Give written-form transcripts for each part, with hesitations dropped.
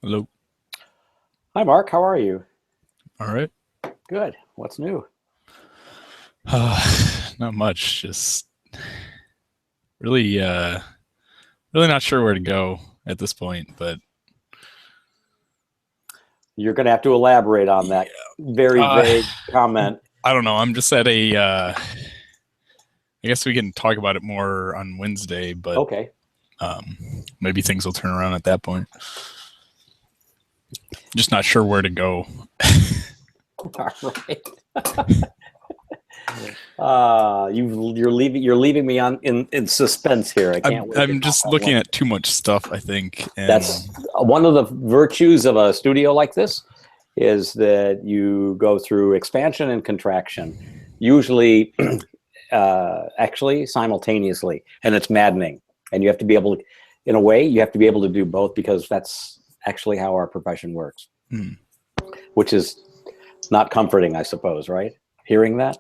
Hello. Hi, Mark. How are you? All right. Good. What's new? Not much. Just really, really not sure where to go at this point. But You're going to have to elaborate on yeah, that very vague comment. I don't know. I'm just at a. I guess we can talk about it more on Wednesday, but Okay. um, maybe things will turn around at that point. Just not sure where to go. All right. You're leaving me on in suspense here. I I'm can't wait to I'm talk just on looking one. at too much stuff, I think, and That's one of the virtues of a studio like this is that you go through expansion and contraction, usually actually simultaneously, and it's maddening. And you have to be able to, in a way, you have to be able to do both because that's actually how our profession works, hmm. which is not comforting, I suppose, right? Hearing that.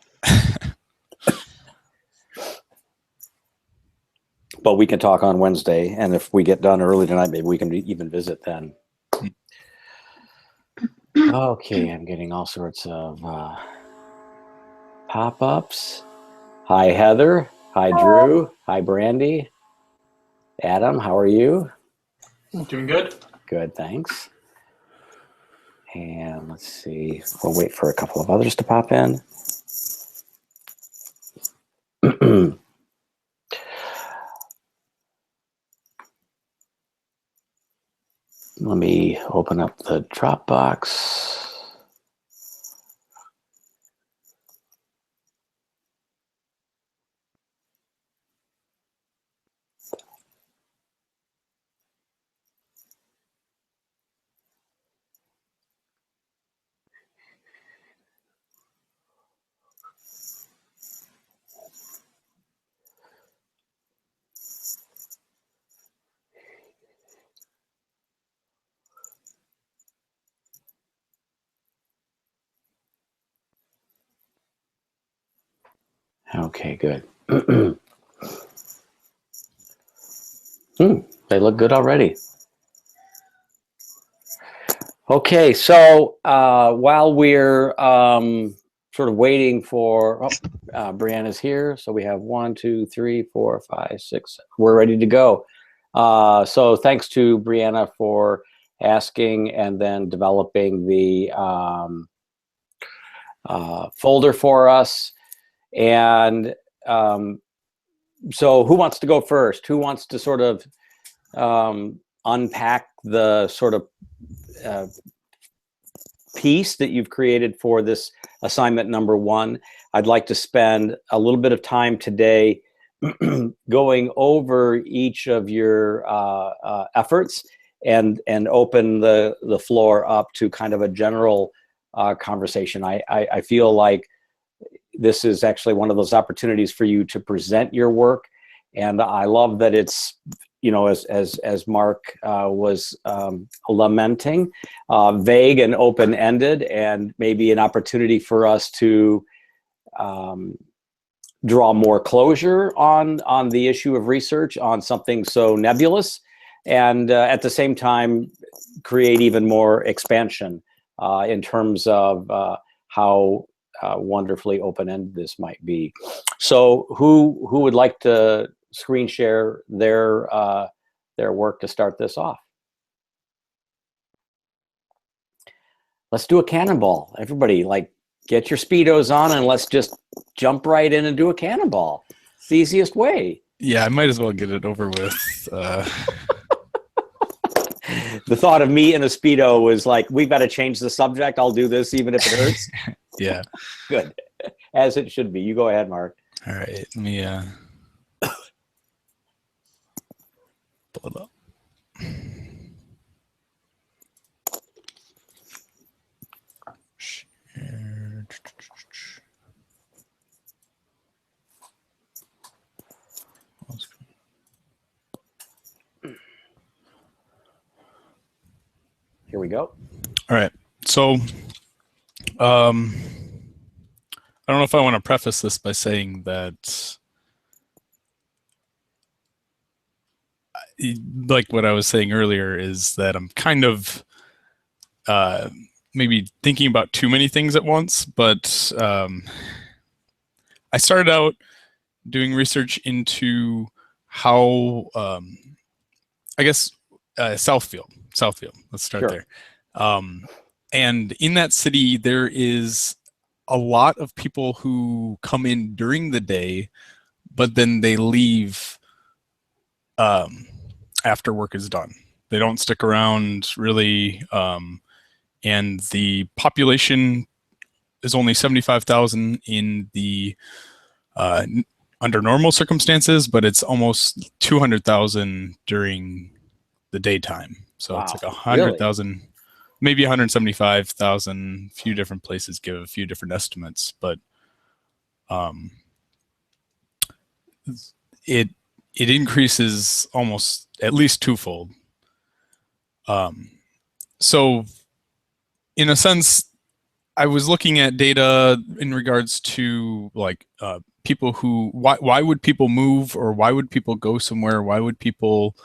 But we can talk on Wednesday, and if we get done early tonight, maybe we can even visit then. Okay, I'm getting all sorts of pop-ups. Hi, Heather. Hi, Drew. Hi, Brandy. Adam, how are you? Doing good. Good, thanks. And let's see. We'll wait for a couple of others to pop in. Let me open up the Dropbox. Okay, good. They look good already. Okay, so while we're sort of waiting for, Brianna's here. So we have 1, 2, 3, 4, 5, 6. We're ready to go. So thanks to Brianna for asking and then developing the folder for us. And so who wants to go first? Who wants to sort of unpack the sort of piece that you've created for this assignment number 1? I'd like to spend a little bit of time today going over each of your efforts and open the floor up to kind of a general conversation. I feel like this is actually one of those opportunities for you to present your work, and I love that it's, you know, as Mark was lamenting, vague and open-ended, and maybe an opportunity for us to draw more closure on the issue of research on something so nebulous, and at the same time create even more expansion in terms of how wonderfully open-ended this might be. So who would like to screen share their work to start this off? Let's do a cannonball. Everybody, like, get your Speedos on and let's just jump right in and do a cannonball. It's the easiest way. Yeah, I might as well get it over with. The thought of me in a Speedo was like, we've got to change the subject. I'll do this even if it hurts. Yeah. Good. As it should be. You go ahead, Mark. All right. Let me pull it up. Share. Here we go. All right. So, I don't know if I want to preface this by saying that, like what I was saying earlier, is that I'm kind of maybe thinking about too many things at once. But I started out doing research into how, I guess, Southfield. Let's start Sure. there. And in that city, there is a lot of people who come in during the day, but then they leave after work is done. They don't stick around really. And the population is only 75,000 in the under normal circumstances, but it's almost 200,000 during the daytime. So Wow, it's like 100,000, maybe 175,000. Few different places give a few different estimates, but it increases almost at least twofold. So in a sense, I was looking at data in regards to like people who, why would people move, or why would people go somewhere? Why would people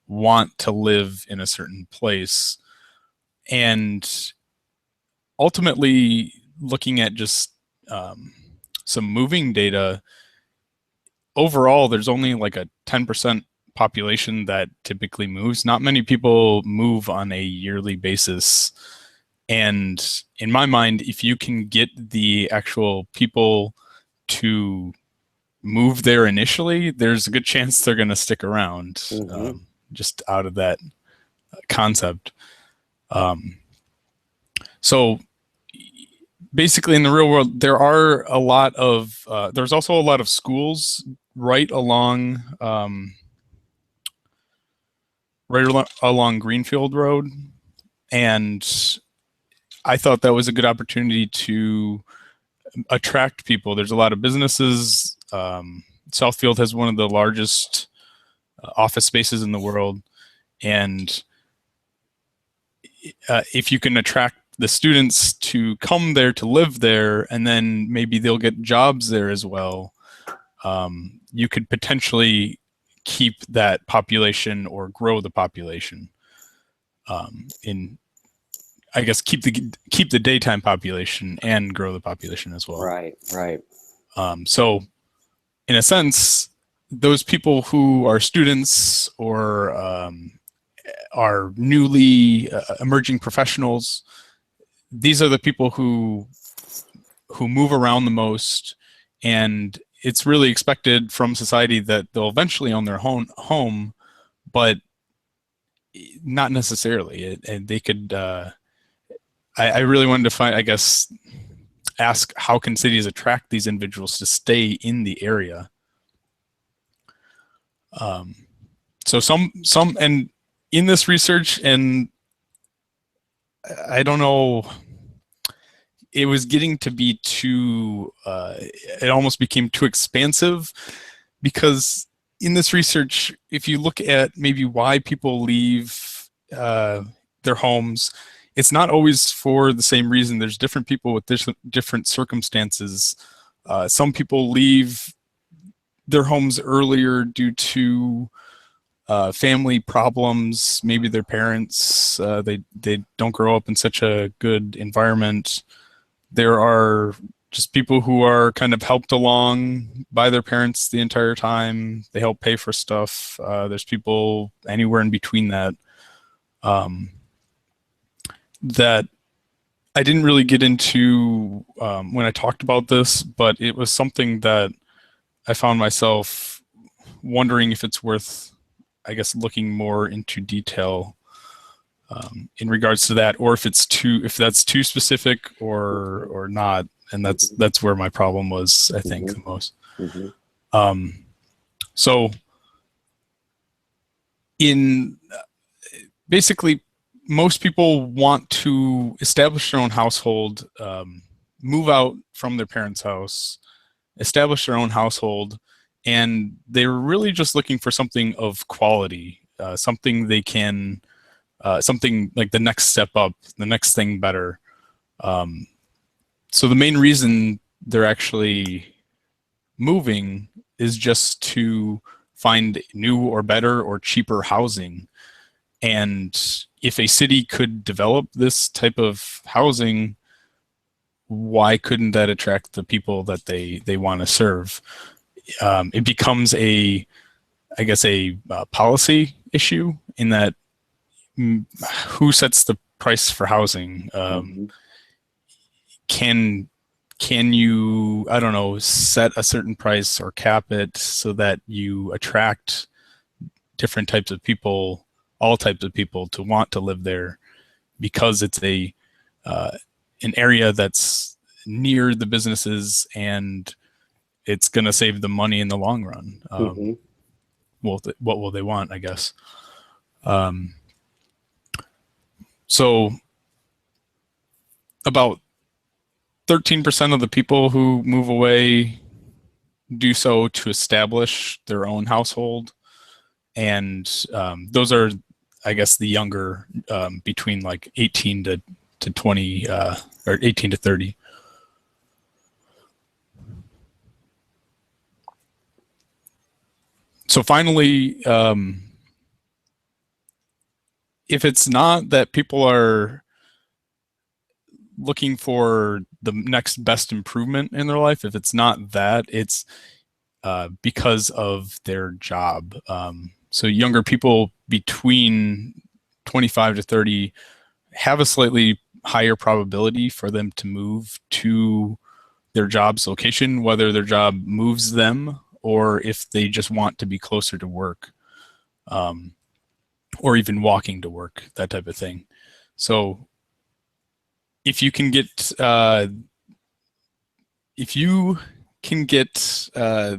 want to live in a certain place? And ultimately looking at just some moving data, overall, there's only like a 10% population that typically moves. Not many people move on a yearly basis. And in my mind, if you can get the actual people to move there initially, there's a good chance they're going to stick around, just out of that concept. So basically in the real world, there are a lot of, there's also a lot of schools right along Greenfield Road. And I thought that was a good opportunity to attract people. There's a lot of businesses. Southfield has one of the largest office spaces in the world. And if you can attract the students to come there to live there, and then maybe they'll get jobs there as well, you could potentially keep that population or grow the population. I guess keep the daytime population and grow the population as well. Right. So in a sense, those people who are students or are newly emerging professionals, these are the people who move around the most, and it's really expected from society that they'll eventually own their own home, but not necessarily. And they could. I really wanted to ask how can cities attract these individuals to stay in the area. So some, and in this research, and I don't know, it was getting to be too, it almost became too expansive, because in this research, if you look at maybe why people leave their homes, it's not always for the same reason. There's different people with different circumstances. Some people leave their homes earlier due to family problems. Maybe their parents, they don't grow up in such a good environment. There are just people who are kind of helped along by their parents the entire time. They help pay for stuff. There's people anywhere in between that. That I didn't really get into when I talked about this, but it was something that I found myself wondering if it's worth, I guess, looking more into detail in regards to that, or if that's too specific or not. And that's where my problem was, I think, the most. So basically, most people want to establish their own household, move out from their parents' house, establish their own household, and they're really just looking for something of quality, something they can something like the next step up, the next thing better. So the main reason they're actually moving is just to find new or better or cheaper housing. And if a city could develop this type of housing, why couldn't that attract the people that they want to serve? It becomes I guess, a policy issue in that who sets the price for housing? Can you, I don't know, set a certain price or cap it so that you attract different types of people, all types of people, to want to live there because it's an area that's near the businesses and it's going to save them money in the long run. Well, what will they want, I guess? So about 13% of the people who move away do so to establish their own household. And those are, I guess, the younger, between like 18 to 20, or 18 to 30. So finally, if it's not that people are looking for the next best improvement in their life, if it's not that, it's because of their job. So younger people between 25 to 30 have a slightly higher probability for them to move to their job's location, whether their job moves them or if they just want to be closer to work, or even walking to work, that type of thing. So if you can get the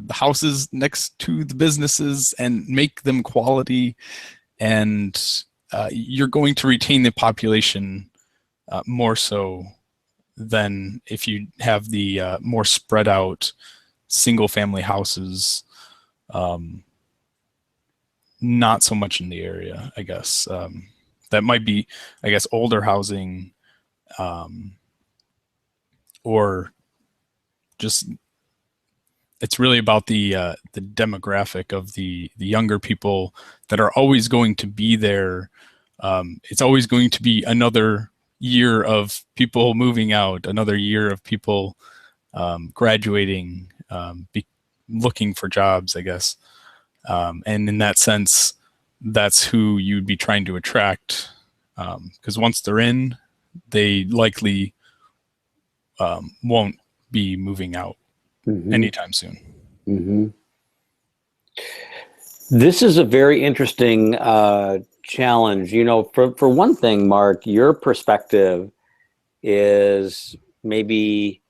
houses next to the businesses and make them quality, and you're going to retain the population more so than if you have the more spread out single family houses, not so much in the area, I guess. That might be, I guess, older housing, or just, it's really about the demographic of the younger people that are always going to be there. It's always going to be another year of people moving out, another year of people graduating, looking for jobs, I guess. And in that sense, that's who you'd be trying to attract, because once they're in, they likely won't be moving out anytime soon. This is a very interesting challenge. You know, for one thing, Mark, your perspective is maybe,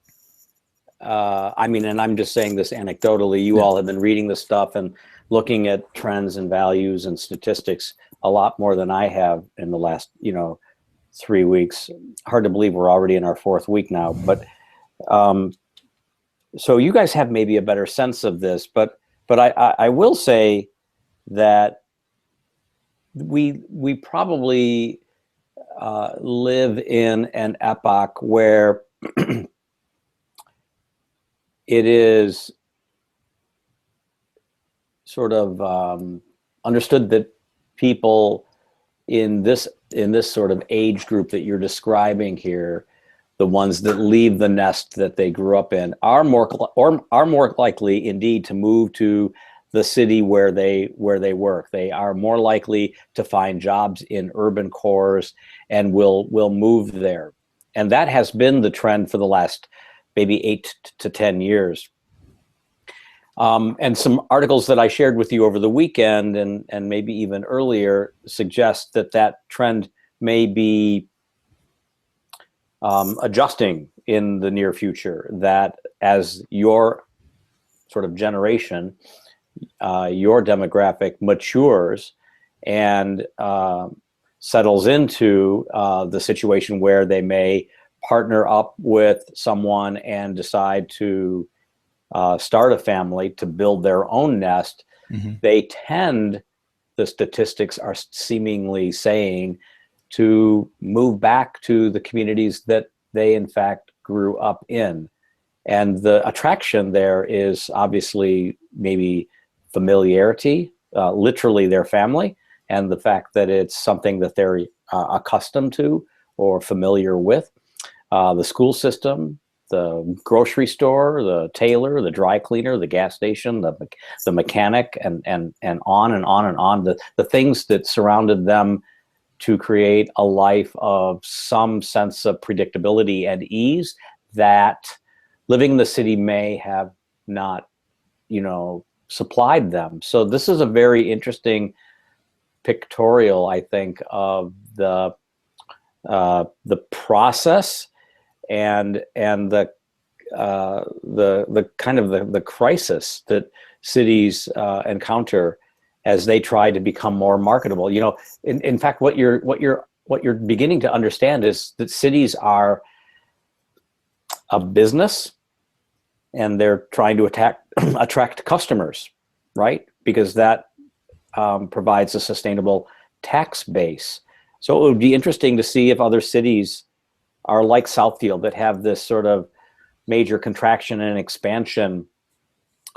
I mean, and I'm just saying this anecdotally, you all have been reading this stuff and looking at trends and values and statistics a lot more than I have in the last, 3 weeks. Hard to believe we're already in our 4th week now, but so you guys have maybe a better sense of this, but I will say that we probably live in an epoch where it is sort of understood that people in this sort of age group that you're describing here, the ones that leave the nest that they grew up in, are more likely indeed to move to the city where they work. They are more likely to find jobs in urban cores and will move there. And that has been the trend for the last maybe 8 to 10 years. And some articles that I shared with you over the weekend and maybe even earlier suggest that trend may be adjusting in the near future, that as your sort of generation, your demographic matures and settles into the situation where they may partner up with someone and decide to start a family, to build their own nest, they tend, the statistics are seemingly saying, to move back to the communities that they in fact grew up in. And the attraction there is obviously maybe familiarity, literally their family, and the fact that it's something that they're accustomed to or familiar with. The school system, the grocery store, the tailor, the dry cleaner, the gas station, the mechanic, and on and on and on. The things that surrounded them to create a life of some sense of predictability and ease that living in the city may have not, supplied them. So this is a very interesting pictorial, I think, of the process and the kind of the crisis that cities encounter as they try to become more marketable. In fact, what you're beginning to understand is that cities are a business, and they're trying to attract customers, right? Because that provides a sustainable tax base. So it would be interesting to see if other cities are like Southfield, that have this sort of major contraction and expansion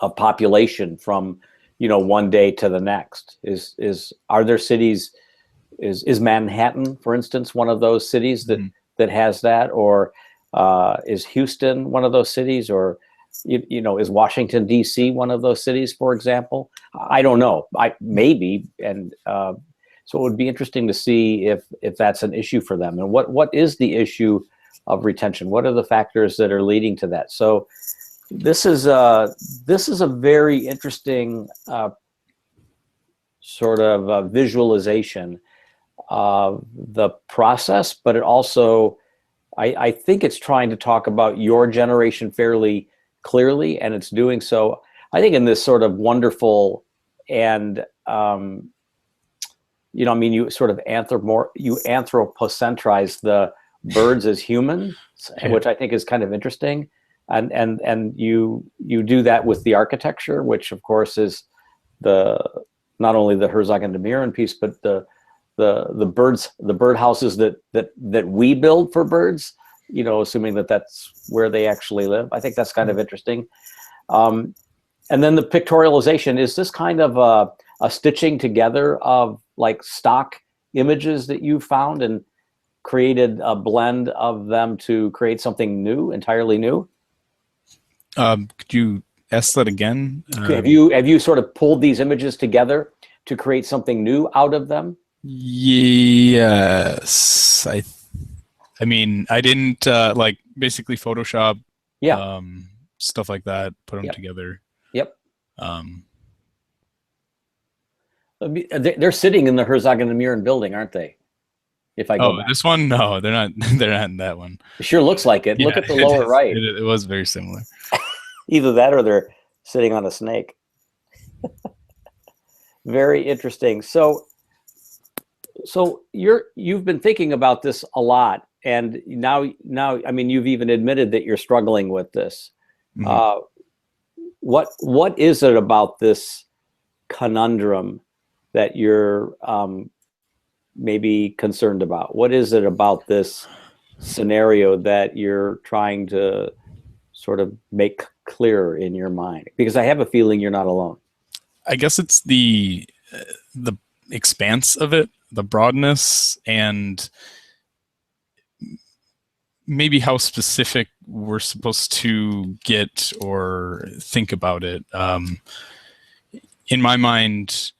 of population from, one day to the next. Are there cities? Is Manhattan, for instance, one of those cities that has that, or is Houston one of those cities, or is Washington D.C. one of those cities, for example? I don't know. Maybe, and so it would be interesting to see if that's an issue for them, and what is the issue of retention? What are the factors that are leading to that? So this is a very interesting sort of visualization of the process, but it also, I think it's trying to talk about your generation fairly clearly, and it's doing so, I think, in this sort of wonderful and you sort of anthropocentrize the birds as humans, which I think is kind of interesting, and you do that with the architecture, which of course is not only the Herzog and de Meuron piece, but the bird houses that we build for birds, assuming that that's where they actually live. I think that's kind of interesting. And then the pictorialization is this kind of a stitching together of like stock images that you found and created a blend of them to create something new, entirely new. Could you ask that again? Have you sort of pulled these images together to create something new out of them? Yes. I mean, I didn't like basically Photoshop, stuff like that, put them together. Yep. They're sitting in the Herzog and de Meuron building, aren't they? If I go back. This one, no, they're not. They're not in that one. It sure looks like it. Look at the lower right. It was very similar. Either that or they're sitting on a snake. Very interesting. So you've been thinking about this a lot, and now I mean, you've even admitted that you're struggling with this. Mm-hmm. What is it about this conundrum that you're maybe concerned about? What is it about this scenario that you're trying to sort of make clearer in your mind? Because I have a feeling you're not alone. I guess it's the expanse of it, the broadness, and maybe how specific we're supposed to get or think about it. In my mind,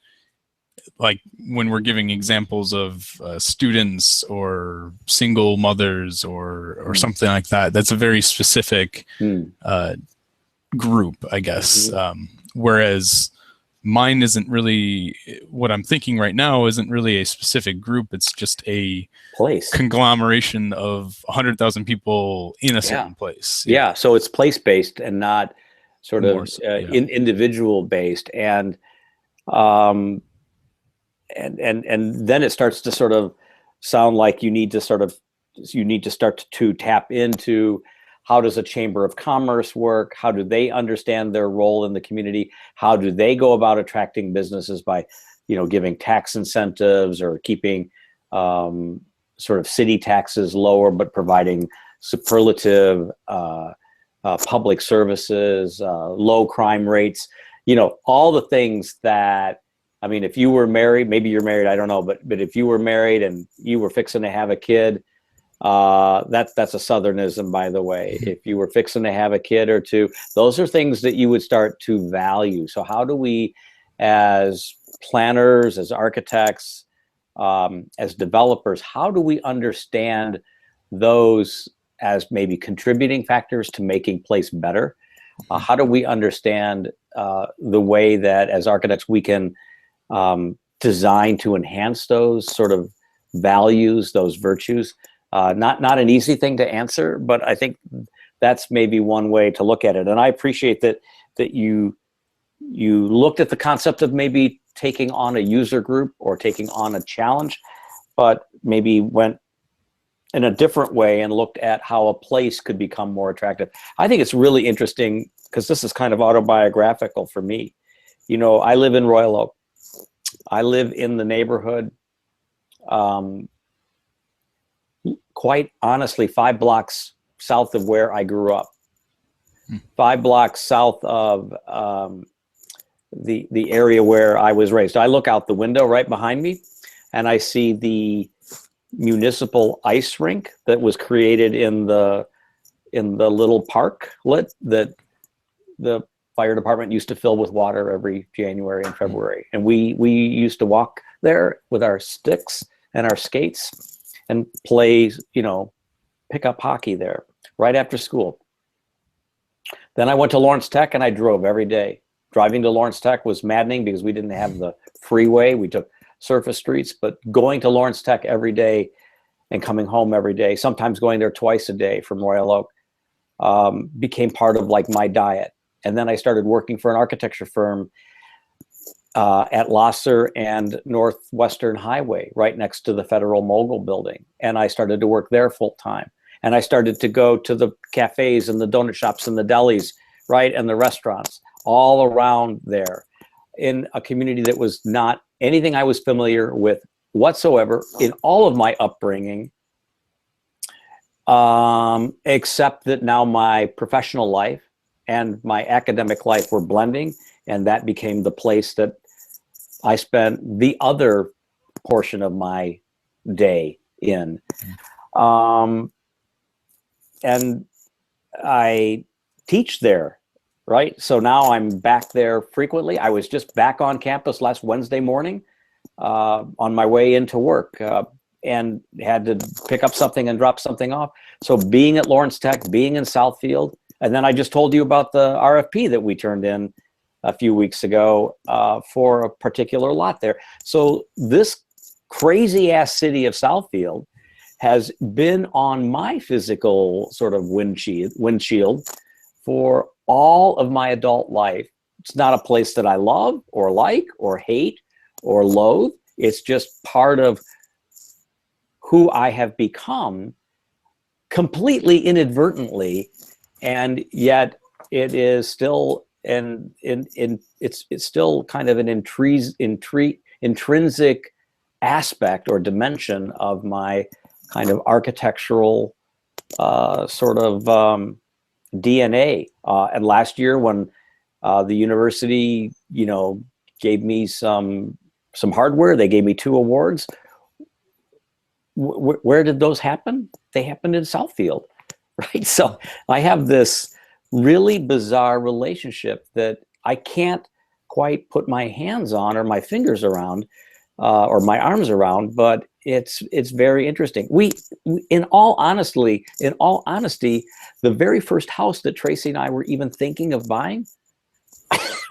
like when we're giving examples of students or single mothers or something like that, that's a very specific group, I guess. Whereas mine isn't really, what I'm thinking right now isn't really a specific group. It's just a place conglomeration of 100,000 people in a certain place. Yeah. So it's place-based and not sort of individual based. And then it starts to sort of sound like you need to start to tap into, how does a chamber of commerce work? How do they understand their role in the community? How do they go about attracting businesses by, giving tax incentives or keeping sort of city taxes lower, but providing superlative public services, low crime rates, all the things that, I mean, if you were married, maybe you're married, I don't know, but if you were married and you were fixing to have a kid, that's a Southernism, by the way. If you were fixing to have a kid or two, those are things that you would start to value. So how do we, as planners, as architects, as developers, how do we understand those as maybe contributing factors to making place better? How do we understand the way that as architects we can design to enhance those sort of values, those virtues? Not an easy thing to answer, but I think that's maybe one way to look at it. And I appreciate that you looked at the concept of maybe taking on a user group or taking on a challenge, but maybe went in a different way and looked at how a place could become more attractive. I think it's really interesting because this is kind of autobiographical for me. I live in Royal Oak. I live in the neighborhood, quite honestly, 5 blocks south of where I grew up. 5 blocks south of the area where I was raised. I look out the window right behind me and I see the municipal ice rink that was created in the little parklet that the fire department used to fill with water every January and February. And we used to walk there with our sticks and our skates and play, pick up hockey there right after school. Then I went to Lawrence Tech and I drove every day. Driving to Lawrence Tech was maddening because we didn't have the freeway. We took surface streets, but going to Lawrence Tech every day and coming home every day, sometimes going there twice a day from Royal Oak, became part of like my diet. And then I started working for an architecture firm at Lasser and Northwestern Highway, right next to the Federal Mogul building. And I started to work there full time. And I started to go to the cafes and the donut shops and the delis, right, and the restaurants all around there in a community that was not anything I was familiar with whatsoever in all of my upbringing, except that now my professional life and my academic life were blending, and that became the place that I spent the other portion of my day in. And I teach there, right? So now I'm back there frequently. I was just back on campus last Wednesday morning on my way into work and had to pick up something and drop something off. So being at Lawrence Tech, being in Southfield, and then I just told you about the RFP that we turned in a few weeks ago for a particular lot there. So this crazy ass city of Southfield has been on my physical sort of windshield for all of my adult life. It's not a place that I love or like or hate or loathe. It's just part of who I have become completely inadvertently, and yet it is still it's still kind of an intrinsic aspect or dimension of my kind of architectural sort of DNA. And last year when the university, gave me some hardware, they gave me 2 awards. Where did those happen? They happened in Southfield, right? So I have this really bizarre relationship that I can't quite put my hands on or my fingers around or my arms around, but it's very interesting. We in all honesty, the very first house that Tracy and I were even thinking of buying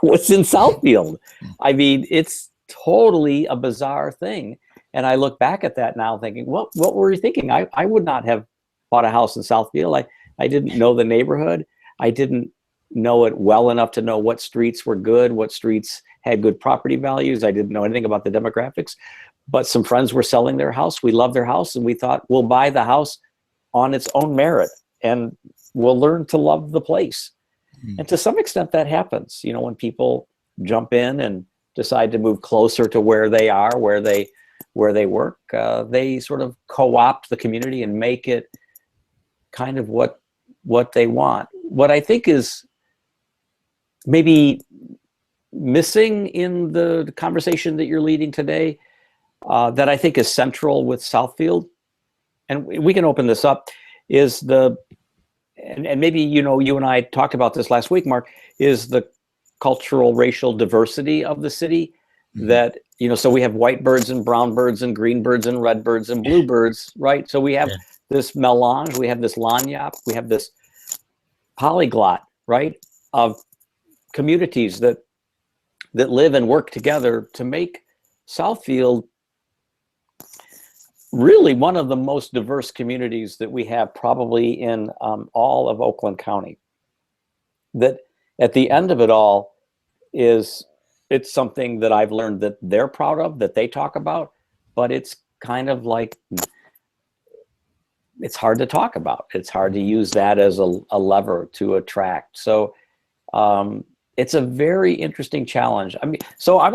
was in Southfield. I mean, it's totally a bizarre thing. And I look back at that now thinking, what were you thinking? I would not have bought a house in Southfield. I didn't know the neighborhood. I didn't know it well enough to know what streets were good, what streets had good property values. I didn't know anything about the demographics, but some friends were selling their house. We loved their house and we thought we'll buy the house on its own merit and we'll learn to love the place. And to some extent that happens, when people jump in and decide to move closer to where they are, where they where they work, they sort of co-opt the community and make it kind of what they want. What I think is maybe missing in the conversation that you're leading today, that I think is central with Southfield, and we can open this up, is and maybe, you and I talked about this last week, Mark, is the cultural, racial diversity of the city. That, so we have white birds and brown birds and green birds and red birds and blue birds, right? So we have this melange, we have this lagniappe, we have this polyglot, right, of communities that live and work together to make Southfield really one of the most diverse communities that we have probably in all of Oakland County. That at the end of it all it's something that I've learned that they're proud of, that they talk about, but it's kind of like, it's hard to talk about. It's hard to use that as a lever to attract. So it's a very interesting challenge. I mean, so I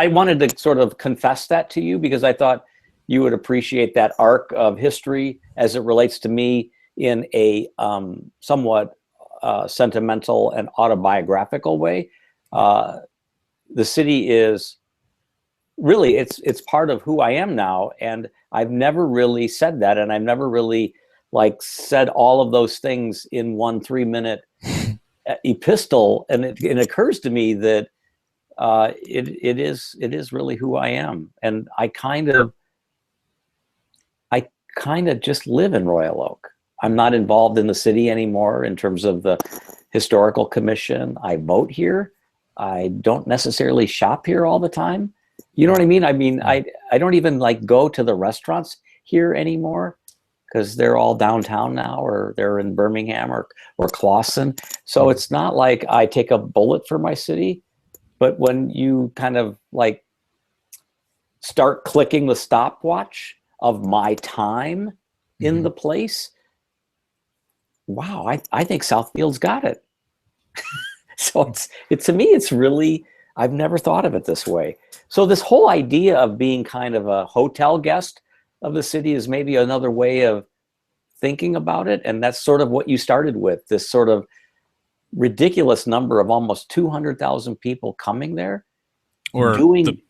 wanted to sort of confess that to you, because I thought you would appreciate that arc of history as it relates to me in a somewhat sentimental and autobiographical way. The city is really, it's part of who I am now, and I've never really said that, and I've never really said all of those things in one 3-minute epistle, and it occurs to me that it is really who I am, and I kind of just live in Royal Oak. I'm not involved in the city anymore in terms of the historical commission. I vote here. I don't necessarily shop here all the time. You know what I mean? I mean, I don't even go to the restaurants here anymore, because they're all downtown now, or they're in Birmingham or Clawson. So it's not like I take a bullet for my city, but when you kind of start clicking the stopwatch of my time in the place, wow, I think Southfield's got it. So to me, it's really, I've never thought of it this way. So this whole idea of being kind of a hotel guest of the city is maybe another way of thinking about it. And that's sort of what you started with, this sort of ridiculous number of almost 200,000 people coming there, or doing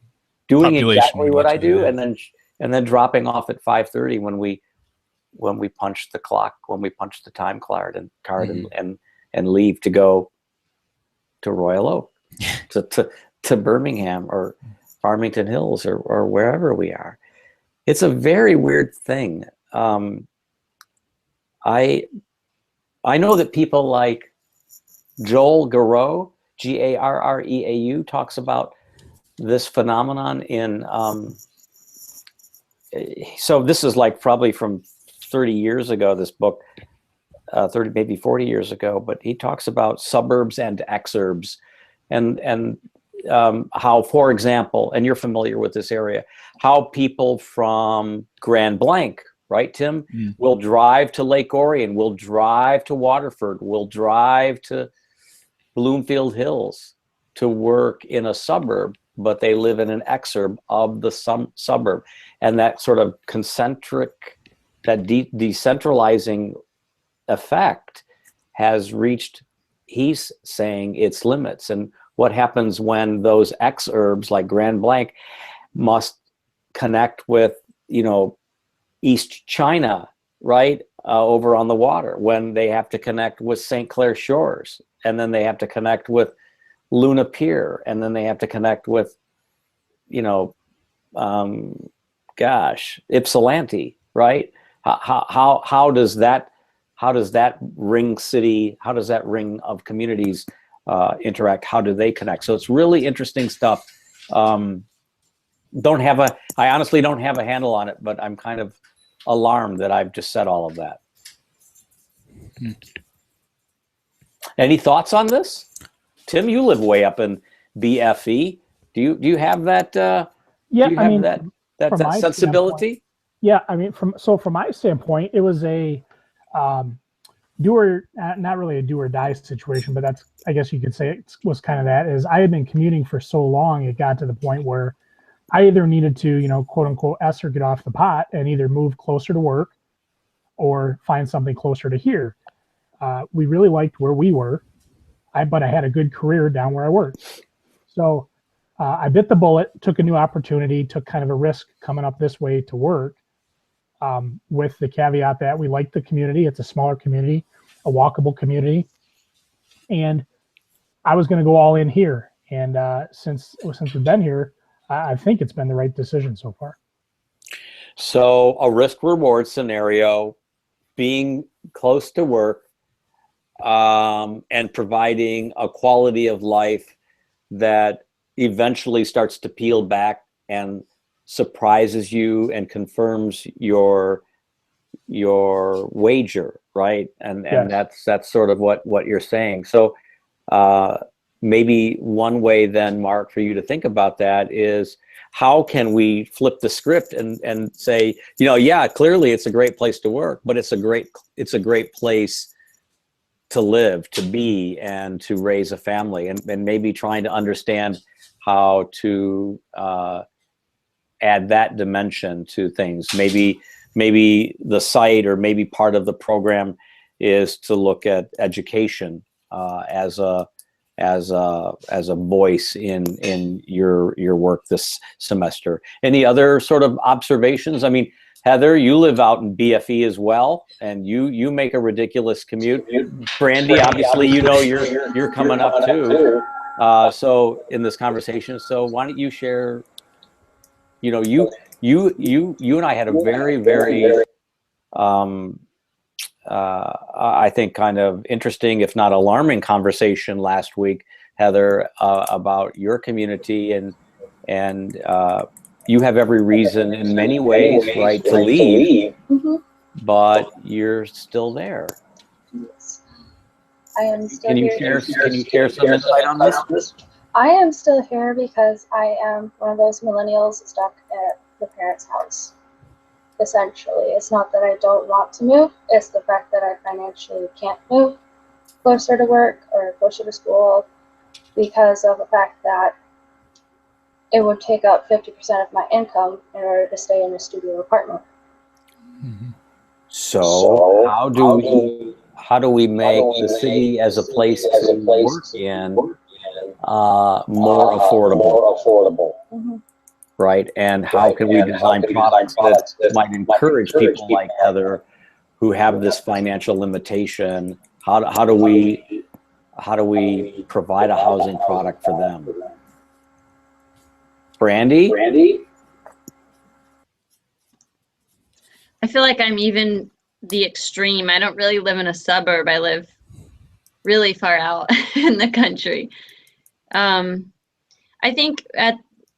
exactly what I do, yeah. and then dropping off at 5:30 when we punch the clock, when we punch the time card and leave to go to Royal Oak, to Birmingham or Farmington Hills or wherever we are. It's a very weird thing. I know that people like Joel Garreau, Garreau, talks about this phenomenon in, so this is probably from 30 years ago, this book, 30, maybe 40 years ago, but he talks about suburbs and exurbs, and how, for example, and you're familiar with this area, how people from Grand Blanc, right, Tim, will drive to Lake Orion, will drive to Waterford, will drive to Bloomfield Hills to work in a suburb, but they live in an exurb of the suburb. And that sort of concentric, that decentralizing effect has reached, he's saying, its limits. And what happens when those exurbs like Grand Blanc must connect with, East China, right, over on the water, when they have to connect with St. Clair Shores, and then they have to connect with Luna Pier, and then they have to connect with, Ypsilanti, right? How does that ring city, how does that ring of communities interact? How do they connect? So it's really interesting stuff. I honestly don't have a handle on it, but I'm kind of alarmed that I've just said all of that. Any thoughts on this? Tim, you live way up in BFE. Do you have that? Do you have that sensibility? Yeah, I mean, from my standpoint, it was a not really a do or die situation, but I guess you could say it was kind of that. Is I had been commuting for so long, it got to the point where I either needed to, quote unquote, S or get off the pot and either move closer to work or find something closer to here. We really liked where we were, but I had a good career down where I worked. So I bit the bullet, took a new opportunity, took kind of a risk coming up this way to work, with the caveat that we like the community. It's a smaller community, a walkable community. And I was going to go all in here. And since we've been here, I think it's been the right decision so far. So a risk reward scenario, being close to work, and providing a quality of life that eventually starts to peel back and surprises you and confirms your wager, right? And Yes. that's sort of what you're saying. So maybe one way then, Mark, for you to think about that is, how can we flip the script and say, yeah, clearly it's a great place to work, but it's a great place to live, to be, and to raise a family, and maybe trying to understand how to add that dimension to things. Maybe the site, or maybe part of the program, is to look at education as a voice in your work this semester. Any other sort of observations? I mean, Heather, you live out in BFE as well, and you make a ridiculous commute. Brandy, obviously, you're coming up too. So in this conversation, so why don't you share? You and I had a very, very I think kind of interesting, if not alarming, conversation last week, Heather, about your community, and you have every reason in many ways, right, to leave, but you're still there. Yes. I am still Can you here. share some insight on this? I am still here because I am one of those millennials stuck at the parents' house. Essentially, it's not that I don't want to move, it's the fact that I financially can't move closer to work or closer to school, because of the fact that it would take up 50% of my income in order to stay in a studio apartment. So how do we make the city as a place to work in more affordable? Right? And how can we design products that might encourage people like Heather, who have this financial limitation? How do we provide a housing product for them? Brandy? I feel like I'm even the extreme. I don't really live in a suburb. I live really far out in the country. I think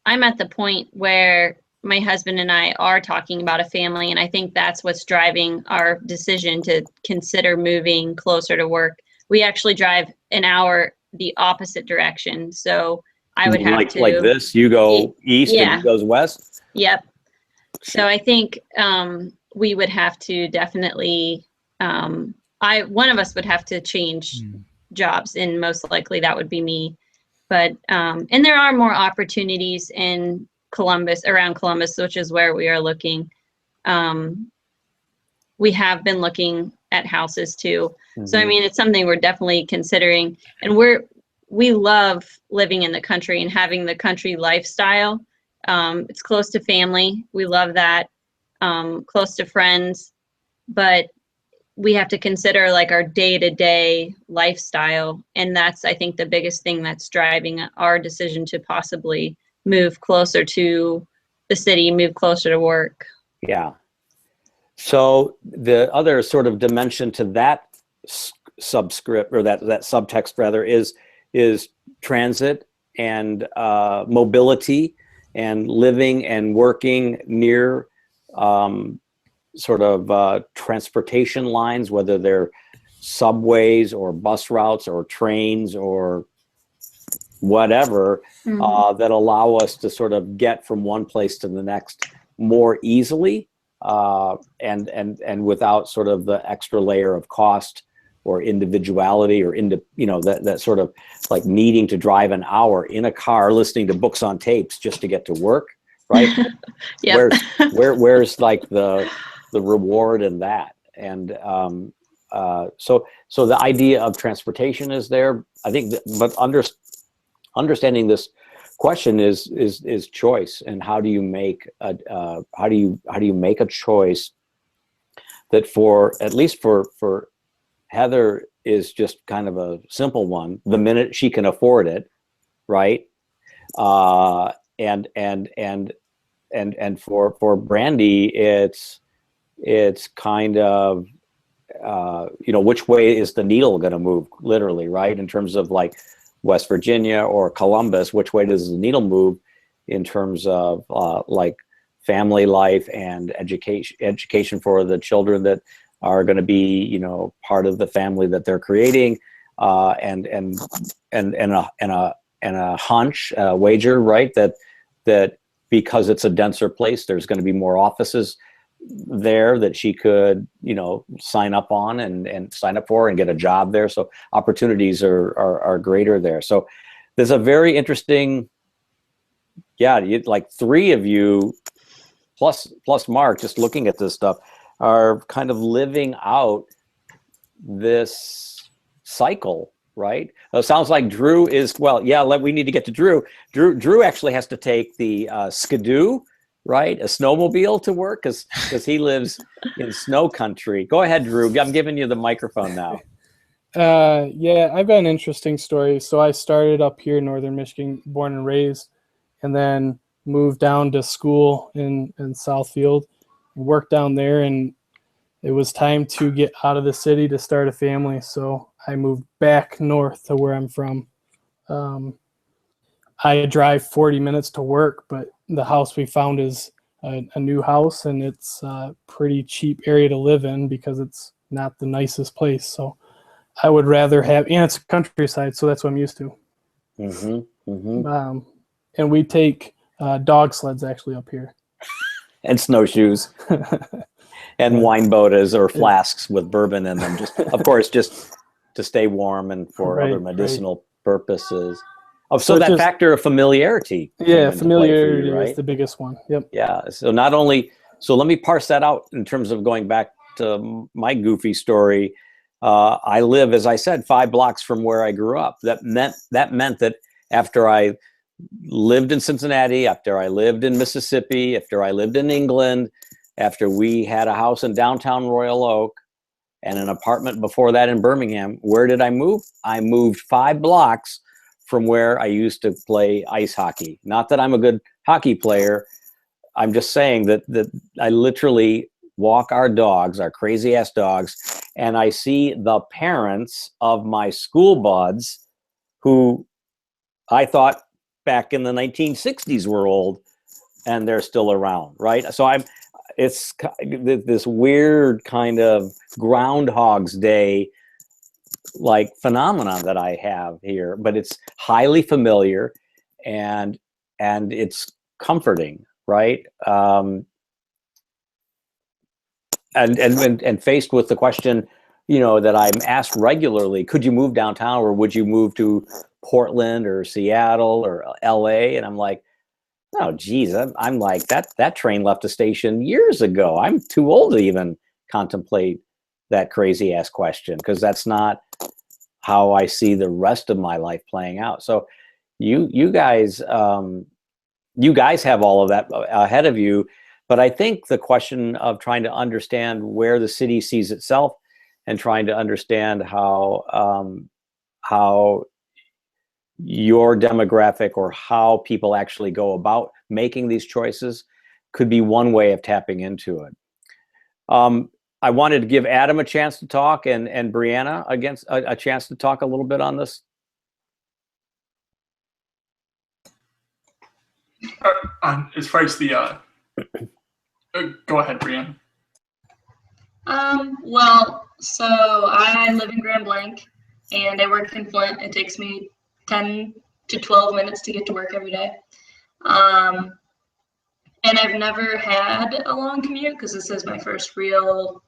I'm at the point where my husband and I are talking about a family, and I think that's what's driving our decision to consider moving closer to work. We actually drive an hour the opposite direction, so I would have to like this. You go east, and he goes west. Yep. So I think we would have to definitely. One of us would have to change jobs, and most likely that would be me. But and there are more opportunities in Columbus, around Columbus, which is where we are looking. We have been looking at houses too. So I mean, it's something we're definitely considering, and we love living in the country and having the country lifestyle. It's close to family. We love that. Close to friends, but we have to consider like our day-to-day lifestyle. And that's, I think, the biggest thing that's driving our decision to possibly move closer to the city, move closer to work. Yeah. So the other sort of dimension to that subscript, or that subtext rather, is transit and mobility, and living and working near sort of transportation lines, whether they're subways or bus routes or trains or whatever, that allow us to sort of get from one place to the next more easily, and without sort of the extra layer of cost or individuality, or that sort of like needing to drive an hour in a car listening to books on tapes just to get to work. right? Yep. Where's like the reward in that? And so the idea of transportation is there, I think, but understanding this question is choice, and how do you make a choice that, for at least for Heather, is just kind of a simple one, the minute she can afford it, right? And for Brandy, it's kind of which way is the needle going to move, literally, right? In terms of like West Virginia or Columbus, which way does the needle move in terms of like family life and education for the children that are going to be, part of the family that they're creating, and a hunch, a wager, right? That because it's a denser place, there's going to be more offices there that she could, sign up on and sign up for and get a job there. So opportunities are greater there. So there's a very interesting, like three of you plus Mark, just looking at this stuff, are kind of living out this cycle, right? It sounds like Drew is, we need to get to Drew. Drew actually has to take the Skidoo, right? A snowmobile to work because he lives in snow country. Go ahead, Drew. I'm giving you the microphone now. Yeah, I've got an interesting story. So I started up here in Northern Michigan, born and raised, and then moved down to school in Southfield, worked down there, and it was time to get out of the city to start a family. So I moved back north to where I'm from. I drive 40 minutes to work, but the house we found is a new house, and it's a pretty cheap area to live in because it's not the nicest place. So I would rather have, and it's countryside, so that's what I'm used to. Mm-hmm, mm-hmm. And we take dog sleds actually up here. And snowshoes. And wine botas or flasks with bourbon in them, of course, just to stay warm and for other medicinal purposes. Oh, so that factor of familiarity. Yeah, familiarity right? is the biggest one. Yep. Yeah. So let me parse that out in terms of going back to my goofy story. I live, as I said, 5 blocks from where I grew up. That meant that after I lived in Cincinnati, after I lived in Mississippi, after I lived in England, after we had a house in downtown Royal Oak and an apartment before that in Birmingham, where did I move? I moved 5 blocks from where I used to play ice hockey. Not that I'm a good hockey player. I'm just saying that I literally walk our dogs, our crazy ass dogs, and I see the parents of my school buds who I thought back in the 1960s were old, and they're still around, right? So it's this weird kind of Groundhog's Day like phenomenon that I have here, but it's highly familiar and it's comforting, right? And faced with the question, that I'm asked regularly, could you move downtown, or would you move to Portland or Seattle or LA? And I'm like, oh, geez, I'm like, that train left the station years ago. I'm too old to even contemplate that crazy ass question, because that's not how I see the rest of my life playing out. So you guys have all of that ahead of you, but I think the question of trying to understand where the city sees itself and trying to understand how your demographic or how people actually go about making these choices could be one way of tapping into it. I wanted to give Adam a chance to talk and Brianna a chance to talk a little bit on this. As far as the, go ahead, Brianna. Well, so I live in Grand Blanc and I work in Flint. It takes me 10 to 12 minutes to get to work every day. And I've never had a long commute because this is my first real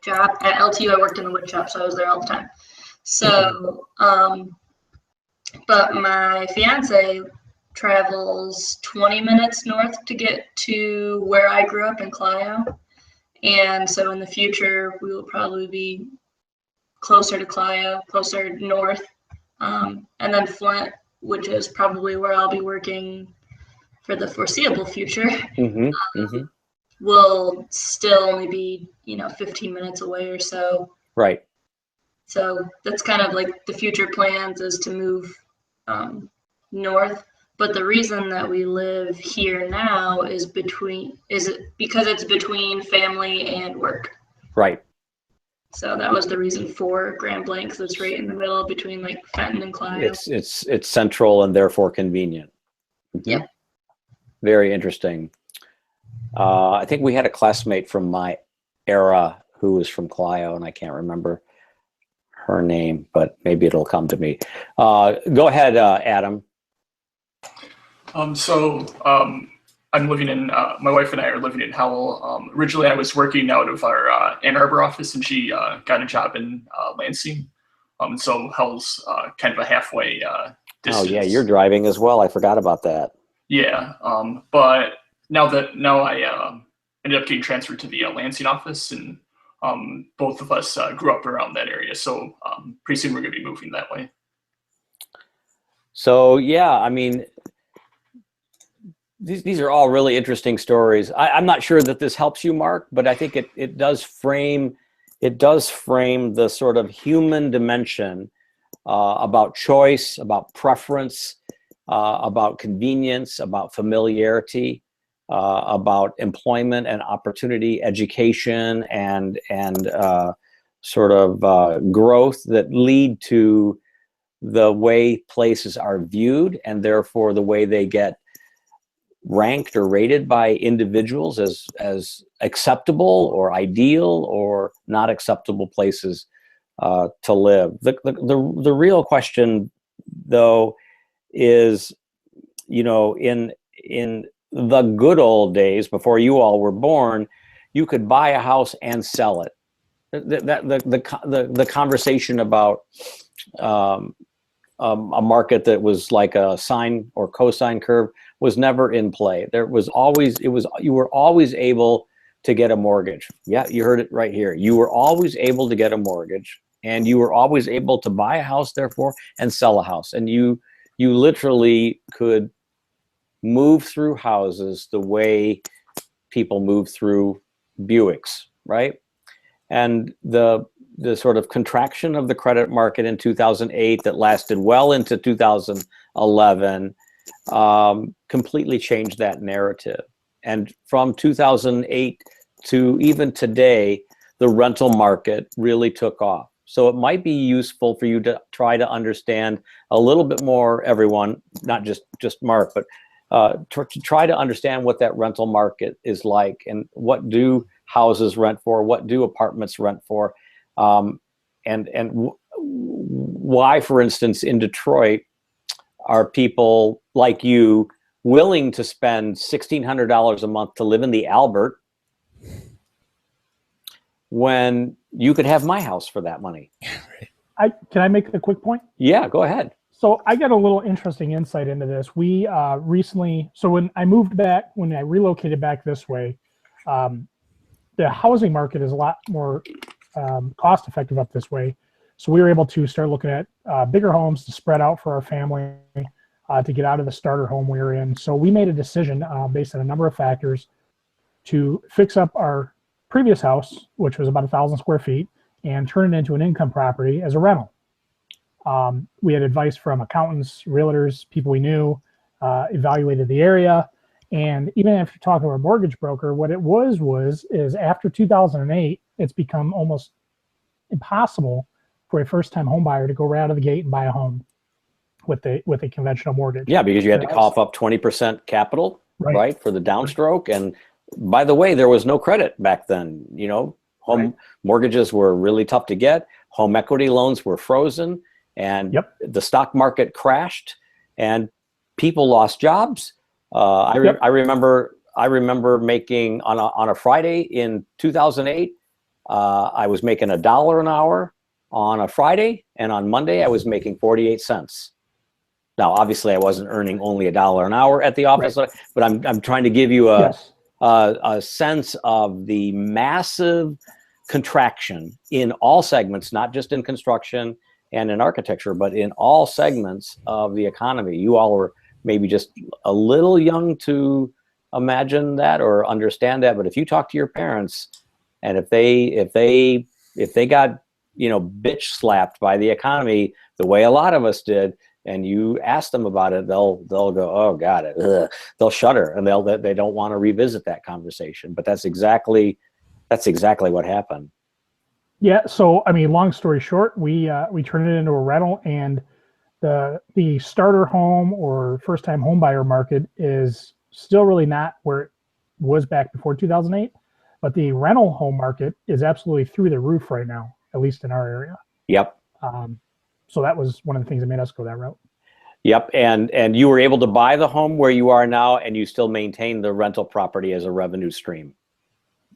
job. At LTU, I worked in the wood shop, so I was there all the time. So, but my fiance travels 20 minutes north to get to where I grew up in Clio. And so in the future, we will probably be closer to Clio, closer north. And then Flint, which is probably where I'll be working for the foreseeable future, will still only be, 15 minutes away or so. Right. So that's kind of like the future plans, is to move north. But the reason that we live here now is because it's between family and work. Right. So that was the reason for Grand Blanc. So it's right in the middle between like Fenton and Clio. It's central and therefore convenient. Yep. Very interesting. I think we had a classmate from my era who was from Clio, and I can't remember her name, but maybe it'll come to me. Go ahead, Adam. I'm living in, my wife and I are living in Howell. Originally, I was working out of our Ann Arbor office, and she got a job in Lansing. So Howell's kind of a halfway distance. Oh yeah, you're driving as well. I forgot about that. Yeah, but now I ended up getting transferred to the Lansing office, and both of us grew up around that area. So pretty soon we're going to be moving that way. So yeah, I mean, these are all really interesting stories. I'm not sure that this helps you, Mark, but I think it does frame the sort of human dimension about choice, about preference, about convenience, about familiarity, about employment and opportunity, education, and sort of growth that lead to the way places are viewed, and therefore the way they get ranked or rated by individuals as acceptable or ideal or not acceptable places to live. The real question, though, is, in the good old days before you all were born, you could buy a house and sell it. The conversation about a market that was like a sine or cosine curve was never in play. You were always able to get a mortgage. Yeah, you heard it right here. You were always able to get a mortgage, and you were always able to buy a house, therefore, and sell a house. And you literally could move through houses the way people move through Buicks, right? And the sort of contraction of the credit market in 2008 that lasted well into 2011 completely changed that narrative. And from 2008 to even today, the rental market really took off. So it might be useful for you to try to understand a little bit more, everyone, not just Mark, but to try to understand what that rental market is like, and what do houses rent for, what do apartments rent for, and why, for instance, in Detroit, are people like you willing to spend $1,600 a month to live in the Albert when you could have my house for that money? Can I make a quick point? Yeah, go ahead. So I got a little interesting insight into this. We recently, so when I relocated back this way, the housing market is a lot more cost effective up this way. So we were able to start looking at bigger homes to spread out for our family, to get out of the starter home we were in. So we made a decision based on a number of factors to fix up our previous house, which was about 1,000 square feet, and turn it into an income property as a rental. We had advice from accountants, realtors, people we knew, evaluated the area. And even after talking to our mortgage broker, what it is after 2008, it's become almost impossible for a first-time home buyer to go right out of the gate and buy a home with a conventional mortgage. Yeah, because you had to cough up 20% capital, right, for the downstroke. And by the way, there was no credit back then. Home mortgages were really tough to get. Home equity loans were frozen, and the stock market crashed, and people lost jobs. I remember making on a Friday in 2008. I was making $1 an hour on a Friday, and on Monday I was making 48 cents. Now, obviously, I wasn't earning only $1 an hour at the office, but I'm trying to give you Yes. a sense of the massive contraction in all segments, not just in construction and in architecture, but in all segments of the economy. You all were maybe just a little young to imagine that or understand that, but if you talk to your parents, and if they got, you know, bitch slapped by the economy the way a lot of us did, and you ask them about it, they'll go, oh God, ugh. They'll shudder, and they don't want to revisit that conversation. But that's exactly what happened. Yeah. So, I mean, long story short, we turned it into a rental, and the starter home or first time home buyer market is still really not where it was back before 2008, but the rental home market is absolutely through the roof right now, at least in our area. Yep. So that was one of the things that made us go that route. Yep. And you were able to buy the home where you are now, and you still maintain the rental property as a revenue stream.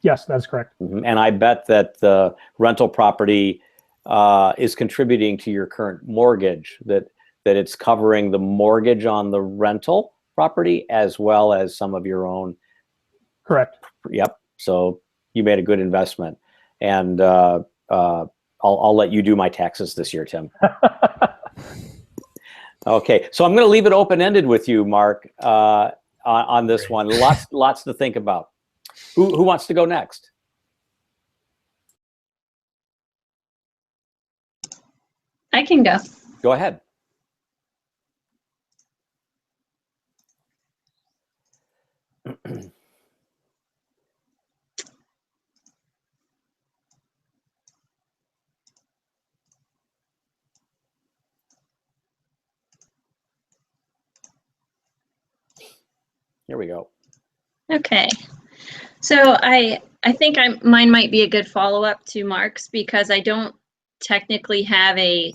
Yes, that's correct. And I bet that the rental property is contributing to your current mortgage, that it's covering the mortgage on the rental property as well as some of your own. Correct. Yep. So you made a good investment, and I'll let you do my taxes this year, Tim. Okay, so I'm going to leave it open-ended with you, Mark, on this one. Lots to think about. Who wants to go next? I can go. Go ahead. Here we go. Okay. So I think mine might be a good follow-up to Mark's, because I don't technically have a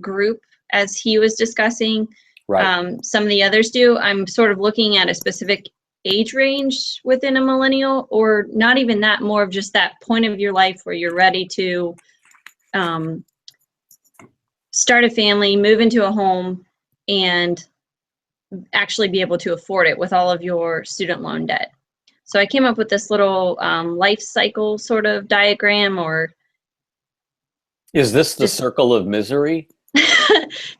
group as he was discussing. Right. Some of the others do. I'm sort of looking at a specific age range within a millennial, or not even that, more of just that point of your life where you're ready to start a family, move into a home, and actually be able to afford it with all of your student loan debt. So I came up with this little life cycle sort of diagram, or is this the circle of misery?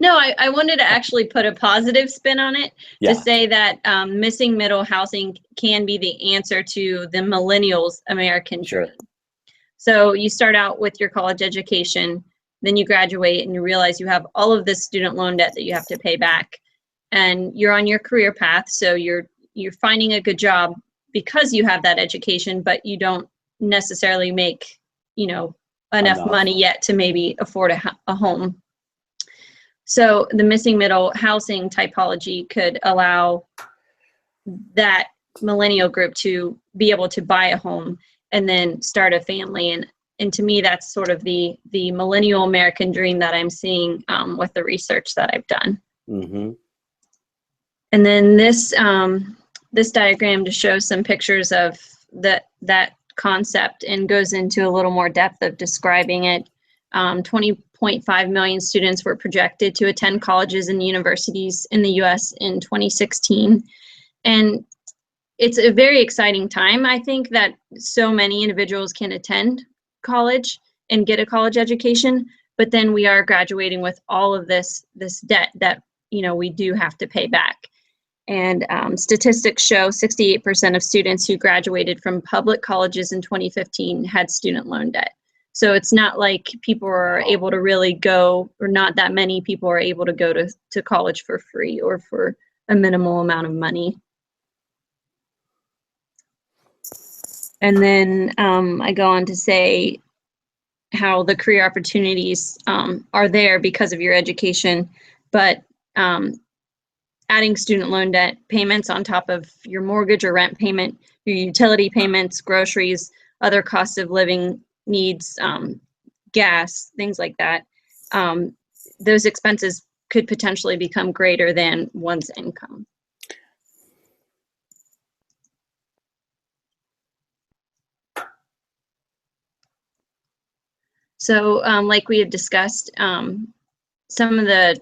No, I wanted to actually put a positive spin on it, to say that missing middle housing can be the answer to the millennials' American dream. So you start out with your college education, then you graduate and you realize you have all of this student loan debt that you have to pay back, and you're on your career path. So you're finding a good job because you have that education, but you don't necessarily make, enough money yet to maybe afford a home. So the missing middle housing typology could allow that millennial group to be able to buy a home and then start a family. And to me, that's sort of the millennial American dream that I'm seeing with the research that I've done. Mm-hmm. And then this diagram just shows some pictures of that concept and goes into a little more depth of describing it. 20.5 million students were projected to attend colleges and universities in the US in 2016. And it's a very exciting time. I think that so many individuals can attend college and get a college education, but then we are graduating with all of this debt that we do have to pay back. And statistics show 68% of students who graduated from public colleges in 2015 had student loan debt. So it's not like people are able to really go, or not that many people are able to go to college for free or for a minimal amount of money. And then I go on to say how the career opportunities are there because of your education, but adding student loan debt payments on top of your mortgage or rent payment, your utility payments, groceries, other costs of living needs, gas, things like that, those expenses could potentially become greater than one's income. So like we had discussed, some of the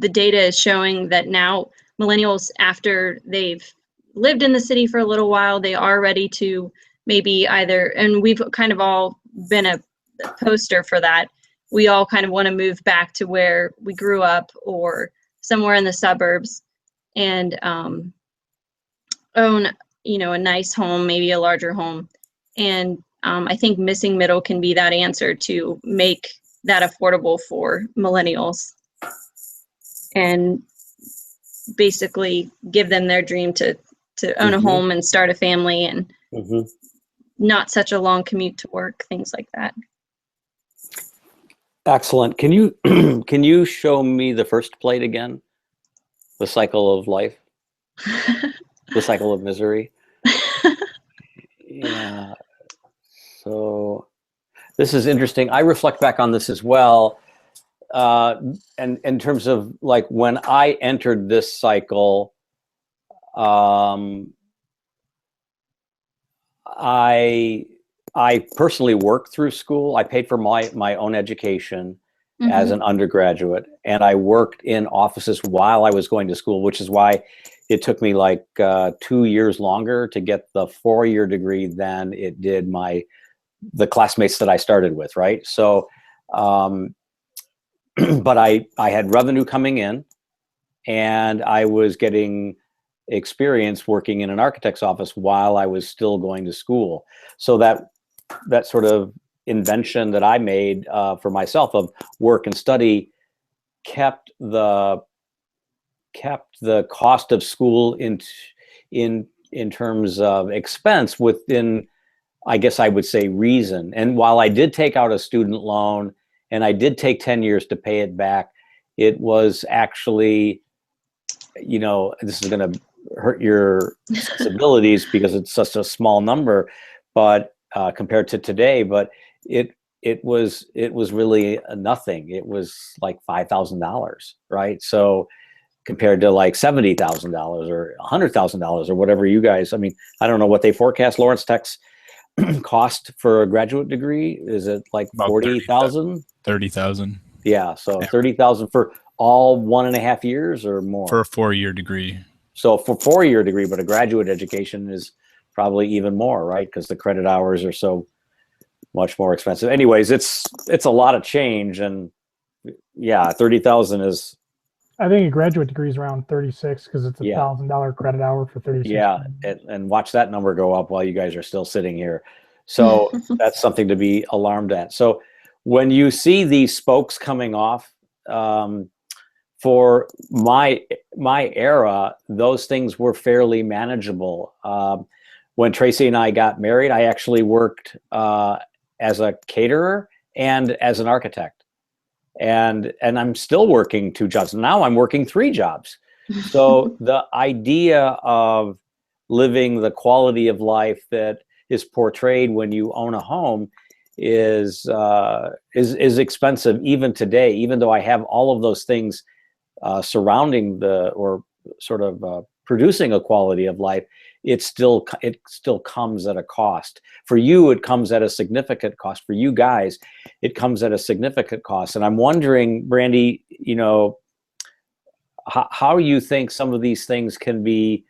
the data is showing that now millennials, after they've lived in the city for a little while, they are ready to maybe either, and we've kind of all been a poster for that. We all kind of want to move back to where we grew up or somewhere in the suburbs and own, you know, a nice home, maybe a larger home. And I think Missing Middle can be that answer to make that affordable for millennials and basically give them their dream to own a home and start a family and not such a long commute to work, things like that. Excellent. Can you can you show me the first plate again? The cycle of life, the cycle of misery. Yeah. So this is interesting. I reflect back on this as well. And in terms of like when I entered this cycle, I personally worked through school. I paid for my own education as an undergraduate, and I worked in offices while I was going to school, which is why it took me like 2 years longer to get the 4-year degree than it did the classmates that I started with, right? So, but I had revenue coming in, and I was getting experience working in an architect's office while I was still going to school. So that sort of invention that I made for myself of work and study kept the cost of school in terms of expense within, I guess I would say, reason. And while I did take out a student loan and I did take 10 years to pay it back, it was actually, you know, this is going to hurt your sensibilities because it's such a small number, but compared to today, but it was really nothing. It was like $5,000, right? So compared to like $70,000 or $100,000 or whatever you guys, I mean, I don't know what they forecast Lawrence Tech's cost for a graduate degree. Is it like 40,000? 30,000. Yeah, so 30,000 for all 1.5 years or more? For a 4-year degree. So for 4-year degree, but a graduate education is probably even more, right? Because the credit hours are so much more expensive. Anyways, it's a lot of change, and yeah, 30,000 is. I think a graduate degree is around 36 because it's $1,000 credit hour for 36. Yeah, and watch that number go up while you guys are still sitting here. So that's something to be alarmed at. So when you see these spokes coming off, for my era, those things were fairly manageable. When Tracy and I got married, I actually worked as a caterer and as an architect, and I'm still working 2 jobs. Now I'm working 3 jobs. So the idea of living the quality of life that is portrayed when you own a home is expensive even today. Even though I have all of those things surrounding producing a quality of life, it still comes at a cost. For you, it comes at a significant cost. For you guys, it comes at a significant cost. And I'm wondering, Brandy, you know, how you think some of these things can be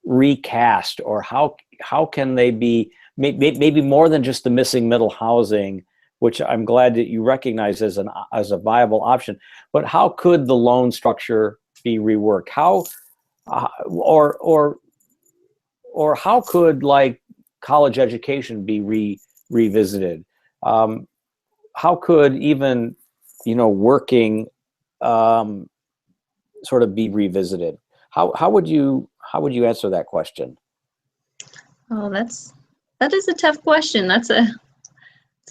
recast, or how can they be maybe more than just the missing middle housing, which I'm glad that you recognize as a viable option. But how could the loan structure be reworked? How or how could like college education be revisited? How could even, you know, working sort of be revisited? How would you answer that question? Oh, that is a tough question. It's a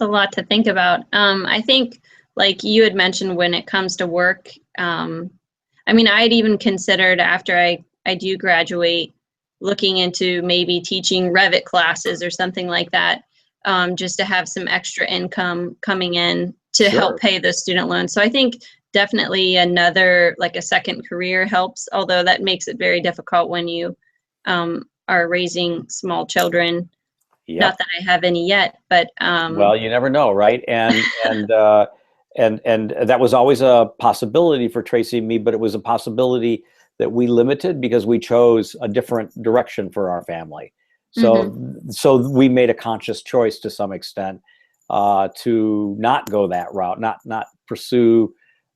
lot to think about. I think, like you had mentioned, when it comes to work, I mean, I'd even considered after I do graduate, looking into maybe teaching Revit classes or something like that, just to have some extra income coming in to help pay the student loan. So I think definitely another, like a second career helps, although that makes it very difficult when you are raising small children. Yep. Not that I have any yet, but well, you never know, right? And and that was always a possibility for Tracy and me, but it was a possibility that we limited because we chose a different direction for our family. So we made a conscious choice to some extent to not go that route, not pursue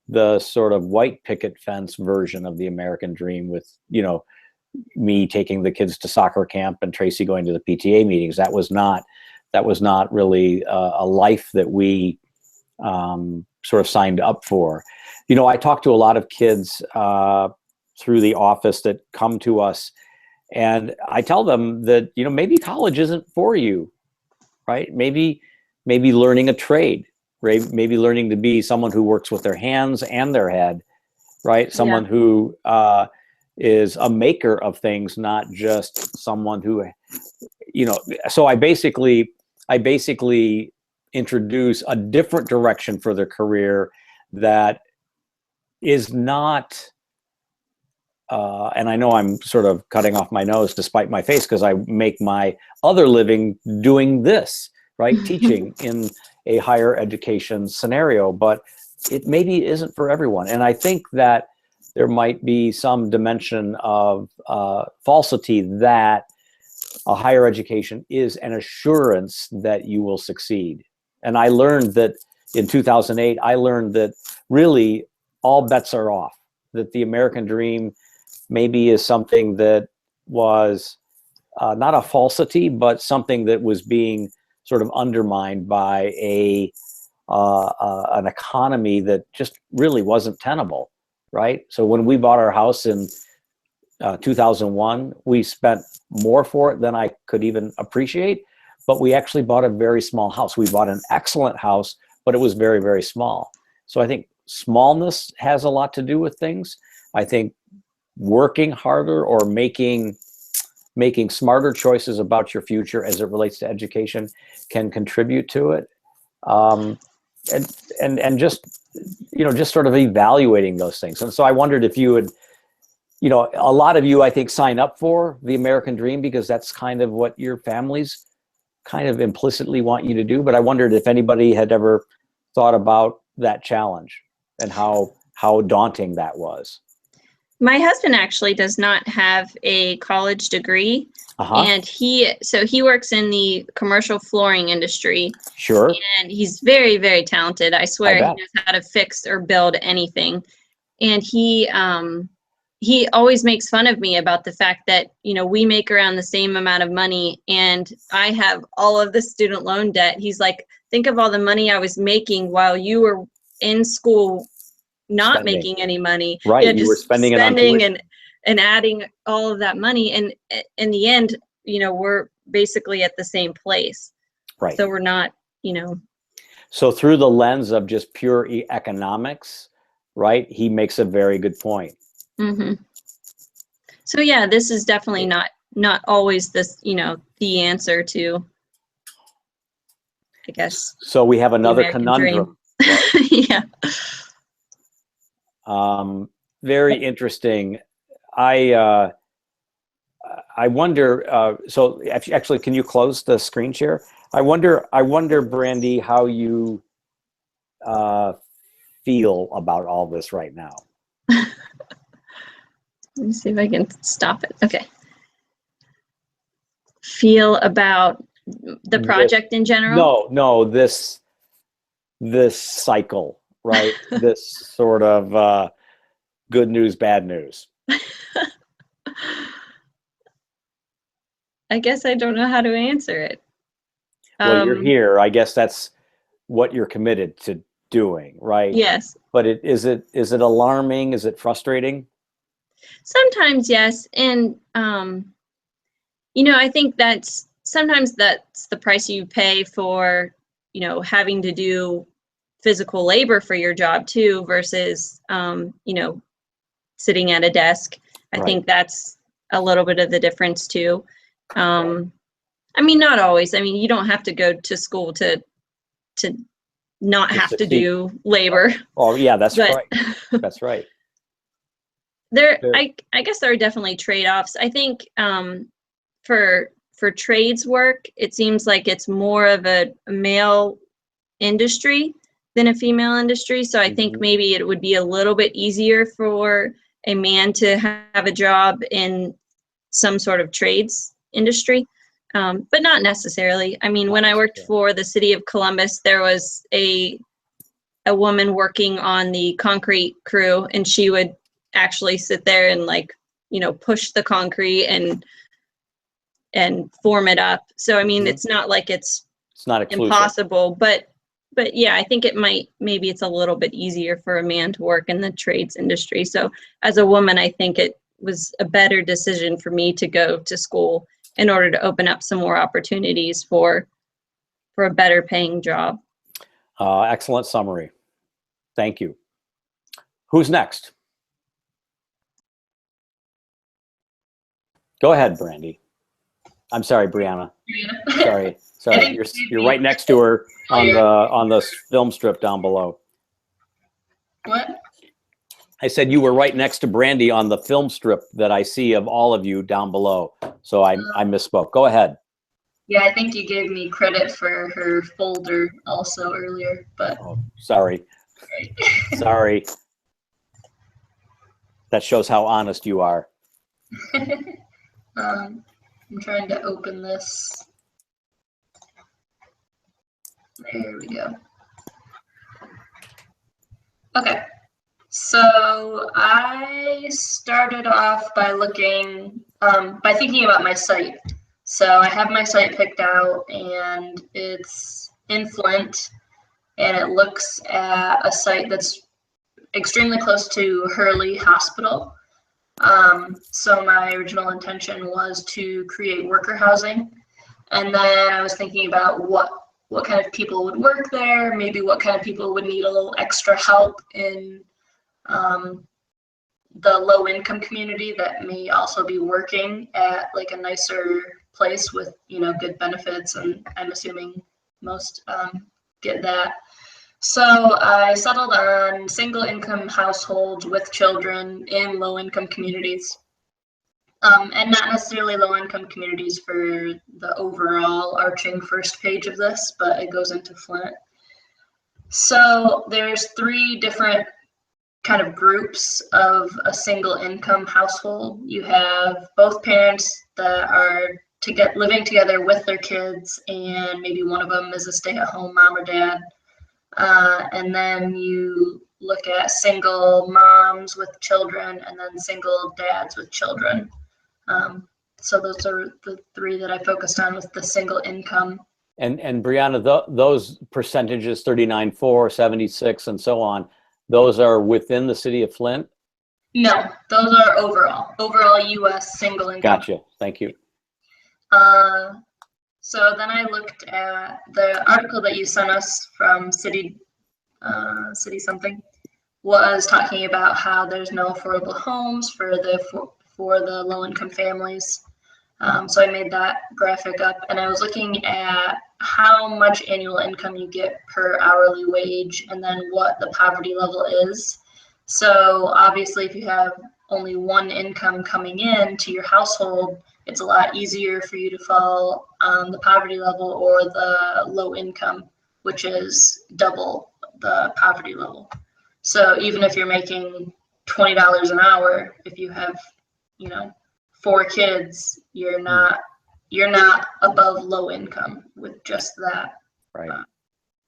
the sort of white picket fence version of the American dream with, you know, me taking the kids to soccer camp and Tracy going to the PTA meetings. That was not really a life that we sort of signed up for. You know, I talk to a lot of kids through the office that come to us, and I tell them that, you know, maybe college isn't for you, right? Maybe learning a trade, right? Maybe learning to be someone who works with their hands and their head, right? Someone who is a maker of things, not just someone who, you know. So I basically introduce a different direction for their career that is not, and I know I'm sort of cutting off my nose despite my face because I make my other living doing this, right? Teaching in a higher education scenario, but it maybe isn't for everyone. And I think that there might be some dimension of falsity that a higher education is an assurance that you will succeed. And I learned that in 2008, I learned that really all bets are off, that the American dream maybe is something that was not a falsity, but something that was being sort of undermined by an economy that just really wasn't tenable, right? So when we bought our house in 2001, we spent more for it than I could even appreciate, but we actually bought a very small house. We bought an excellent house, but it was very, very small. So I think smallness has a lot to do with things. I think working harder or making smarter choices about your future as it relates to education can contribute to it. And just, you know, just sort of evaluating those things. And so I wondered if you would, you know, a lot of you, I think, sign up for the American dream because that's kind of what your families kind of implicitly want you to do. But I wondered if anybody had ever thought about that challenge and how daunting that was. My husband actually does not have a college degree, and he works in the commercial flooring industry. Sure. And he's very, very talented. I swear, I he bet. knows how to fix or build anything. And he always makes fun of me about the fact that, you know, we make around the same amount of money and I have all of the student loan debt. He's like, think of all the money I was making while you were in school not making any money. Right. Yeah, You were spending it on tuition. and adding all of that money. And in the end, you know, we're basically at the same place. Right. So we're not, you know. So through the lens of just pure economics, right, he makes a very good point. So yeah, this is definitely not always this, you know, the answer to, I guess. So we have another American conundrum. Yeah. Very interesting. I wonder. So actually, can you close the screen share? I wonder, Brandy, how you feel about all this right now. Let me see if I can stop it. Okay. Feel about the project in general? No, this cycle, right? This sort of good news, bad news. I guess I don't know how to answer it. Well, you're here. I guess that's what you're committed to doing, right? Yes. But is it alarming? Is it frustrating? Sometimes, yes. And, you know, I think sometimes that's the price you pay for, you know, having to do physical labor for your job too, versus, you know, sitting at a desk. I think that's a little bit of the difference too. I mean, not always. I mean, you don't have to go to school to not have to do labor. Oh yeah, that's right. That's right. I guess there are definitely trade-offs. I think for trades work, it seems like it's more of a male industry than a female industry. So I think Mhm. maybe it would be a little bit easier for a man to have a job in some sort of trades industry, but not necessarily. I mean, Not when I worked necessarily. for the city of Columbus, there was a woman working on the concrete crew, and she would actually sit there and like, you know, push the concrete and form it up. So I mean, Mhm. it's not like it's It's not exclusive. impossible, but yeah, I think it might, maybe it's a little bit easier for a man to work in the trades industry. So as a woman, I think it was a better decision for me to go to school in order to open up some more opportunities for a better paying job. Excellent summary. Thank you. Who's next? Go ahead, Brandy. I'm sorry, Brianna. Sorry. think You're right next to her on the film strip down below. What? I said you were right next to Brandy on the film strip that I see of all of you down below. So I misspoke. Go ahead. Yeah, I think you gave me credit for her folder also earlier, but Oh, sorry. Sorry. That shows how honest you are. I'm trying to open this. There we go. Okay, so I started off by by thinking about my site. So I have my site picked out, and it's in Flint, and it looks at a site that's extremely close to Hurley Hospital. So my original intention was to create worker housing, and then I was thinking about what kind of people would work there, maybe what kind of people would need a little extra help in the low income community that may also be working at like a nicer place with, you know, good benefits, and I'm assuming most get that. So I settled on single income households with children in low income communities. And not necessarily low income communities for the overall arching first page of this, but it goes into Flint. So there's 3 different kind of groups of a single income household. You have both parents that are living together with their kids, and maybe one of them is a stay-at-home mom or dad. And then you look at single moms with children, and then single dads with children. So those are the 3 that I focused on with the single income. And Brianna, those percentages, 39.4, 76, and so on, those are within the city of Flint? No, those are overall U.S. single income. Gotcha. Thank you. So then I looked at the article that you sent us from City something, was talking about how there's no affordable homes for the low income families. So I made that graphic up, and I was looking at how much annual income you get per hourly wage, and then what the poverty level is. So obviously, if you have only one income coming in to your household, it's a lot easier for you to fall on the poverty level or the low income, which is double the poverty level. So even if you're making $20 an hour, if you have, 4 kids, you're not above low income with just that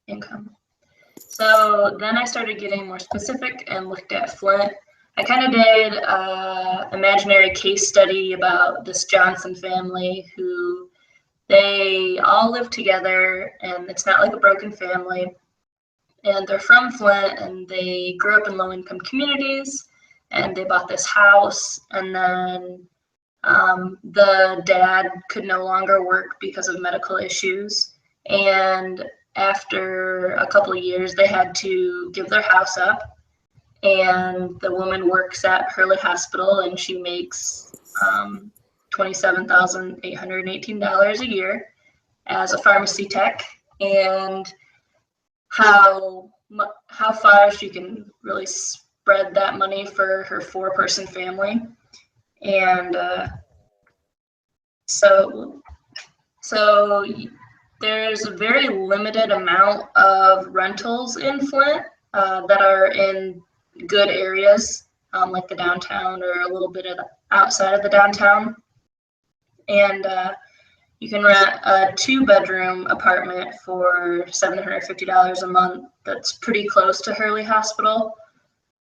income. So then I started getting more specific and looked at Flint. I kind of did an imaginary case study about this Johnson family who they all live together, and it's not like a broken family. And they're from Flint, and they grew up in low-income communities, and they bought this house, and then the dad could no longer work because of medical issues. And after a couple of years, they had to give their house up. And the woman works at Hurley Hospital, and she makes $27,818 a year as a pharmacy tech. And how far she can really spread that money for her 4-person family. And so there's a very limited amount of rentals in Flint that are in good areas, like the downtown or a little bit of outside of the downtown. And you can rent a 2-bedroom apartment for $750 a month. That's pretty close to Hurley Hospital.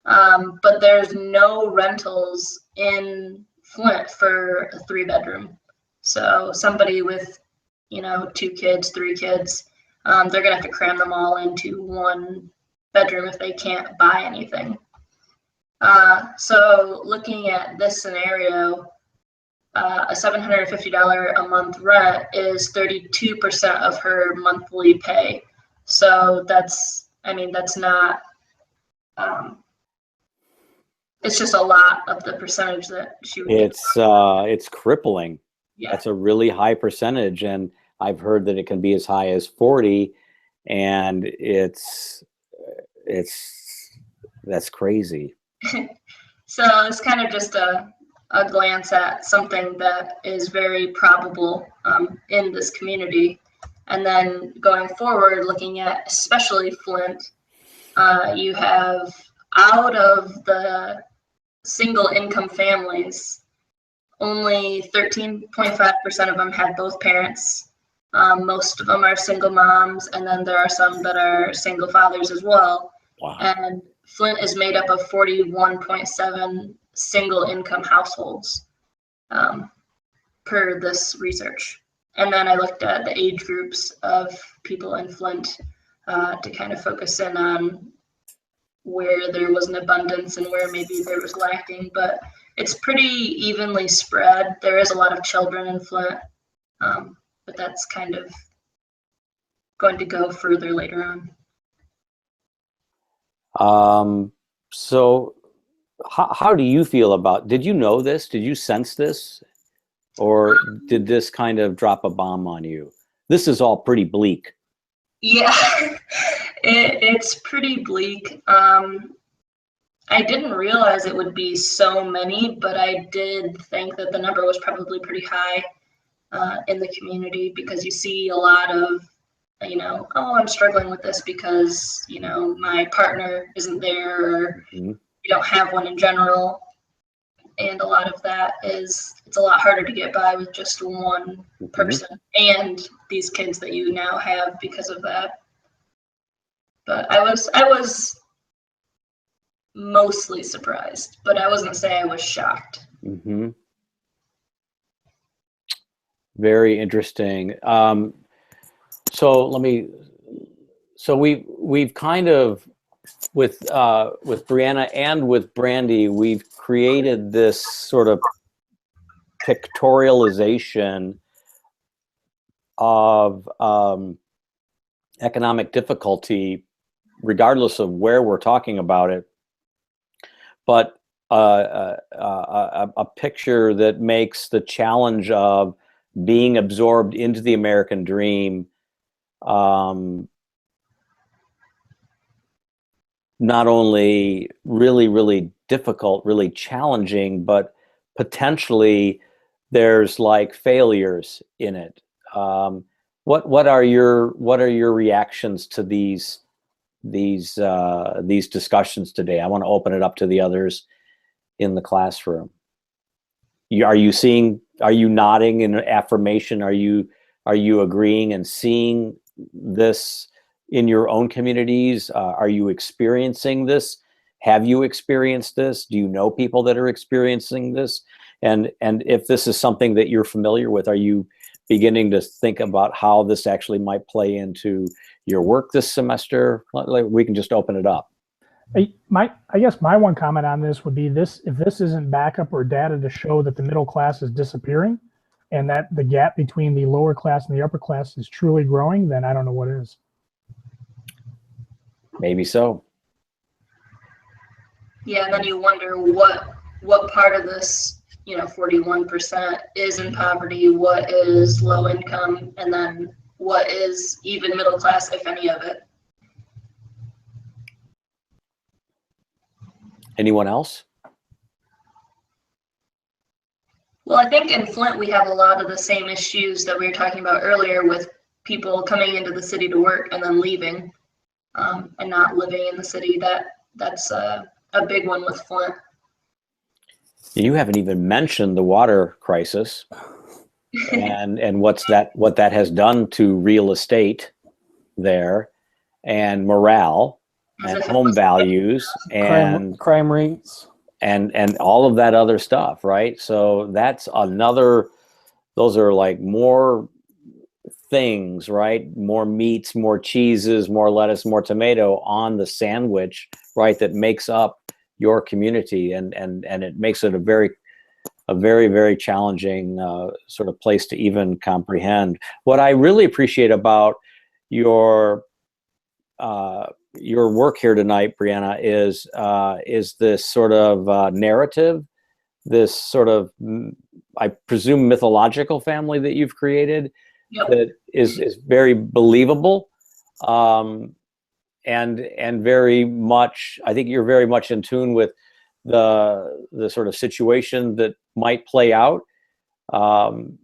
But there's no rentals in Flint for a 3-bedroom. So somebody with, 2 kids, 3 kids, they're gonna have to cram them all into 1 bedroom if they can't buy anything. So looking at this scenario, a $750 a month rent is 32% of her monthly pay. So that's not, it's just a lot of the percentage that she would get. It's crippling. Yeah. That's a really high percentage, and I've heard that it can be as high as 40, and that's crazy. So it's kind of just a glance at something that is very probable in this community. And then going forward, looking at especially Flint, you have out of the single income families, only 13.5% of them had both parents. Most of them are single moms, and then there are some that are single fathers as well. Wow. And Flint is made up of 41.7 single income households per this research. And then I looked at the age groups of people in Flint to kind of focus in on where there was an abundance and where maybe there was lacking, but it's pretty evenly spread. There is a lot of children in Flint, but that's kind of going to go further later on. So how do you feel about, did you know this? Did you sense this? Or did this kind of drop a bomb on you? This is all pretty bleak. Yeah, it's pretty bleak. I didn't realize it would be so many, but I did think that the number was probably pretty high in the community, because you see a lot of, oh, I'm struggling with this because, my partner isn't there, or you don't have one in general. And a lot of that is, it's a lot harder to get by with just one person and these kids that you now have because of that. But I was mostly surprised, but I wasn't say I was shocked. Mm-hmm. Very interesting. So we've kind of, with Brianna and with Brandy, we've created this sort of pictorialization of economic difficulty, regardless of where we're talking about it, but a picture that makes the challenge of being absorbed into the American dream not only really, really difficult, really challenging, but potentially there's like failures in it. What are your reactions to these discussions today? I want to open it up to the others in the classroom. Are you nodding in affirmation? Are you agreeing and seeing this in your own communities? Are you experiencing this? Have you experienced this? Do you know people that are experiencing this? And if this is something that you're familiar with, are you beginning to think about how this actually might play into your work this semester? We can just open it up. I guess my one comment on this would be this: if this isn't backup or data to show that the middle class is disappearing and that the gap between the lower class and the upper class is truly growing, then I don't know what is. Maybe so. Yeah, and then you wonder what part of this, 41% is in poverty, what is low income, and then what is even middle class, if any of it. Anyone else? Well, I think in Flint we have a lot of the same issues that we were talking about earlier with people coming into the city to work and then leaving, and not living in the city. That's a big one with Flint. You haven't even mentioned the water crisis and what that has done to real estate there, and morale and home values and crime rates and all of that other stuff, right? So that's another, those are like more things, right? More meats, more cheeses, more lettuce, more tomato on the sandwich, right? That makes up your community, and it makes it a very, very challenging sort of place to even comprehend. What I really appreciate about your work here tonight, Brianna, is this sort of narrative, this sort of, I presume, mythological family that you've created. Yep. That is very believable, and very much, I think you're very much in tune with the sort of situation that might play out, and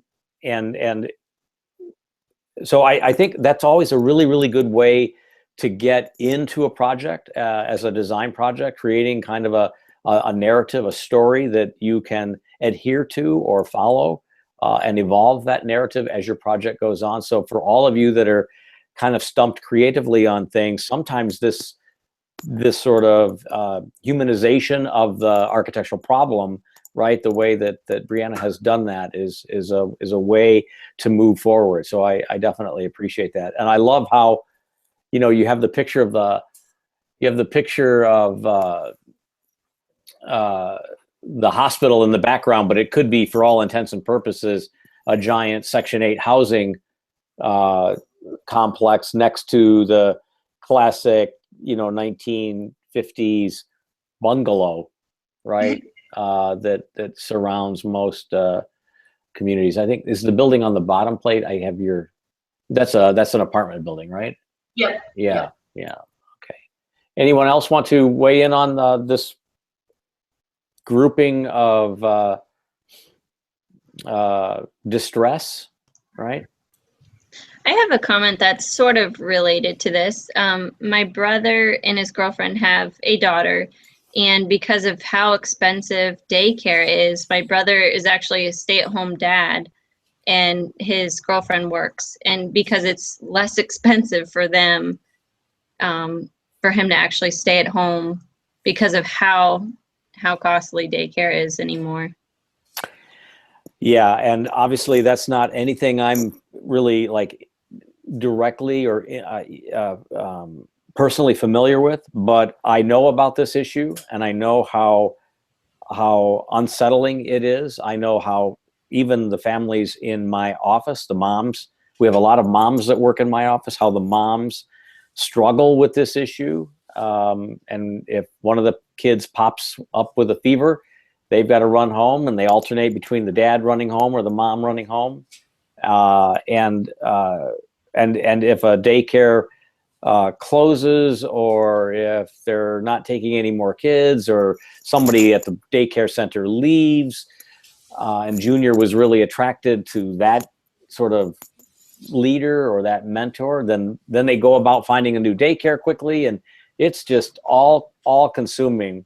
so I think that's always a really, really good way to get into a project as a design project, creating kind of a narrative, a story that you can adhere to or follow, and evolve that narrative as your project goes on. So for all of you that are kind of stumped creatively on things, sometimes this sort of humanization of the architectural problem, right? The way that Brianna has done that is a way to move forward. So I definitely appreciate that. And I love how, you know, you have the picture of the hospital in the background, but it could be, for all intents and purposes, a giant Section 8 housing complex next to the classic, you know, 1950s bungalow, right? That surrounds most communities. I think is the building on the bottom plate. I have that's an apartment building, right? Yep. Yeah. Okay. Anyone else want to weigh in on this grouping of distress, right? I have a comment that's sort of related to this. My brother and his girlfriend have a daughter, and because of how expensive daycare is, my brother is actually a stay-at-home dad, and his girlfriend works. And because it's less expensive for them, for him to actually stay at home because of how costly daycare is anymore. Yeah, and obviously that's not anything I'm really like directly or personally familiar with, but I know about this issue, and I know how unsettling it is. I know how even the families in my office, the moms, we have a lot of moms that work in my office, how the moms struggle with this issue. And if one of the kids pops up with a fever, they've got to run home, and they alternate between the dad running home or the mom running home. And if a daycare closes, or if they're not taking any more kids, or somebody at the daycare center leaves, and Junior was really attracted to that sort of leader or that mentor, then they go about finding a new daycare quickly, and it's just all consuming.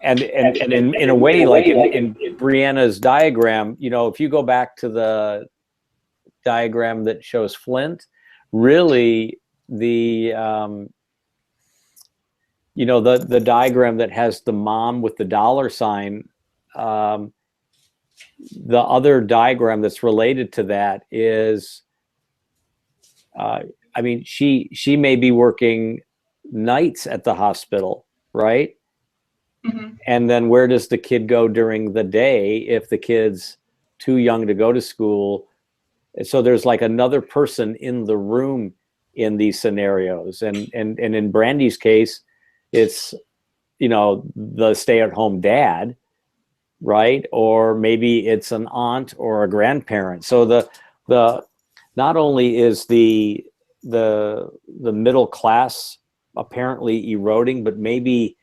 And in a way, like in Brianna's diagram, you know, if you go back to the diagram that shows Flint, really the you know, the diagram that has the mom with the dollar sign, the other diagram that's related to that is, I mean, she may be working nights at the hospital, right? Mm-hmm. And then where does the kid go during the day if the kid's too young to go to school? So there's like another person in the room in these scenarios. And in Brandy's case, it's, you know, the stay-at-home dad, right? Or maybe it's an aunt or a grandparent. So the not only is the middle class apparently eroding, but maybe,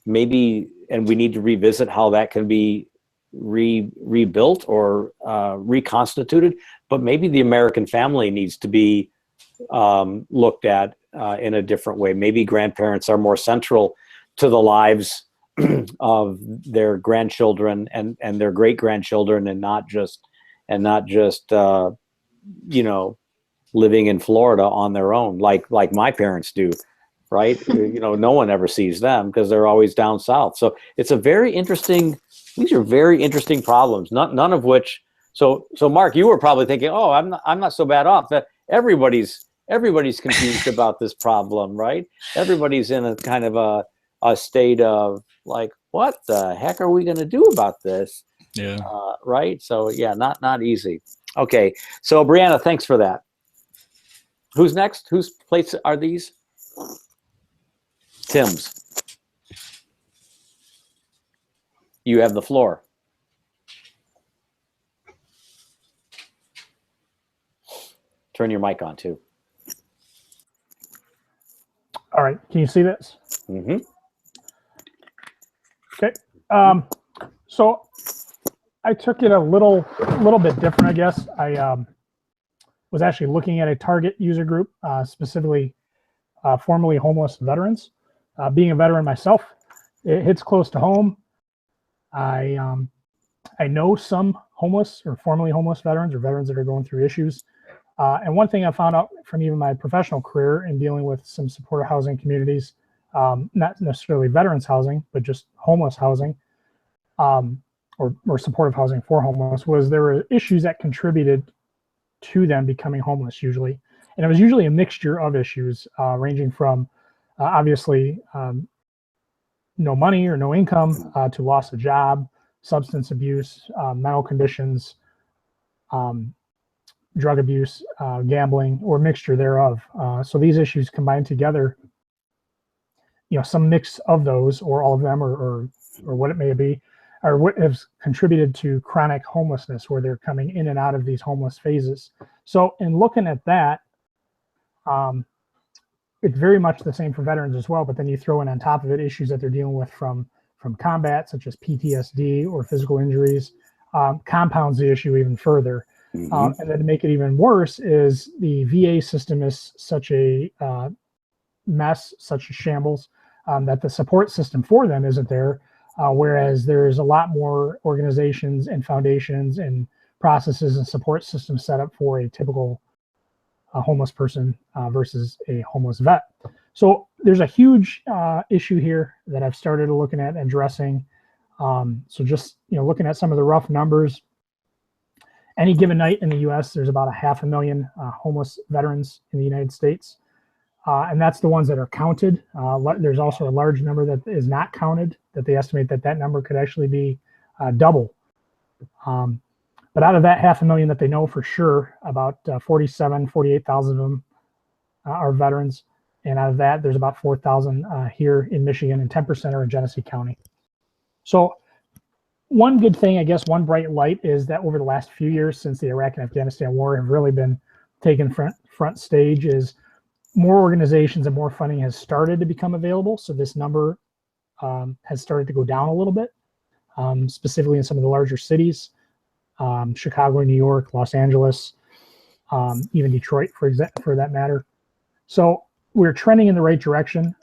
and we need to revisit how that can be rebuilt or reconstituted. but maybe the American family needs to be looked at in a different way. Maybe grandparents are more central to the lives of their grandchildren and their great grandchildren, and not just you know, living in Florida on their own, like my parents do, right? You know, no one ever sees them because they're always down south. So it's a very interesting. These are very interesting problems. None of which. So Mark, you were probably thinking, oh, I'm not so bad off. That everybody's confused about this problem, right? Everybody's in a kind of a state of like, what the heck are we going to do about this? Yeah. Right. So yeah, not easy. Okay. So Brianna, thanks for that. Who's next? Whose plates are these? Tim's. You have the floor. Turn your mic on too. All right, can you see this? Mm-hmm. Okay. So I took it a little bit different, I guess. I was actually looking at a target user group, specifically formerly homeless veterans. Being a veteran myself, it hits close to home. I know some homeless or formerly homeless veterans or veterans that are going through issues. And one thing I found out from even my professional career in dealing with some supportive housing communities, not necessarily veterans housing, but just homeless housing, or supportive housing for homeless, was there were issues that contributed to them becoming homeless usually. And it was usually a mixture of issues ranging from obviously no money or no income to loss of job, substance abuse, mental conditions, drug abuse, gambling, or mixture thereof. So these issues combined together, you know, some mix of those or all of them or what it may be, are what has contributed to chronic homelessness, where they're coming in and out of these homeless phases. So in looking at that, it's very much the same for veterans as well, but then you throw in on top of it issues that they're dealing with from combat, such as PTSD or physical injuries, compounds the issue even further. Mm-hmm. And then to make it even worse is the VA system is such a mess, such a shambles, that the support system for them isn't there. Whereas there's a lot more organizations and foundations and processes and support systems set up for a typical homeless person versus a homeless vet. So there's a huge issue here that I've started looking at and addressing. So just, you know, looking at some of the rough numbers, any given night in the U.S., there's about 500,000 homeless veterans in the United States. And that's the ones that are counted. There's also a large number that is not counted, that they estimate that number could actually be double. But out of that 500,000 that they know for sure, about 48,000 of them are veterans. And out of that, there's about 4,000 here in Michigan, and 10% are in Genesee County. So one good thing, I guess, one bright light is that over the last few years since the Iraq and Afghanistan war have really been taken front stage, is more organizations and more funding has started to become available. So this number has started to go down a little bit, specifically in some of the larger cities, Chicago, New York, Los Angeles, even Detroit, for that matter. So we're trending in the right direction,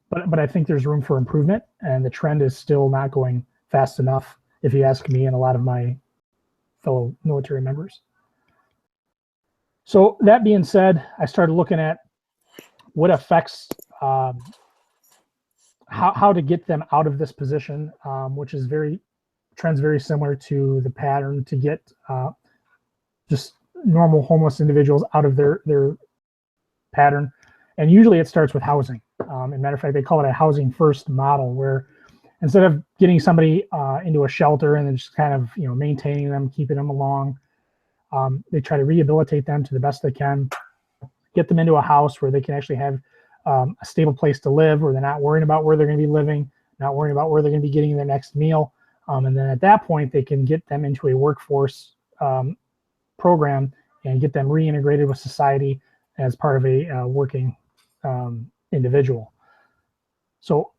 but I think there's room for improvement, and the trend is still not going fast enough, if you ask me and a lot of my fellow military members. So that being said, I started looking at what affects how to get them out of this position, which is trends very similar to the pattern to get just normal homeless individuals out of their pattern. And usually it starts with housing. As a matter of fact, they call it a housing first model, where instead of getting somebody into a shelter and then just kind of, you know, maintaining them, keeping them along, they try to rehabilitate them to the best they can, get them into a house where they can actually have a stable place to live, where they're not worrying about where they're going to be living, not worrying about where they're going to be getting their next meal. And then at that point, they can get them into a workforce program and get them reintegrated with society as part of a working individual. So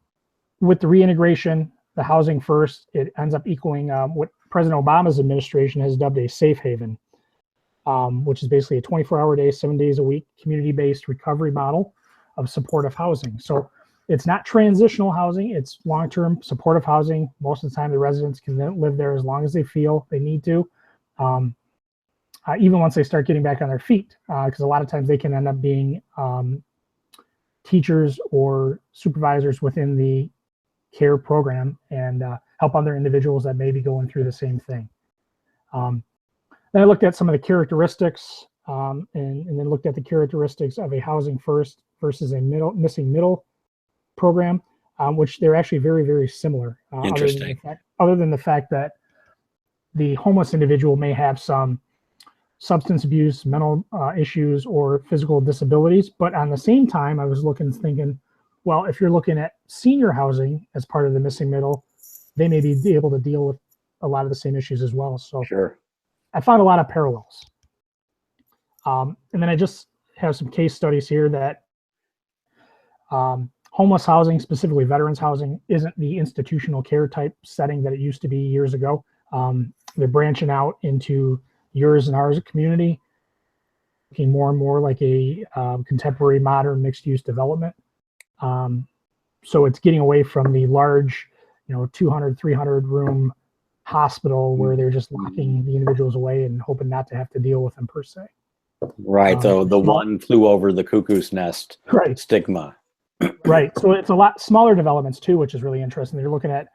with the reintegration, the housing first, it ends up equaling what President Obama's administration has dubbed a safe haven, which is basically a 24-hour day, 7 days a week, community-based recovery model of supportive housing. So it's not transitional housing, it's long-term supportive housing. Most of the time the residents can live there as long as they feel they need to, even once they start getting back on their feet, because a lot of times they can end up being teachers or supervisors within the care program and help other individuals that may be going through the same thing. Then I looked at some of the characteristics and then looked at the characteristics of a housing first versus a missing middle program, which they're actually very, very similar. Interesting. Other than the fact that the homeless individual may have some substance abuse, mental issues, or physical disabilities. But on the same time, I was thinking, well, if you're looking at senior housing as part of the missing middle, they may be able to deal with a lot of the same issues as well. So Sure. I found a lot of parallels. And then I just have some case studies here that homeless housing, specifically veterans housing, isn't the institutional care type setting that it used to be years ago. They're branching out into yours and ours community, looking more and more like a contemporary modern mixed use development. So it's getting away from the large, 200, 300 room hospital where they're just locking the individuals away and hoping not to have to deal with them per se. Right. The one flew over the cuckoo's nest Right. stigma. Right. So it's a lot smaller developments too, which is really interesting. They're looking at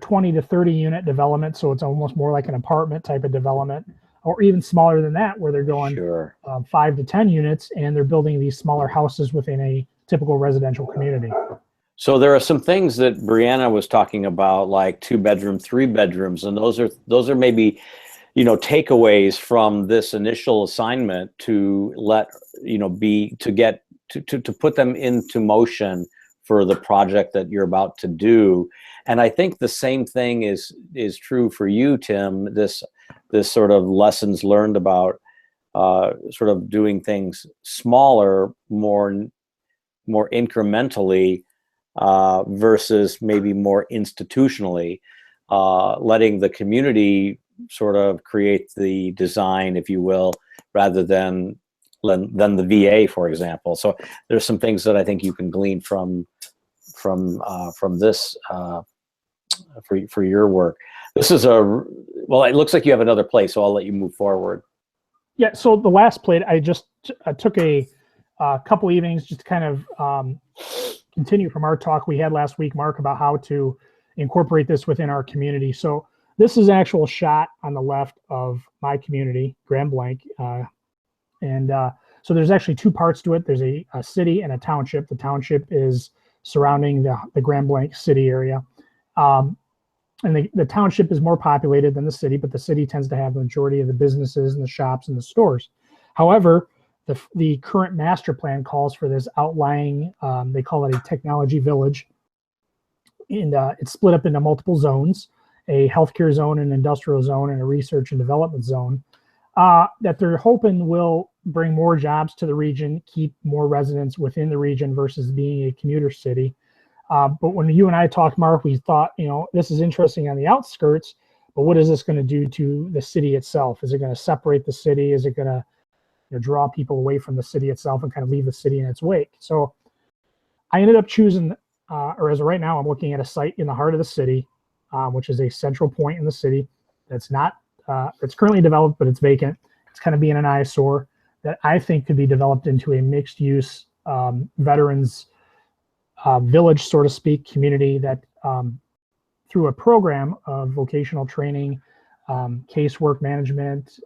20 to 30 unit development, so it's almost more like an apartment type of development, or even smaller than that, where they're going Sure. 5 to 10 units, and they're building these smaller houses within a typical residential community. So there are some things that Brianna was talking about, like 2-bedroom, 3 bedrooms, and those are maybe takeaways from this initial assignment to let to put them into motion for the project that you're about to do. And I think the same thing is true for you, Tim. This sort of lessons learned about sort of doing things smaller, more incrementally, versus maybe more institutionally, letting the community sort of create the design, if you will, rather than the VA, for example. So there's some things that I think you can glean from this for your work. This is well, it looks like you have another plate, so I'll let you move forward. Yeah. So the last plate, I just took a couple evenings just to kind of continue from our talk we had last week, Mark, about how to incorporate this within our community. So this is an actual shot on the left of my community, Grand Blanc. So there's actually 2 parts to it. There's a city and a township. The township is surrounding the Grand Blanc city area. And the township is more populated than the city, but the city tends to have the majority of the businesses and the shops and the stores. However, the current master plan calls for this outlying, they call it a technology village. And it's split up into multiple zones, a healthcare zone, an industrial zone, and a research and development zone, that they're hoping will bring more jobs to the region, keep more residents within the region versus being a commuter city. But when you and I talked, Mark, we thought, this is interesting on the outskirts, but what is this going to do to the city itself? Is it going to separate the city? Is it going to draw people away from the city itself and kind of leave the city in its wake? So I ended up choosing, or as of right now, I'm looking at a site in the heart of the city, which is a central point in the city that's not, it's currently developed, but it's vacant. It's kind of being an eyesore that I think could be developed into a mixed use veterans village, so to speak, community that through a program of vocational training, casework management,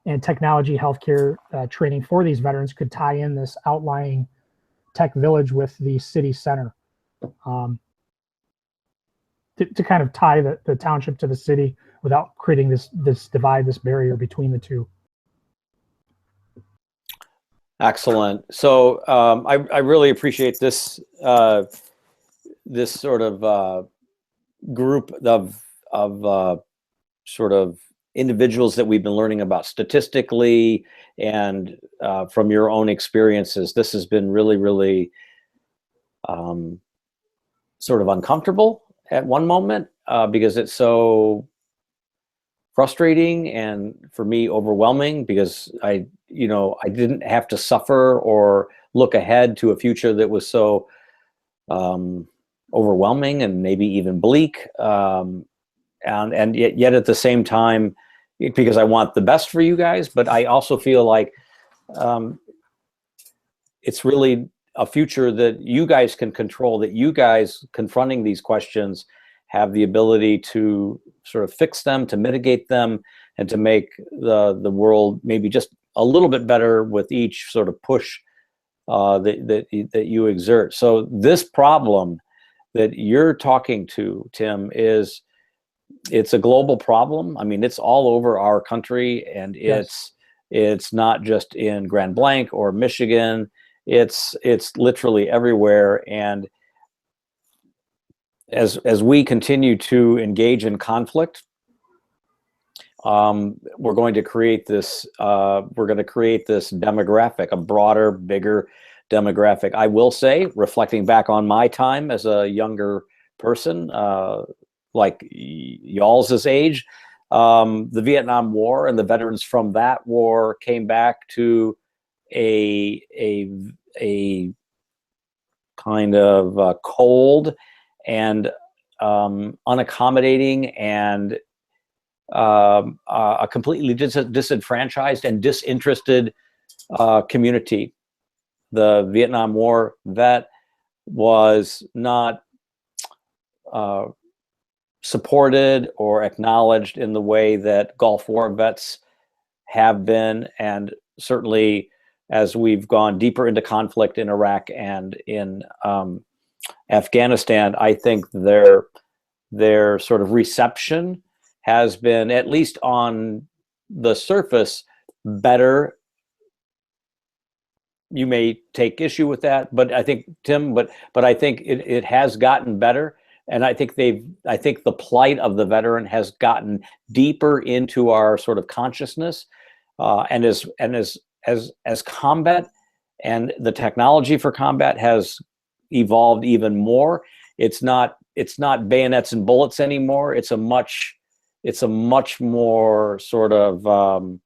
and technology healthcare training for these veterans could tie in this outlying tech village with the city center to kind of tie the township to the city without creating this divide, this barrier between the two. Excellent. So I really appreciate this this sort of group of sort of individuals that we've been learning about statistically and from your own experiences. This has been really, really sort of uncomfortable at one moment because it's so frustrating and for me overwhelming because I didn't have to suffer or look ahead to a future that was so overwhelming and maybe even bleak. And yet at the same time, because I want the best for you guys, but I also feel like it's really a future that you guys can control, that you guys confronting these questions have the ability to sort of fix them, to mitigate them, and to make the world maybe just a little bit better with each sort of push that you exert. So this problem that you're talking to, Tim, it's a global problem. I mean, it's all over our country, and it's not just in Grand Blanc or Michigan. It's literally everywhere. And as we continue to engage in conflict, we're going to create this demographic, a broader, bigger demographic. I will say, reflecting back on my time as a younger person, like y'all's age, the Vietnam War and the veterans from that war came back to a kind of cold and unaccommodating and a completely disenfranchised and disinterested community. The Vietnam War vet was not supported or acknowledged in the way that Gulf War vets have been, and certainly as we've gone deeper into conflict in Iraq and in Afghanistan, I think their sort of reception has been, at least on the surface, better. You may take issue with that, but I think, Tim, but I think it has gotten better. And I think the plight of the veteran has gotten deeper into our sort of consciousness, and as combat and the technology for combat has evolved even more. It's not bayonets and bullets anymore. It's a much more sort of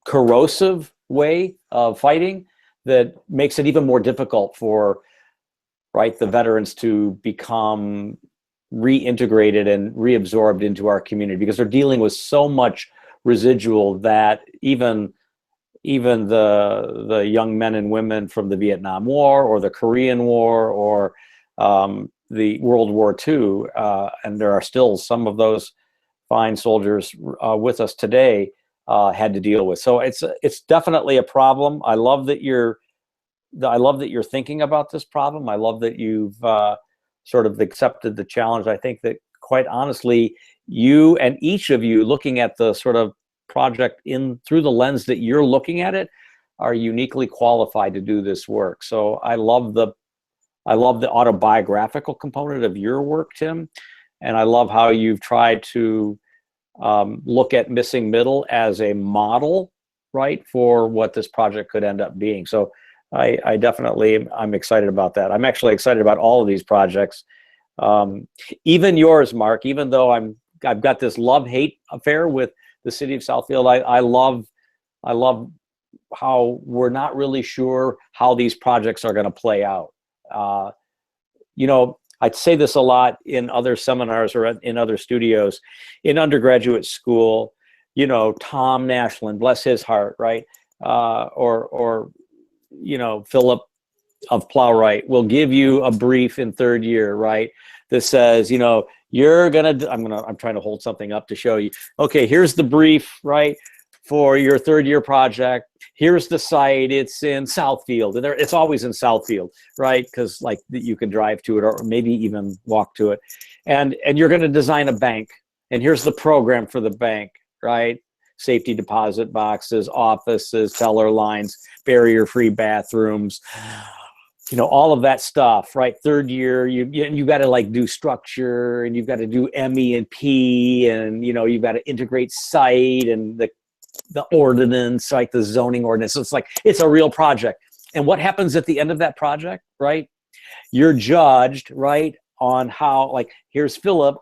corrosive way of fighting that makes it even more difficult for the veterans to become reintegrated and reabsorbed into our community, because they're dealing with so much residual that even the young men and women from the Vietnam War or the Korean War or the World War II, and there are still some of those fine soldiers with us today, had to deal with. So it's definitely a problem. I love that you're thinking about this problem. I love that you've sort of accepted the challenge. I think that, quite honestly, you and each of you looking at the sort of project through the lens that you're looking at it are uniquely qualified to do this work. So I love the autobiographical component of your work, Tim, and I love how you've tried to look at Missing Middle as a model, right, for what this project could end up being. So I'm excited about that. I'm actually excited about all of these projects, even yours, Mark. Even though I've got this love-hate affair with the city of Southfield, I love how we're not really sure how these projects are going to play out. I'd say this a lot in other seminars or in other studios. In undergraduate school, Tom Nashland, bless his heart, right? Or Philip of Plowright will give you a brief in third year, right? That says, I'm trying to hold something up to show you. Okay, here's the brief, right, for your third year project. Here's the site. It's in Southfield. And it's always in Southfield, right? Because you can drive to it or maybe even walk to it. And you're going to design a bank. And here's the program for the bank, right? Safety deposit boxes, offices, teller lines, barrier-free bathrooms, all of that stuff, right? Third year, you got to do structure, and you've got to do MEP, and you've got to integrate site and the ordinance, the zoning ordinance. So it's a real project. And what happens at the end of that project, right? You're judged, right, on how, like, here's Philip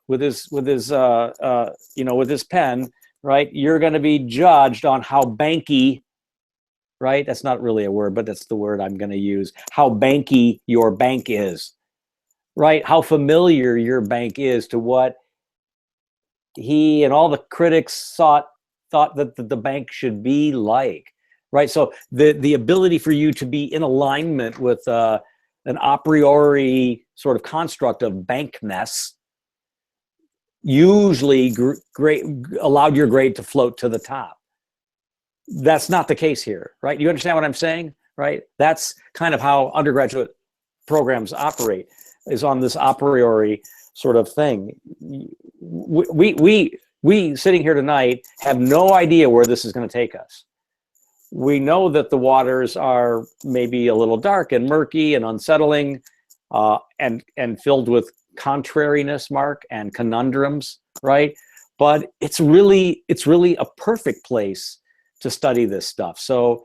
with his with his pen, right? You're going to be judged on how banky, right? That's not really a word, but that's the word I'm going to use. How banky your bank is, right? How familiar your bank is to what he and all the critics thought that the bank should be like, right? So the ability for you to be in alignment with an a priori sort of construct of bankness usually allowed your grade to float to the top. That's not the case here, right? You understand what I'm saying, right? That's kind of how undergraduate programs operate, is on this a priori sort of thing. We sitting here tonight have no idea where this is going to take us. We know that the waters are maybe a little dark and murky and unsettling, and filled with contrariness, Mark, and conundrums, right? But it's really a perfect place to study this stuff. So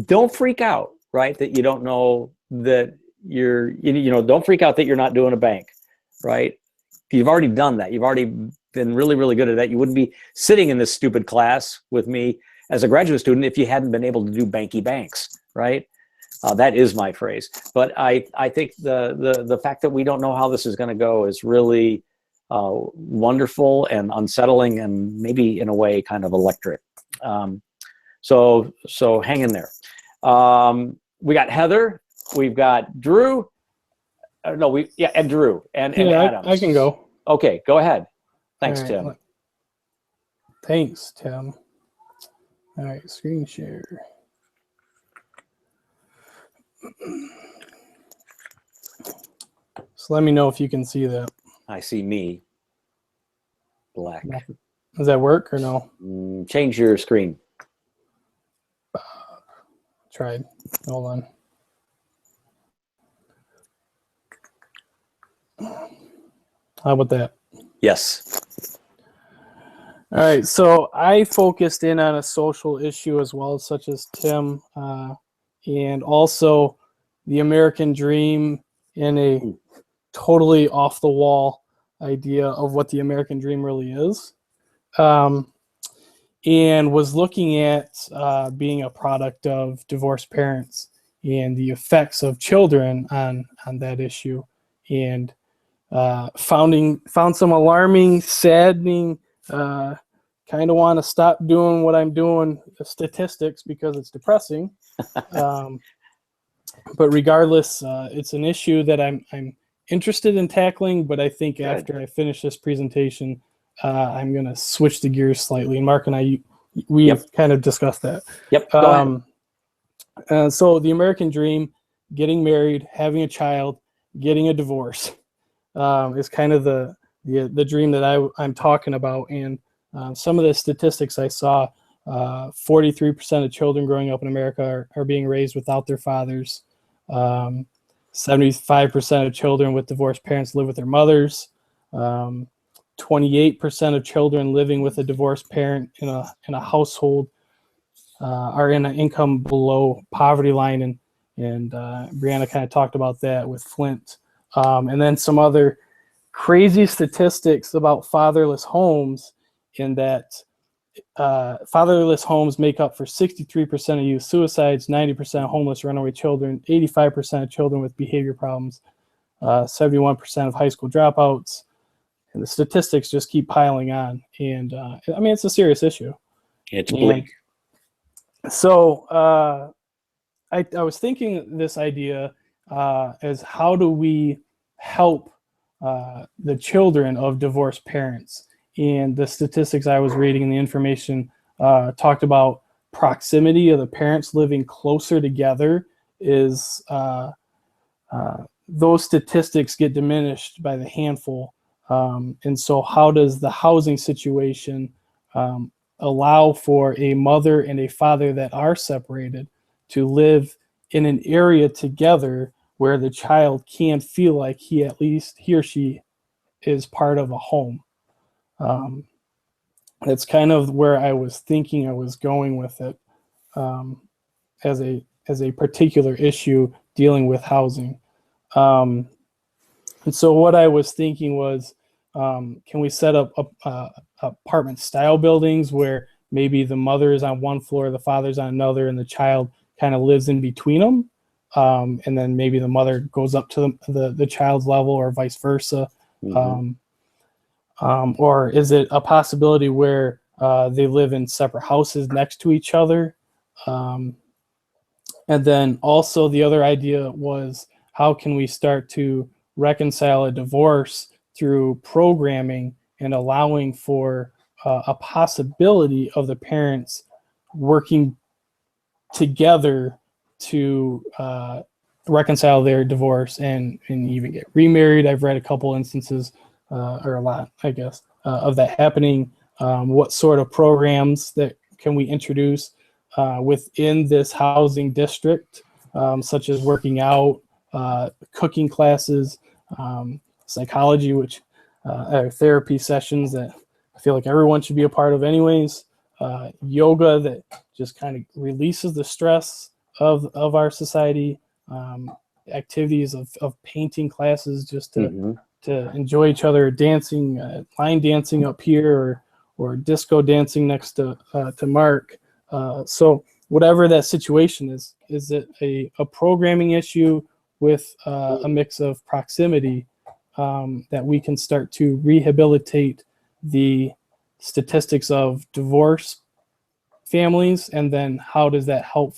don't freak out, right? That you don't know that don't freak out that you're not doing a bank, right? You've already done that. You've already been really, really good at that. You wouldn't be sitting in this stupid class with me as a graduate student if you hadn't been able to do banky banks, right? That is my phrase. But I think the fact that we don't know how this is going to go is really wonderful and unsettling, and maybe in a way kind of electric. So hang in there. We got Heather, we've got Drew. And Drew and Adams. I can go. Okay, go ahead. Thanks, All right. Tim. Thanks, Tim. All right, screen share. So let me know if you can see that. I see me. Black. Does that work or no? Change your screen. Tried. Hold on. How about that? Yes. All right. So I focused in on a social issue as well, such as Tim, and also the American dream in a totally off the wall idea of what the American dream really is. And was looking at being a product of divorced parents and the effects of children on that issue, and found some alarming, saddening, kind of want to stop doing what I'm doing, statistics, because it's depressing. But regardless, it's an issue that I'm interested in tackling, but I think after I finish this presentation, I'm going to switch the gears slightly. And Mark and I, we have kind of discussed that. Yep. Go ahead. So the American dream, getting married, having a child, getting a divorce, is kind of the dream that I'm talking about. And some of the statistics I saw, 43% of children growing up in America are being raised without their fathers. 75% of children with divorced parents live with their mothers. 28% of children living with a divorced parent in a household are in an income below poverty line, and Brianna kind of talked about that with Flint. And then some other crazy statistics about fatherless homes, in that fatherless homes make up for 63% of youth suicides, 90% of homeless runaway children, 85% of children with behavior problems, 71% of high school dropouts. And the statistics just keep piling on. And I mean, it's a serious issue. It's bleak. So I was thinking this idea as, how do we help the children of divorced parents? And the statistics I was reading and the information talked about proximity of the parents living closer together is those statistics get diminished by the handful. And so how does the housing situation allow for a mother and a father that are separated to live in an area together where the child can feel like he or she is part of a home? That's kind of where I was thinking I was going with it, as a particular issue dealing with housing. And so what I was thinking was, can we set up apartment style buildings where maybe the mother is on one floor, the father's on another, and the child kind of lives in between them? And then maybe the mother goes up to the child's level, or vice versa. Mhm. Or is it a possibility where they live in separate houses next to each other? And then also the other idea was, how can we start to reconcile a divorce through programming and allowing for a possibility of the parents working together to reconcile their divorce and even get remarried. I've read a couple instances, or a lot, I guess, of that happening. What sort of programs that can we introduce within this housing district, such as working out, cooking classes, psychology, which are therapy sessions that I feel like everyone should be a part of anyways. Yoga that just kind of releases the stress of our society. Activities of painting classes just Mhm. to enjoy each other, dancing, line dancing up here, or disco dancing next to Mark. So whatever that situation is it a programming issue with a mix of proximity, that we can start to rehabilitate the statistics of divorce families, and then how does that help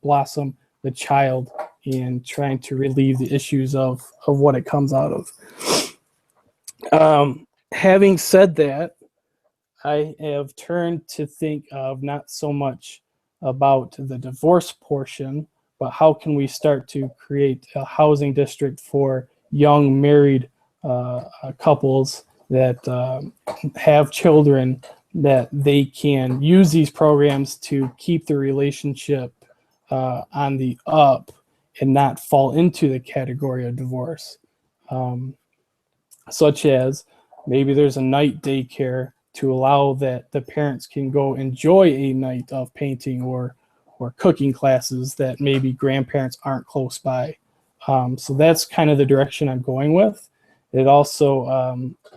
blossom the child in trying to relieve the issues of what it comes out of. Having said that, I have turned to think of not so much about the divorce portion, but how can we start to create a housing district for young married couples that have children, that they can use these programs to keep the relationship on the up and not fall into the category of divorce. Such as maybe there's a night daycare to allow that the parents can go enjoy a night of painting or cooking classes that maybe grandparents aren't close by. So that's kind of the direction I'm going with. It also,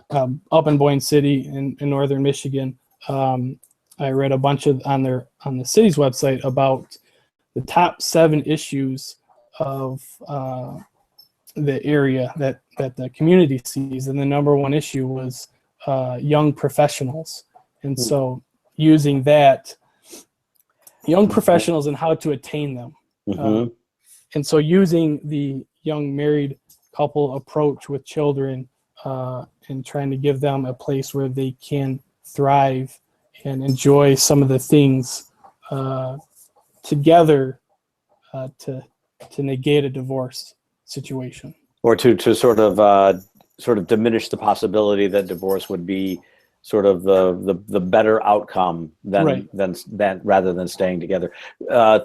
up in Boyne City in northern Michigan, I read a bunch on the city's website about the top 7 issues of the area that the community sees, and the number 1 issue was young professionals. And so using that, young professionals and how to attain them. Mhm. And so using the young married couple approach with children, and trying to give them a place where they can thrive and enjoy some of the things together, to negate a divorce situation. Or to sort of diminish the possibility that divorce would be sort of the better outcome than Right. than rather than staying together.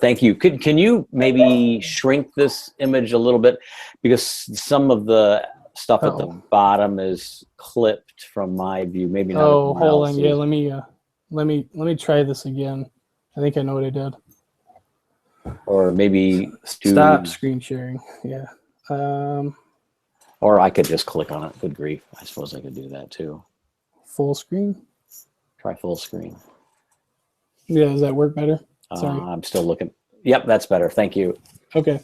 Thank you. Can you maybe shrink this image a little bit, because some of the stuff at the bottom is clipped from my view. Maybe not. Oh, everyone hold on. else's. Yeah, let me try this again. I think I know what I did. Or maybe Stop screen sharing. Yeah. Or I could just click on it. Good grief. I suppose I could do that too. Full screen. Try full screen. Yeah, does that work better? Sorry. I'm still looking. Yep, that's better. Thank you. Okay.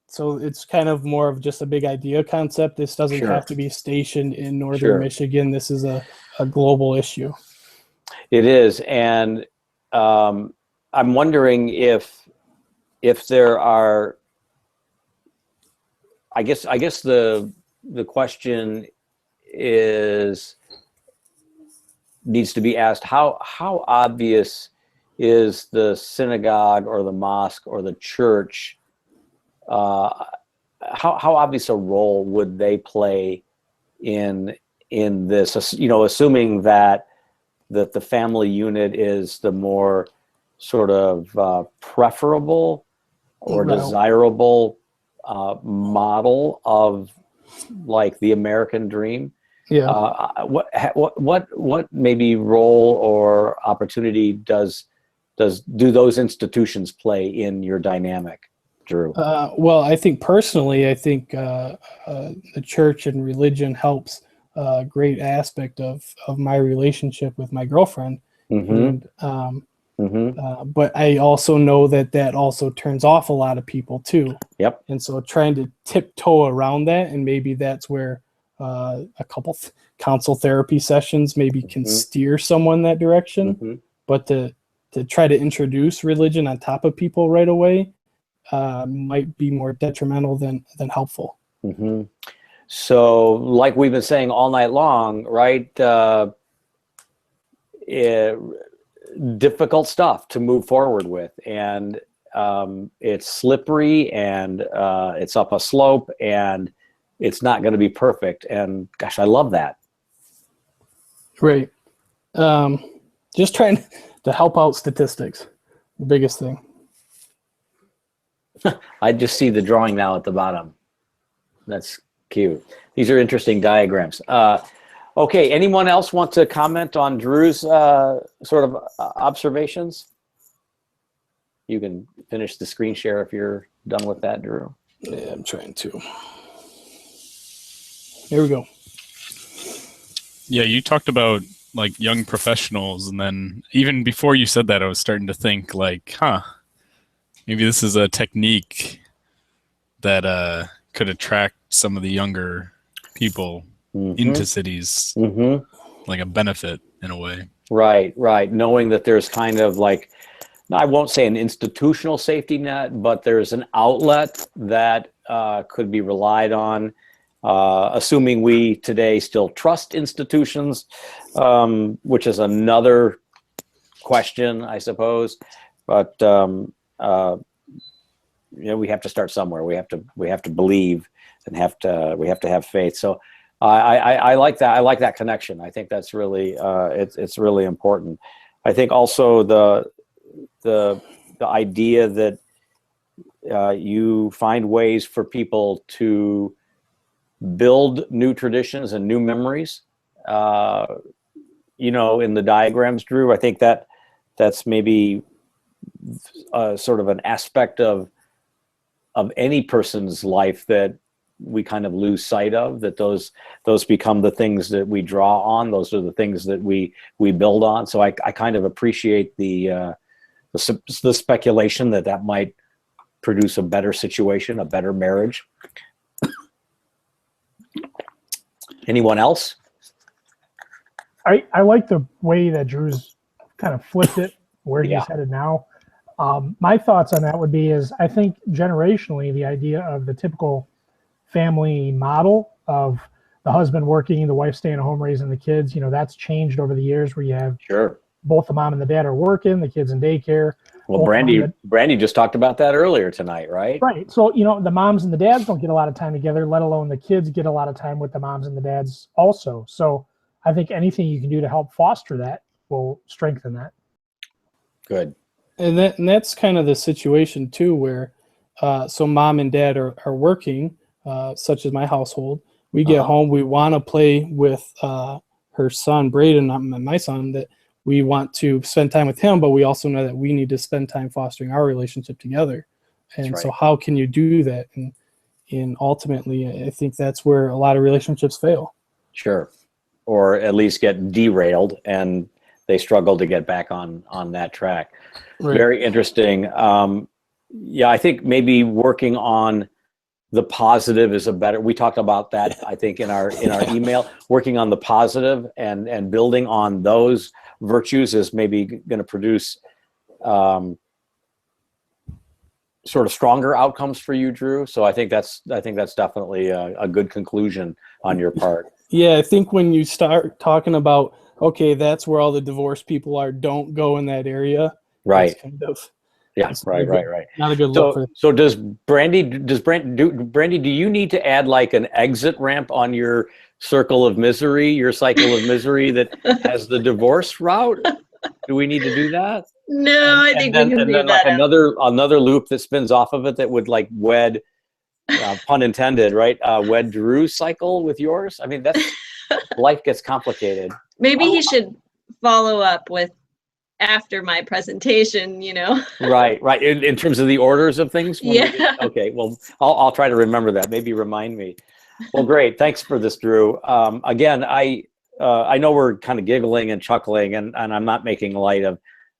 So it's kind of more of just a big idea concept. This doesn't Sure. have to be stationed in northern Sure. Michigan. This is a global issue. It is, and I'm wondering if there are. I guess the question needs to be asked: how obvious is the synagogue or the mosque or the church? How obvious a role would they play in this? You know, assuming that the family unit is the more sort of preferable or desirable model of like the American dream. Yeah. What maybe role or opportunity does do those institutions play in your dynamic, Drew? Well, I think personally, I think the church and religion helps a great aspect of my relationship with my girlfriend. Mm-hmm. And, but I also know that also turns off a lot of people too. Yep. And so trying to tiptoe around that, and maybe that's where a couple counsel therapy sessions maybe can steer someone that direction. But to try to introduce religion on top of people right away might be more detrimental than helpful. So, like we've been saying all night long, right? Difficult stuff to move forward with, and it's slippery, and it's up a slope, and it's not going to be perfect. And gosh, I love that. Right. Just trying to help out statistics, the biggest thing. I just see the drawing now at the bottom. That's cute. These are interesting diagrams. Okay, anyone else want to comment on Drew's sort of observations? You can finish the screen share if you're done with that, Drew. Yeah, I'm trying to. Here we go. Yeah, you talked about like young professionals, and then even before you said that, I was starting to think like, maybe this is a technique that could attract some of the younger people into cities, like a benefit in a way. Right. Knowing that there's kind of like, I won't say an institutional safety net, but there's an outlet that could be relied on, assuming we today still trust institutions, which is another question, I suppose. But we have to start somewhere. We have to believe, and we have to have faith. So I like that. I like that connection. I think that's really it's really important. I think also the idea that you find ways for people to build new traditions and new memories. In the diagrams, Drew, I think that's maybe sort of an aspect of any person's life that we kind of lose sight of, that those become the things that we draw on. Those are the things that we build on. So I kind of appreciate the speculation that might produce a better situation, a better marriage. Anyone else? I like the way that Drew's kind of flipped it, where he's headed now. My thoughts on that would be I think generationally, the idea of the typical family model of the husband working, the wife staying at home raising the kids, that's changed over the years, where you have both the mom and the dad are working, the kids in daycare. Well, Brandy just talked about that earlier tonight, right? Right. So, the moms and the dads don't get a lot of time together, let alone the kids get a lot of time with the moms and the dads also. So I think anything you can do to help foster that will strengthen that. Good. And that's kind of the situation too, where so mom and dad are working, such as my household. We get home, we want to play with her son, Braden, my son, that we want to spend time with him, but we also know that we need to spend time fostering our relationship together. And so how can you do that? And ultimately, I think that's where a lot of relationships fail. Sure. Or at least get derailed, and they struggle to get back on that track. Right. Very interesting. I think maybe working on the positive is we talked about that, I think, in our email. Working on the positive and building on those virtues is maybe going to produce sort of stronger outcomes for you, Drew. So I think that's definitely a good conclusion on your part. Yeah, I think when you start talking about, okay, that's where all the divorced people are, don't go in that area. Right. Kind of, right. Not a good look. So does Brandy, do you need to add like an exit ramp on your circle of misery, your cycle of misery that has the divorce route? Do we need to do that? No, I think we can leave that like another loop that spins off of it that would like wed, pun intended, right? Wed Drew's cycle with yours. I mean, life gets complicated. Maybe he should follow up with after my presentation, you know. Right. In terms of the orders of things? Yeah. Okay. Well, I'll try to remember that. Maybe remind me. Well, great. Thanks for this, Drew. Again, I know we're kind of giggling and chuckling, and I'm not making light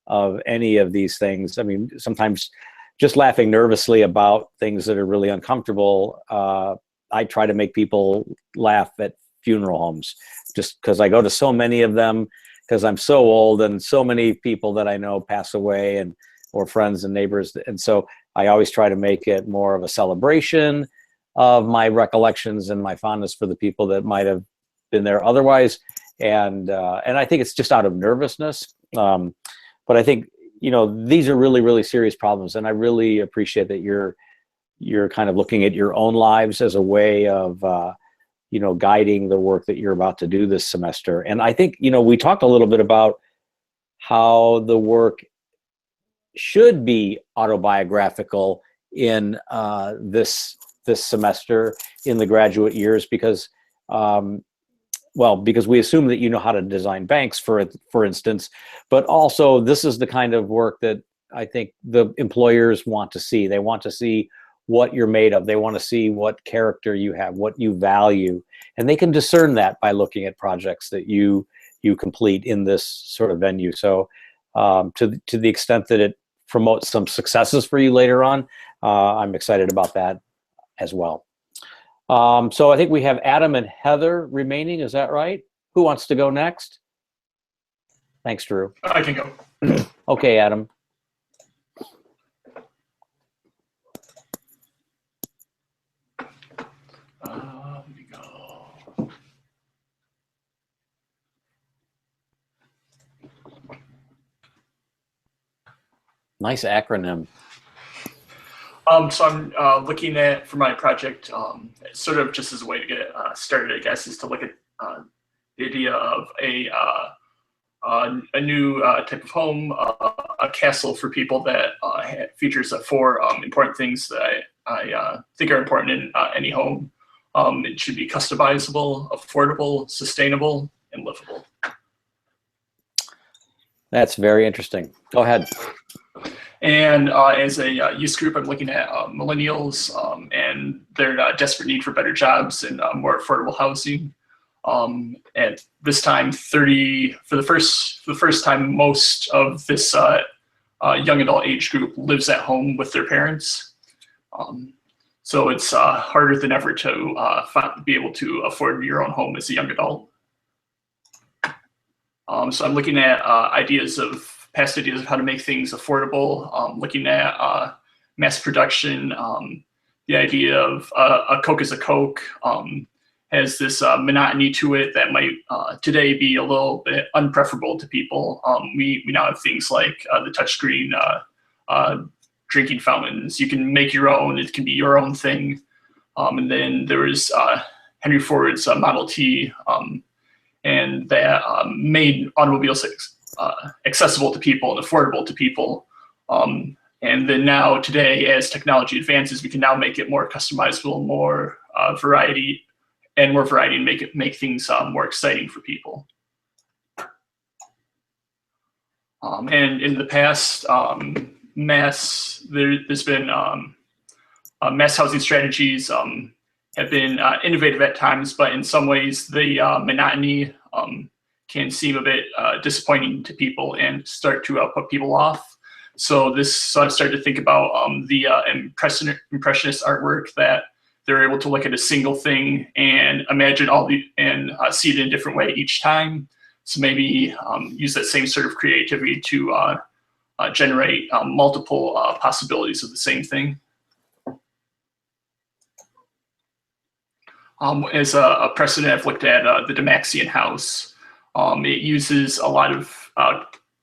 of any of these things. I mean, sometimes just laughing nervously about things that are really uncomfortable. I try to make people laugh at funeral homes, just because I go to so many of them, because I'm so old, and so many people that I know pass away, or friends and neighbors. And so I always try to make it more of a celebration of my recollections and my fondness for the people that might have been there otherwise. And I think it's just out of nervousness. But I think, you know, these are really, really serious problems. And I really appreciate that you're kind of looking at your own lives as a way of, you know, guiding the work that you're about to do this semester. And I think, you know, we talked a little bit about how the work should be autobiographical in this semester in the graduate years, because because we assume that you know how to design banks, for instance, but also this is the kind of work that I think the employers want to see. They want to see what you're made of. They want to see what character you have, what you value, and they can discern that by looking at projects that you complete in this sort of venue. So to the extent that it promotes some successes for you later on, I'm excited about that as well. So I think we have Adam and Heather remaining. Is that right? Who wants to go next? Thanks, Drew. I can go. Okay, Adam. Let me go. Nice acronym. So I'm looking at, for my project, sort of just as a way to get it started, I guess, is to look at the idea of a new type of home, a castle for people that features 4 important things that I think are important in any home. It should be customizable, affordable, sustainable, and livable. That's very interesting. Go ahead. And as a youth group, I'm looking at millennials and their desperate need for better jobs and more affordable housing. At this time, for the first time, most of this young adult age group lives at home with their parents. So it's harder than ever to be able to afford your own home as a young adult. So I'm looking at past ideas of how to make things affordable, looking at mass production. The idea of a Coke is a Coke has this monotony to it that might today be a little bit unpreferable to people. We now have things like the touchscreen drinking fountains. You can make your own. It can be your own thing. And then there was Henry Ford's Model T, and that made automobiles accessible to people and affordable to people. And then now today, as technology advances, we can now make it more customizable, more variety, and make things more exciting for people. And in the past, there's been mass housing strategies have been innovative at times, but in some ways the monotony can seem a bit disappointing to people and start to put people off. So I've started to think about the impressionist artwork, that they're able to look at a single thing and imagine see it in a different way each time. So maybe use that same sort of creativity to generate multiple possibilities of the same thing. As a precedent, I've looked at the Demaxian house. It uses a lot of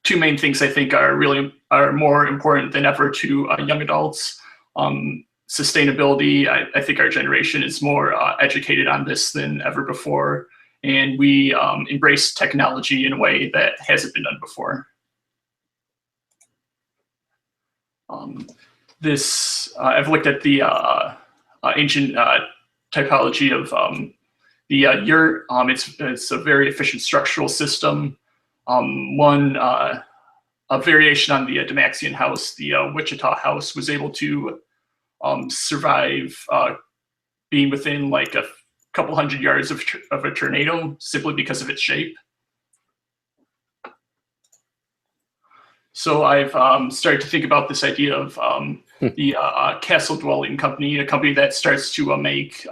2 main things I think are more important than ever to young adults. Sustainability. I think our generation is more educated on this than ever before, and we embrace technology in a way that hasn't been done before. I've looked at the ancient typology of the yurt. It's a very efficient structural system. One a variation on the Demaxian house, the Wichita house, was able to survive being within like a couple hundred yards of a tornado simply because of its shape. So I've started to think about this idea of the Castle Dwelling Company, a company that starts to make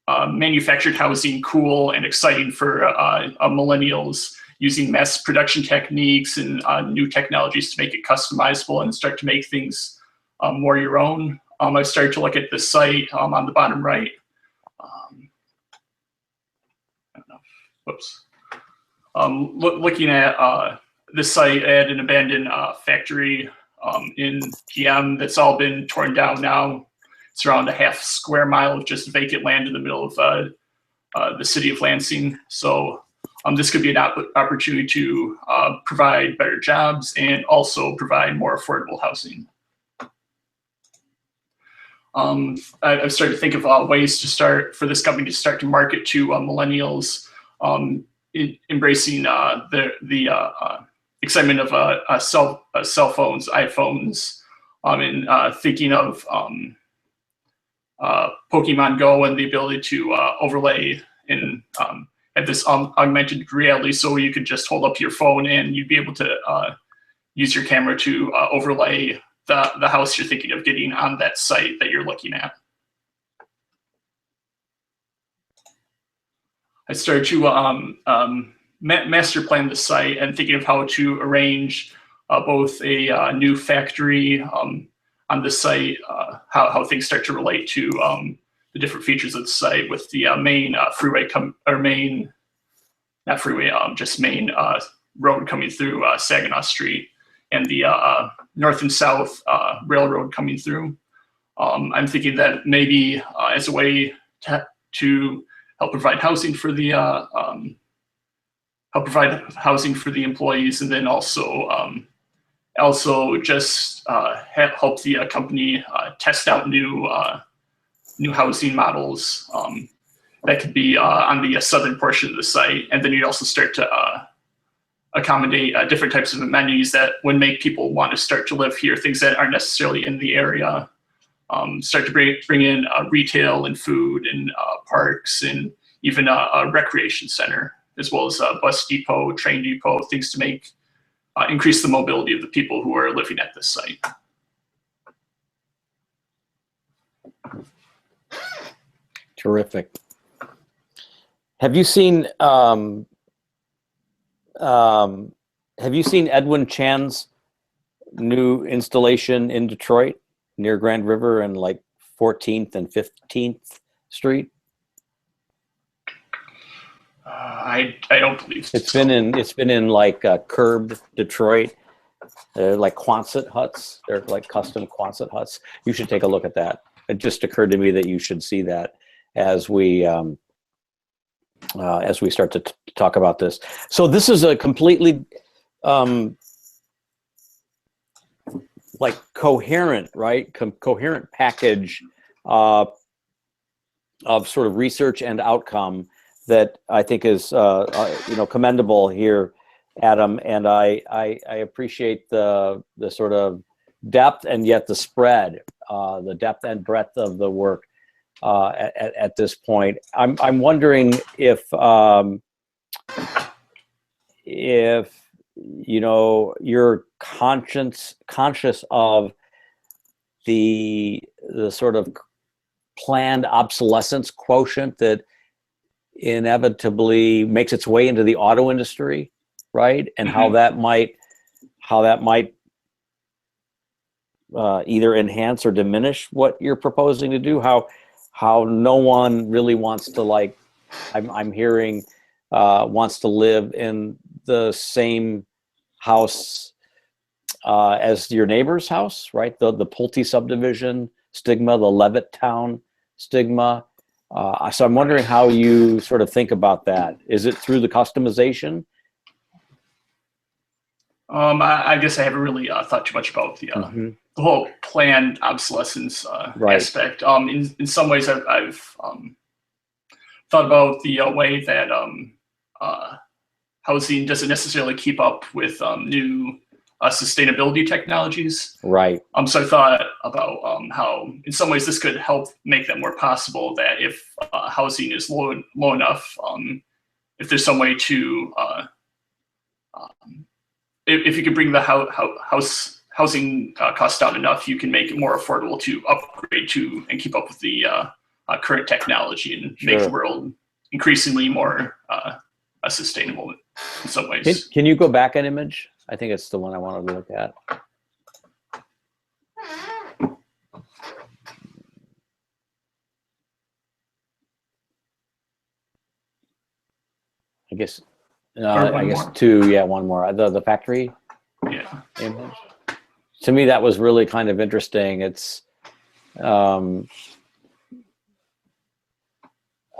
manufactured housing cool and exciting for millennials, using mass production techniques and new technologies to make it customizable and start to make things more your own. I've started to look at the site on the bottom right. I don't know. Whoops. Looking at the site at an abandoned factory in PM that's all been torn down now. It's around a half square mile of just vacant land in the middle of the city of Lansing. So this could be an opportunity to provide better jobs and also provide more affordable housing. I've started to think of ways to start for this company to start to market to millennials, embracing the excitement of cell phones, iPhones, and thinking of Pokemon Go and the ability to overlay and have this augmented reality, so you could just hold up your phone and you'd be able to use your camera to overlay the house you're thinking of getting on that site that you're looking at. I started to master plan the site and thinking of how to arrange both a new factory on the site, how things start to relate to the different features of the site, with the main freeway main road coming through Saginaw Street, and the north and south railroad coming through. I'm thinking that maybe as a way to help provide housing for the employees, and then also just help the company test out new housing models that could be on the southern portion of the site. And then you'd also start to accommodate different types of amenities that would make people want to start to live here, things that aren't necessarily in the area. Start to bring in retail and food and parks, and even a recreation center, as well as a bus depot, train depot, things to make increase the mobility of the people who are living at this site. Terrific. Have you seen Edwin Chan's new installation in Detroit near Grand River and like 14th and 15th Street? I don't believe so. It's been in like Curb, Detroit. They're like Quonset huts. They're like custom Quonset huts. You should take a look at that. It just occurred to me that you should see that as we start to talk about this. So this is a completely like coherent, right? Coherent package of sort of research and outcome that I think is commendable here, Adam. And I appreciate the sort of depth and yet the spread, the depth and breadth of the work at this point. I'm wondering if you're conscious of the sort of planned obsolescence quotient that inevitably makes its way into the auto industry, right? And how that might either enhance or diminish what you're proposing to do. How no one really wants to, like, I'm hearing wants to live in the same house as your neighbor's house, right? The Pulte subdivision stigma, the Levittown stigma. So I'm wondering how you sort of think about that. Is it through the customization? I guess I haven't really thought too much about the whole planned obsolescence aspect. In some ways, I've thought about the way that housing doesn't necessarily keep up with new sustainability technologies. Right. So I thought about how, in some ways, this could help make that more possible. That if housing is low enough, if there's some way to, if you could bring the housing costs down enough, you can make it more affordable to upgrade to and keep up with the current technology and make the world increasingly more sustainable in some ways. Can you go back an image? I think it's the one I wanted to look at. I guess more. two. Yeah, one more. The factory Yeah. image. To me, that was really kind of interesting. It's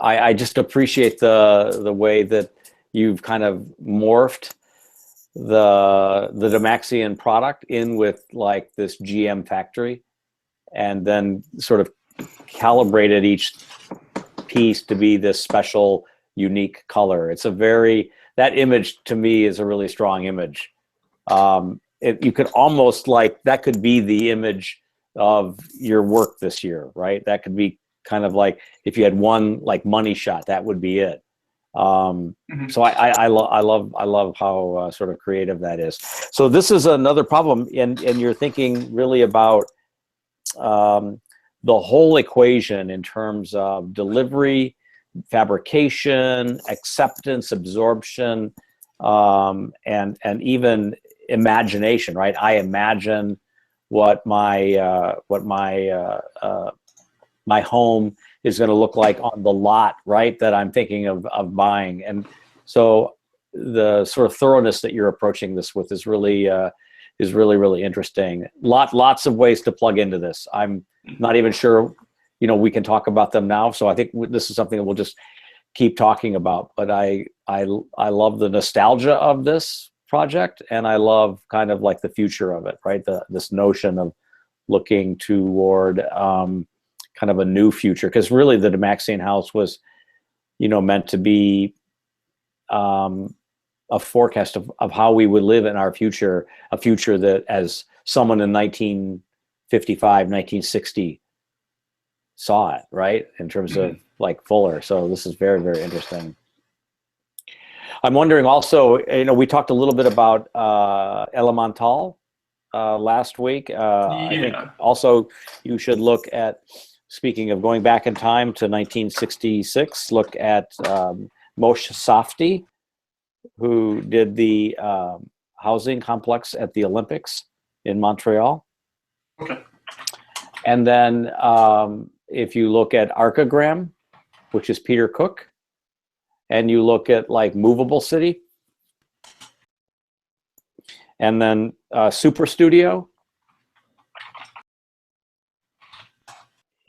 I just appreciate the way that you've kind of morphed the Demaxian product in with like this GM factory, and then sort of calibrated each piece to be this special, unique color. It's that image to me is a really strong image. You could almost that could be the image of your work this year, right? That could be kind of like if you had one like money shot, that would be it. So I love how sort of creative that is. So this is another problem, and you're thinking really about the whole equation in terms of delivery, fabrication, acceptance, absorption, and even imagination, right? I imagine what my home is going to look like on the lot, right? That I'm thinking of buying. And so the sort of thoroughness that you're approaching this with is really interesting. Lots of ways to plug into this. I'm not even sure, we can talk about them now. So I think this is something that we'll just keep talking about, but I love the nostalgia of this project, and I love kind of like the future of it, right? This notion of looking toward kind of a new future, because really the Demaxian house was, meant to be a forecast of how we would live in our future, a future that, as someone in 1955, 1960 saw it, right? In terms of like Fuller. So this is very, very interesting. I'm wondering also, we talked a little bit about Elemental last week. I think also you should look at, speaking of going back in time to 1966, look at Moshe Safdie, who did the housing complex at the Olympics in Montreal. Okay. And then if you look at Archigram, which is Peter Cook, and you look at like Movable City, and then Super Studio,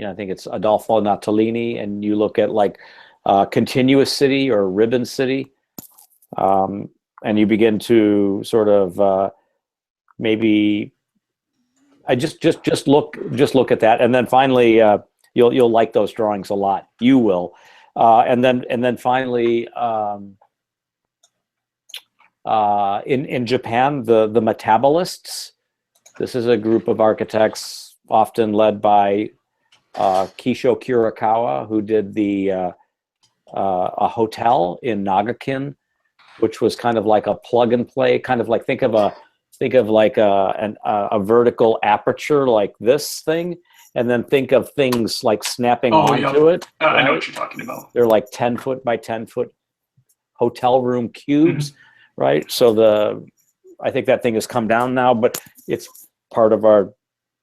I think it's Adolfo Natalini, and you look at like Continuous City or Ribbon City, and you begin to sort of maybe I just look at that, and then finally you'll like those drawings a lot. You will, and then finally in Japan, the Metabolists. This is a group of architects often led by Kisho Kurakawa, who did a hotel in Nagakin, which was kind of like a plug and play, kind of like think of like a vertical aperture like this thing, and then think of things like snapping onto it. Right? I know what you're talking about. They're like 10 foot by 10 foot hotel room cubes, right? So I think that thing has come down now, but it's part of our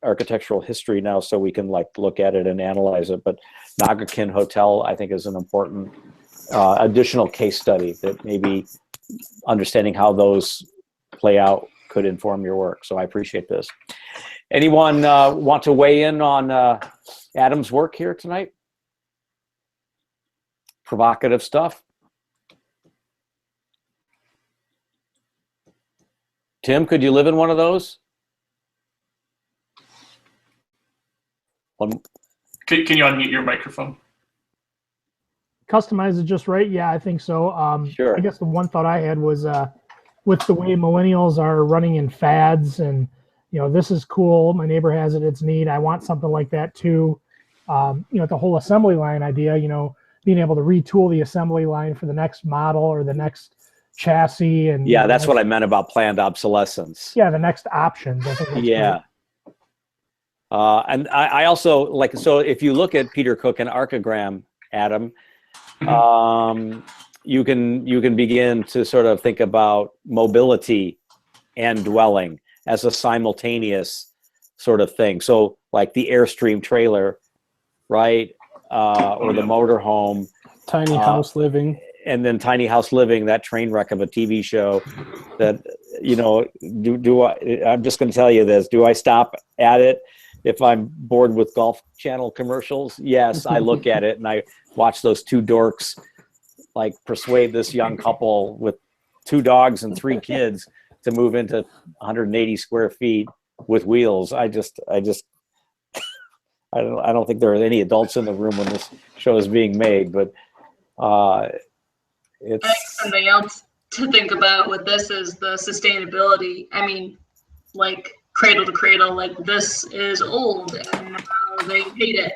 architectural history now, so we can like look at it and analyze it. But Nagakin Hotel, I think, is an important additional case study that maybe understanding how those play out could inform your work. So I appreciate this. Anyone want to weigh in on Adam's work here tonight? Provocative stuff. Tim, could you live in one of those? Can you unmute your microphone? Customize it just right. Yeah, I think so. Sure. I guess the one thought I had was with the way millennials are running in fads and, this is cool. My neighbor has it. It's neat. I want something like that too. The whole assembly line idea, being able to retool the assembly line for the next model or the next chassis. And Yeah, that's what I meant about planned obsolescence. Yeah, the next options. I think that's Yeah. And I also like, so if you look at Peter Cook and Archigram, Adam, you can begin to sort of think about mobility and dwelling as a simultaneous sort of thing. So like the Airstream trailer, right? Or the motorhome. Tiny house living. And then Tiny House Living, that train wreck of a TV show that, I'm just going to tell you this. Do I stop at it if I'm bored with Golf Channel commercials? Yes, I look at it and I watch those two dorks like persuade this young couple with 2 dogs and 3 kids to move into 180 square feet with wheels. I don't think there are any adults in the room when this show is being made, but it's I think something else to think about with this is the sustainability. I mean, like cradle to cradle, like this is old and now they hate it.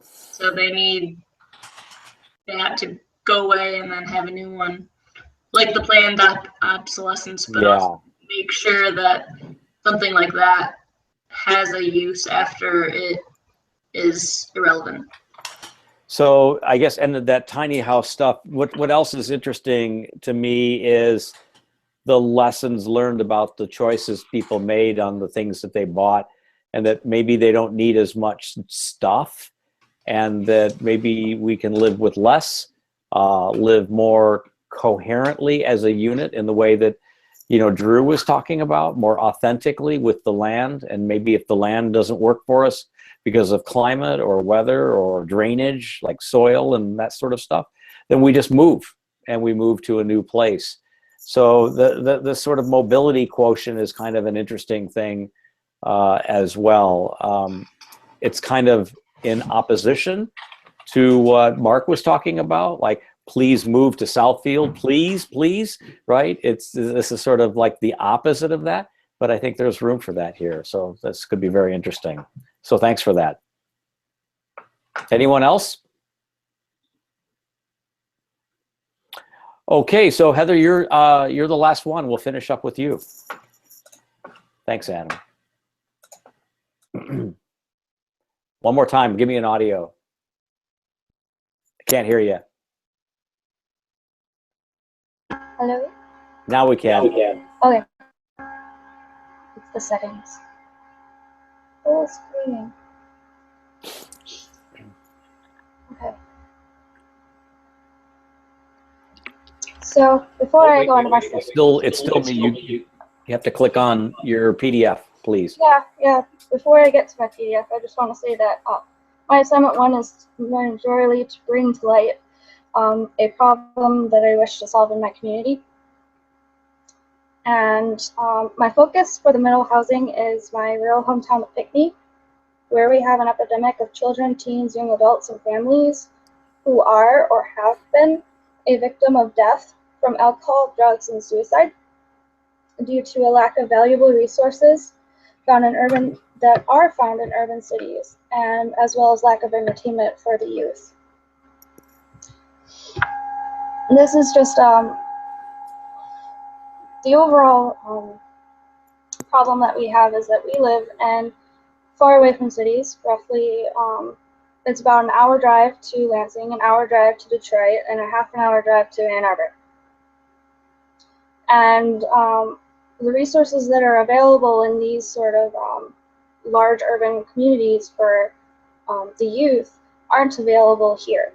So they need that to go away and then have a new one. Like the planned obsolescence, but also make sure that something like that has a use after it is irrelevant. So I guess, and that tiny house stuff, what else is interesting to me is the lessons learned about the choices people made on the things that they bought, and that maybe they don't need as much stuff, and that maybe we can live with less, live more coherently as a unit in the way that, Drew was talking about, more authentically with the land. And maybe if the land doesn't work for us because of climate or weather or drainage, like soil and that sort of stuff, then we just move and we move to a new place. So the sort of mobility quotient is kind of an interesting thing as well. It's kind of in opposition to what Mark was talking about, like, please move to Southfield, please, right? This is sort of like the opposite of that, but I think there's room for that here. So this could be very interesting. So thanks for that. Anyone else? Okay, so Heather, you're the last one. We'll finish up with you. Thanks, Adam. One more time, give me an audio. I can't hear you. Hello? Now we can. Okay. It's the settings. Full screen. Okay. So before I go into my It's still me. You have to click on your PDF, please. Yeah. Before I get to my PDF, I just want to say that my assignment 1 is majorly to bring to light a problem that I wish to solve in my community. And my focus for the middle housing is my rural hometown of Pinckney, where we have an epidemic of children, teens, young adults, and families who are or have been a victim of death from alcohol, drugs, and suicide due to a lack of valuable resources found in urban cities, and as well as lack of entertainment for the youth. And this is just the overall problem that we have is that we live far away from cities. Roughly, it's about an hour drive to Lansing, an hour drive to Detroit, and a half an hour drive to Ann Arbor. And the resources that are available in these sort of large urban communities for the youth aren't available here.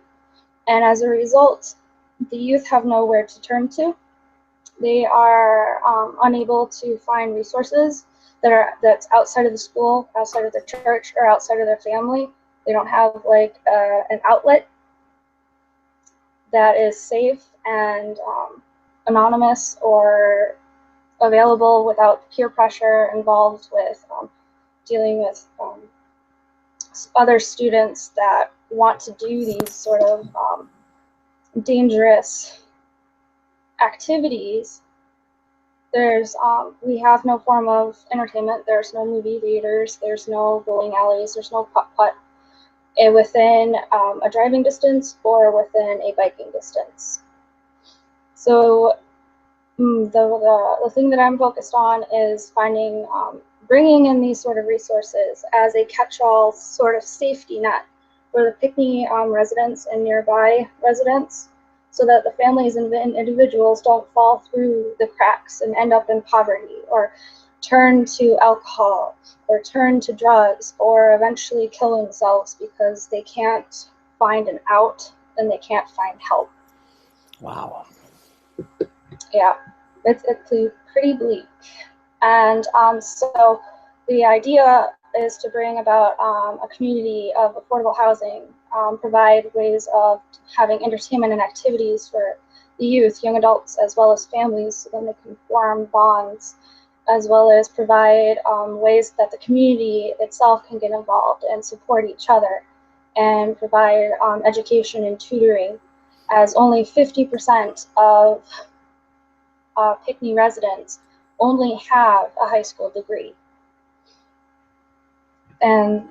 And as a result, the youth have nowhere to turn to. They are unable to find resources that's outside of the school, outside of the church, or outside of their family. They don't have like an outlet that is safe and anonymous or available without peer pressure involved with dealing with other students that want to do these sort of dangerous activities There's we have no form of entertainment. There's no movie theaters. There's no bowling alleys. There's no putt-putt within a driving distance or within a biking distance. So the thing that I'm focused on is finding, bringing in these sort of resources as a catch-all sort of safety net for the Pinckney residents and nearby residents, so that the families and individuals don't fall through the cracks and end up in poverty or turn to alcohol or turn to drugs or eventually kill themselves because they can't find an out and they can't find help. Wow. Yeah, it's pretty bleak. And so the idea is to bring about a community of affordable housing, provide ways of having entertainment and activities for the youth, young adults, as well as families, so then they can form bonds, as well as provide ways that the community itself can get involved and support each other, and provide education and tutoring, as only 50% of Pinckney residents only have a high school degree. And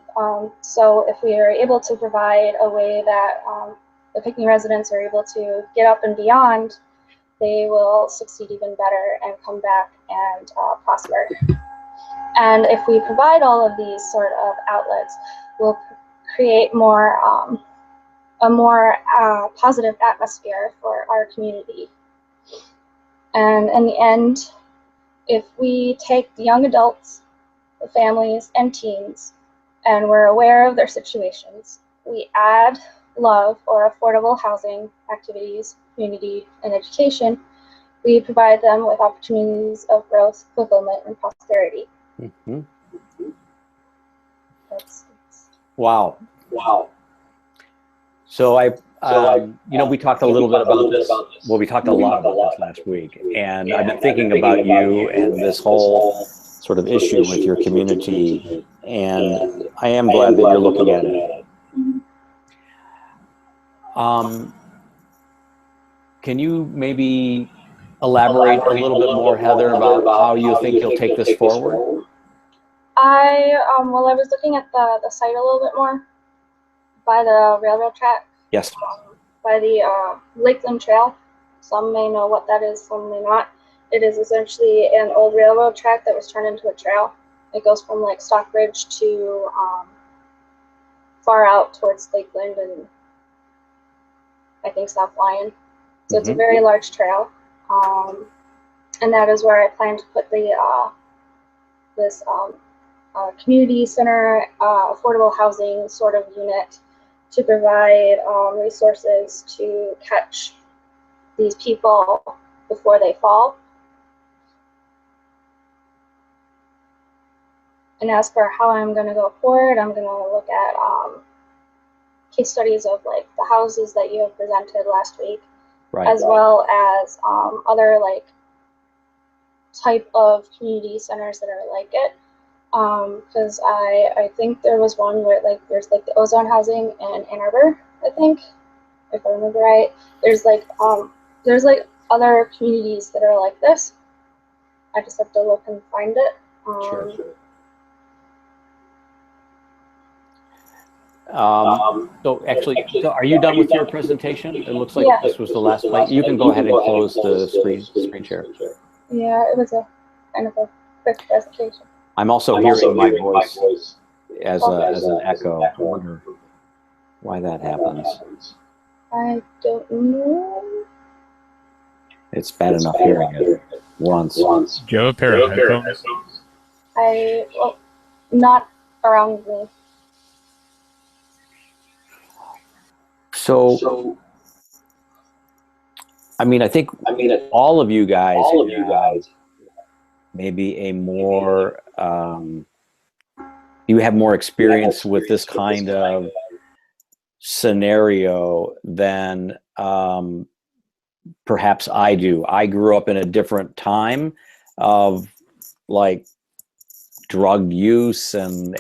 so if we are able to provide a way that the Pinckney residents are able to get up and beyond, they will succeed even better and come back and prosper. And if we provide all of these sort of outlets, we'll create more a more positive atmosphere for our community. And in the end, if we take the young adults, the families, and teens, and we're aware of their situations, we add love or affordable housing, activities, community, and education, we provide them with opportunities of growth, fulfillment, and prosperity. Mm-hmm. That's Wow. So you know, we talked a little bit about this. Well, we talked a lot about this last week, and I've been thinking about you and this whole sort of issue with your community, and I am glad that you're looking at it. Can you maybe elaborate a little bit more, Heather, about how you think you'll take this forward? Well, I was looking at the site a little bit more by the railroad track. Yes. By the Lakeland Trail. Some may know what that is, some may not. It is essentially an old railroad track that was turned into a trail. It goes from like Stockbridge to far out towards Lakeland and I think South Lyon. So it's a very large trail, and that is where I plan to put the this community center, affordable housing sort of unit, to provide resources to catch these people before they fall. And as for how I'm going to go forward, I'm going to look at case studies of like the houses that you have presented last week, as well as other like type of community centers that are like it. Because I think there was one where like there's like the Ozone Housing in Ann Arbor, I think, if I remember right. There's like other communities that are like this. I just have to look and find it. Sure. So actually, are you done with your presentation? It looks like this was the last slide. You can go ahead and close the screen share. Yeah, it was a kind of a quick presentation. I'm also hearing my voice as an echo. I wonder why that happens. I don't know. It's bad enough hearing it once. Do you have a pair of headphones? Well, not around me. So, I mean, I think all of you guys maybe a more, you have more experience with this kind of scenario than perhaps I do. I grew up in a different time of like drug use and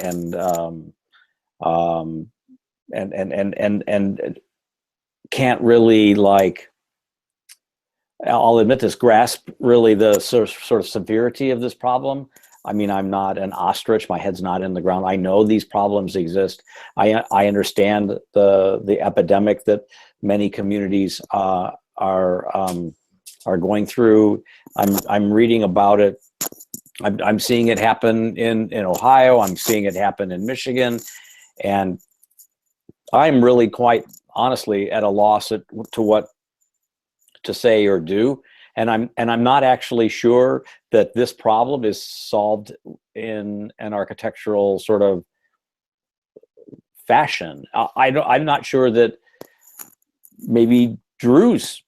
can't really like I'll admit this, grasp really the sort of severity of this problem. I mean, I'm not an ostrich. My head's not in the ground. I know these problems exist. I understand the epidemic that many communities are going through. I'm reading about it. I'm seeing it happen in Ohio. I'm seeing it happen in Michigan, and I'm really quite honestly at a loss to what to say or do. And I'm not actually sure that this problem is solved in an architectural sort of fashion. I'm not sure that maybe Drew's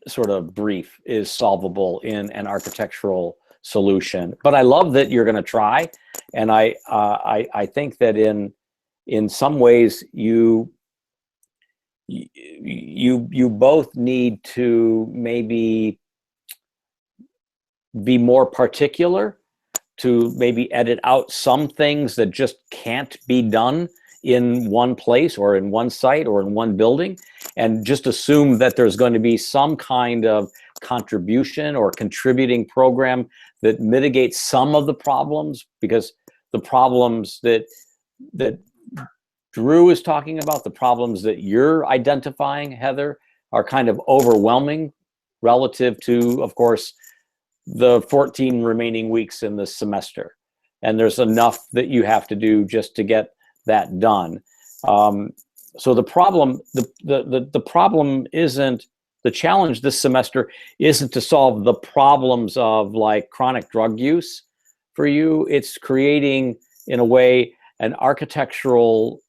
sort of brief is solvable in an architectural solution. But I love that you're going to try, and I think that in some ways you both need to maybe be more particular, to maybe edit out some things that just can't be done in one place or in one site or in one building, and just assume that there's going to be some kind of contribution or contributing program that mitigates some of the problems, because the problems that Drew is talking about, the problems that you're identifying, Heather, are kind of overwhelming relative to, of course, the 14 remaining weeks in the semester. And there's enough that you have to do just to get that done. So the problem, the problem isn't, the challenge this semester isn't to solve the problems of like chronic drug use for you. It's creating, in a way, an architectural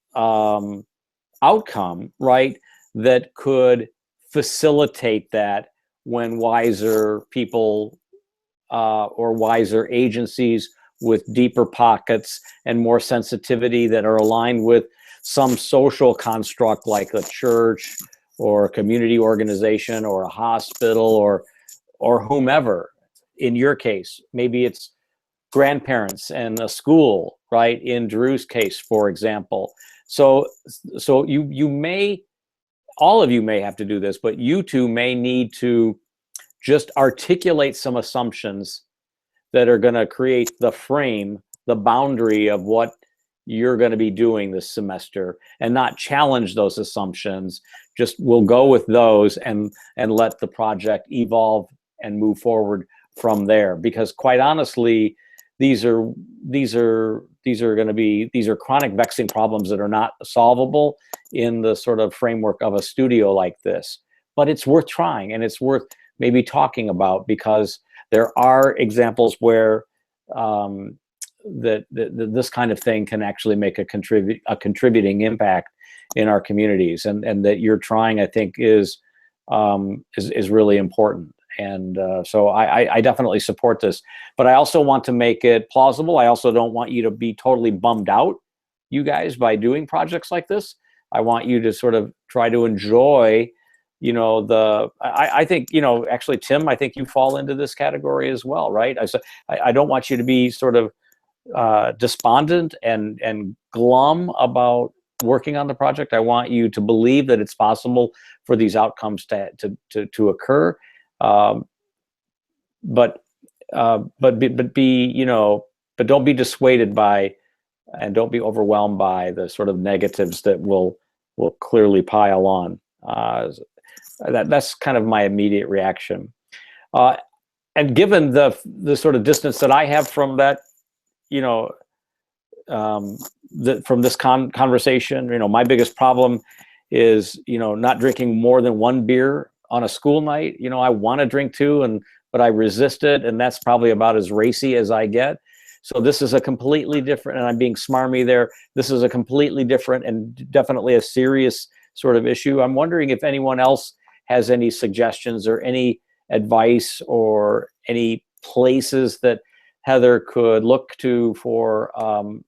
outcome, right, that could facilitate that when wiser people or wiser agencies with deeper pockets and more sensitivity that are aligned with some social construct like a church or a community organization or a hospital or whomever. In your case, maybe it's grandparents and a school, right? In Drew's case, for example. So you may, all of you may have to do this, but you two may need to just articulate some assumptions that are going to create the frame, the boundary of what you're going to be doing this semester, and not challenge those assumptions. Just we'll go with those and let the project evolve and move forward from there. Because quite honestly, these are chronic vexing problems that are not solvable in the sort of framework of a studio like this. But it's worth trying, and it's worth maybe talking about, because there are examples where this kind of thing can actually make a contributing impact in our communities, and that you're trying, I think, is really important. And so I definitely support this, but I also want to make it plausible. I also don't want you to be totally bummed out, you guys, by doing projects like this. I want you to sort of try to enjoy, you know, I think, you know, actually, Tim, I think you fall into this category as well, right? I don't want you to be sort of despondent and glum about working on the project. I want you to believe that it's possible for these outcomes to occur. But be, you know, but don't be dissuaded by, and don't be overwhelmed by the sort of negatives that will clearly pile on. That's kind of my immediate reaction. And given the sort of distance that I have from that, you know, from this conversation, you know, my biggest problem is, you know, not drinking more than one beer on a school night. You know, I want to drink two, but I resist it, and that's probably about as racy as I get. So this is a completely different, and I'm being smarmy there, this is a completely different and definitely a serious sort of issue. I'm wondering if anyone else has any suggestions or any advice or any places that Heather could look to for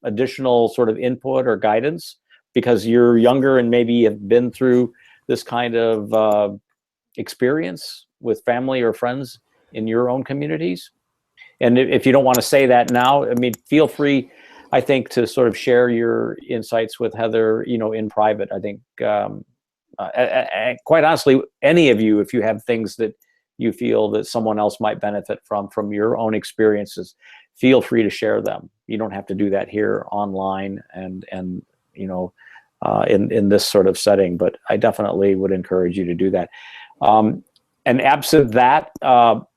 additional sort of input or guidance, because you're younger and maybe have been through this kind of experience with family or friends in your own communities. And if you don't want to say that now, I mean, feel free, I think, to sort of share your insights with Heather, you know, in private. I think, quite honestly, any of you, if you have things that you feel that someone else might benefit from your own experiences, feel free to share them. You don't have to do that here online and you know, in this sort of setting, but I definitely would encourage you to do that. And absent that,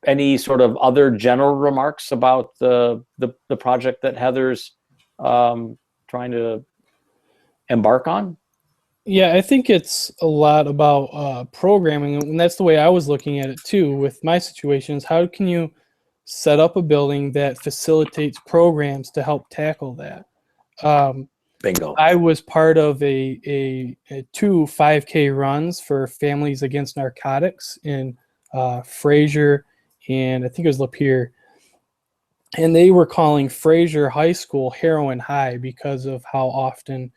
any sort of other general remarks about the project that Heather's trying to embark on? Yeah, I think it's a lot about programming, and that's the way I was looking at it too with my situations. How can you set up a building that facilitates programs to help tackle that? Bingo. I was part of two 5K runs for Families Against Narcotics in Fraser and I think it was Lapeer. And they were calling Fraser High School Heroin High because of how often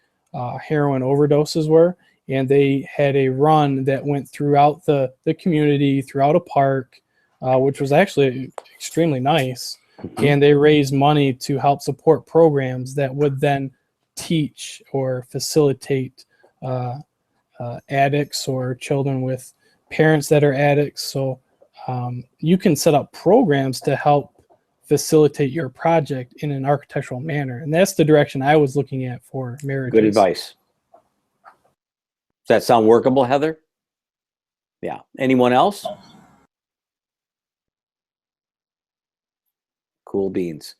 heroin overdoses were. And they had a run that went throughout the community, throughout a park, which was actually extremely nice. And they raised money to help support programs that would then teach or facilitate addicts or children with parents that are addicts. So you can set up programs to help facilitate your project in an architectural manner. And that's the direction I was looking at for marriages. Good advice. Does that sound workable, Heather? Yeah. Anyone else? Cool beans.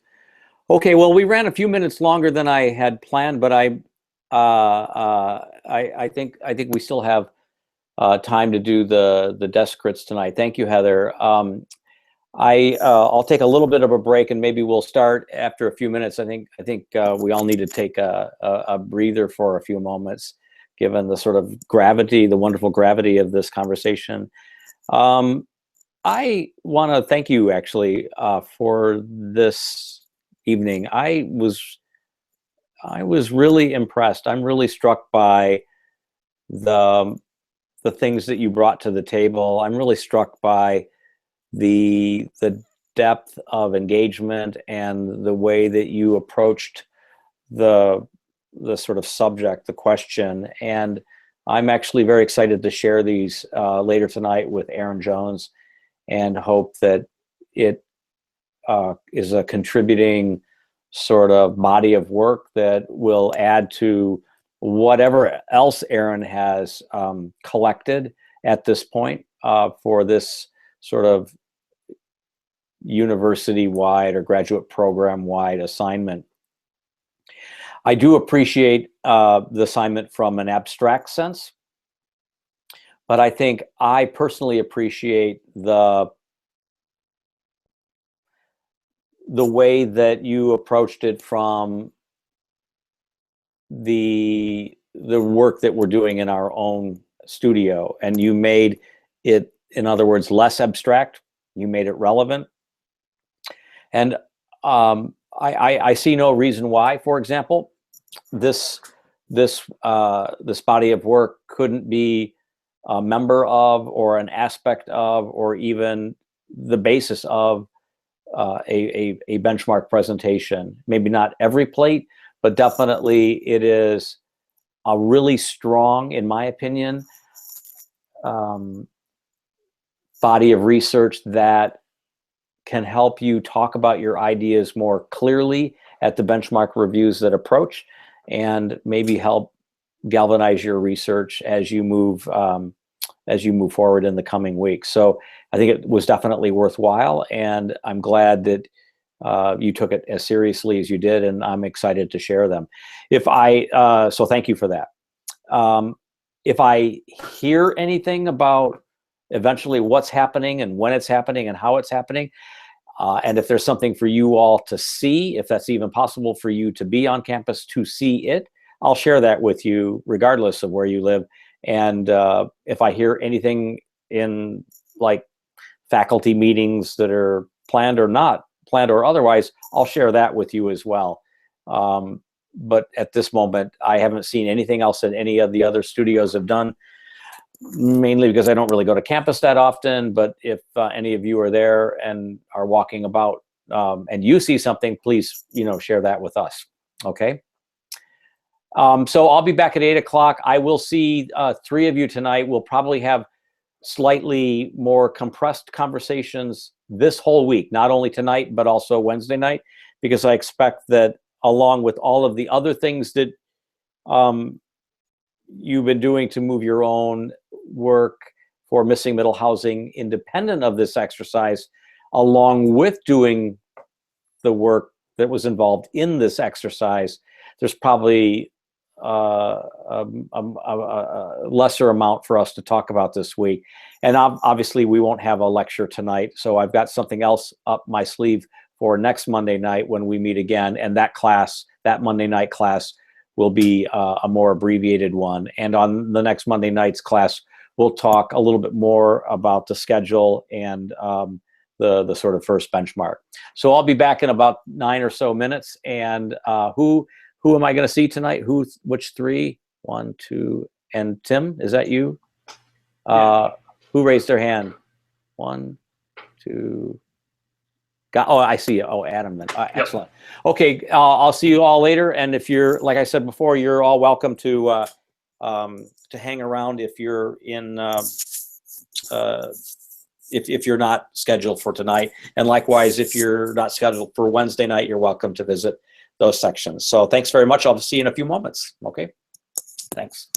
Okay, well, we ran a few minutes longer than I had planned, but I think we still have time to do the desk crits tonight. Thank you, Heather. I'll take a little bit of a break, and maybe we'll start after a few minutes. I think we all need to take a breather for a few moments, given the sort of gravity, the wonderful gravity of this conversation. I want to thank you actually for this evening. I was really impressed. I'm really struck by the things that you brought to the table. I'm really struck by the depth of engagement and the way that you approached the sort of subject, the question. And I'm actually very excited to share these later tonight with Aaron Jones, and hope that it is a contributing sort of body of work that will add to whatever else Aaron has collected at this point for this sort of university-wide or graduate program-wide assignment. I do appreciate the assignment from an abstract sense, but I think I personally appreciate the way that you approached it from the work that we're doing in our own studio, and you made it, in other words, less abstract. You made it relevant, and I see no reason why, for example, this body of work couldn't be a member of, or an aspect of, or even the basis of a benchmark presentation. Maybe not every plate, but definitely it is a really strong, in my opinion, body of research that can help you talk about your ideas more clearly at the benchmark reviews that approach, and maybe help galvanize your research as you move forward in the coming weeks. So I think it was definitely worthwhile, and I'm glad that you took it as seriously as you did, and I'm excited to share them. So thank you for that. If I hear anything about eventually what's happening and when it's happening and how it's happening, and if there's something for you all to see, if that's even possible for you to be on campus to see it, I'll share that with you regardless of where you live. And if I hear anything in like faculty meetings that are planned or not planned or otherwise, I'll share that with you as well. But at this moment, I haven't seen anything else that any of the other studios have done, mainly because I don't really go to campus that often. But if any of you are there and are walking about and you see something, please, share that with us. Okay. So I'll be back at 8 o'clock. I will see 3 of you tonight. We'll probably have slightly more compressed conversations this whole week, not only tonight, but also Wednesday night, because I expect that along with all of the other things that you've been doing to move your own work for missing middle housing independent of this exercise, along with doing the work that was involved in this exercise, there's probably a lesser amount for us to talk about this week. And obviously we won't have a lecture tonight, so I've got something else up my sleeve for next Monday night when we meet again, and that class, that Monday night class, will be a more abbreviated one. And on the next Monday night's class, we'll talk a little bit more about the schedule and the sort of first benchmark. So I'll be back in about 9 or so minutes. And who am I going to see tonight? Which three? 1, 2, and Tim, is that you? Who raised their hand? 1, 2. Oh, I see you. Oh, Adam. Then. Excellent. Okay, I'll see you all later. And if you're, like I said before, you're all welcome to hang around if you're in, if you're not scheduled for tonight. And likewise, if you're not scheduled for Wednesday night, you're welcome to visit those sections. So thanks very much. I'll see you in a few moments. Okay. Thanks.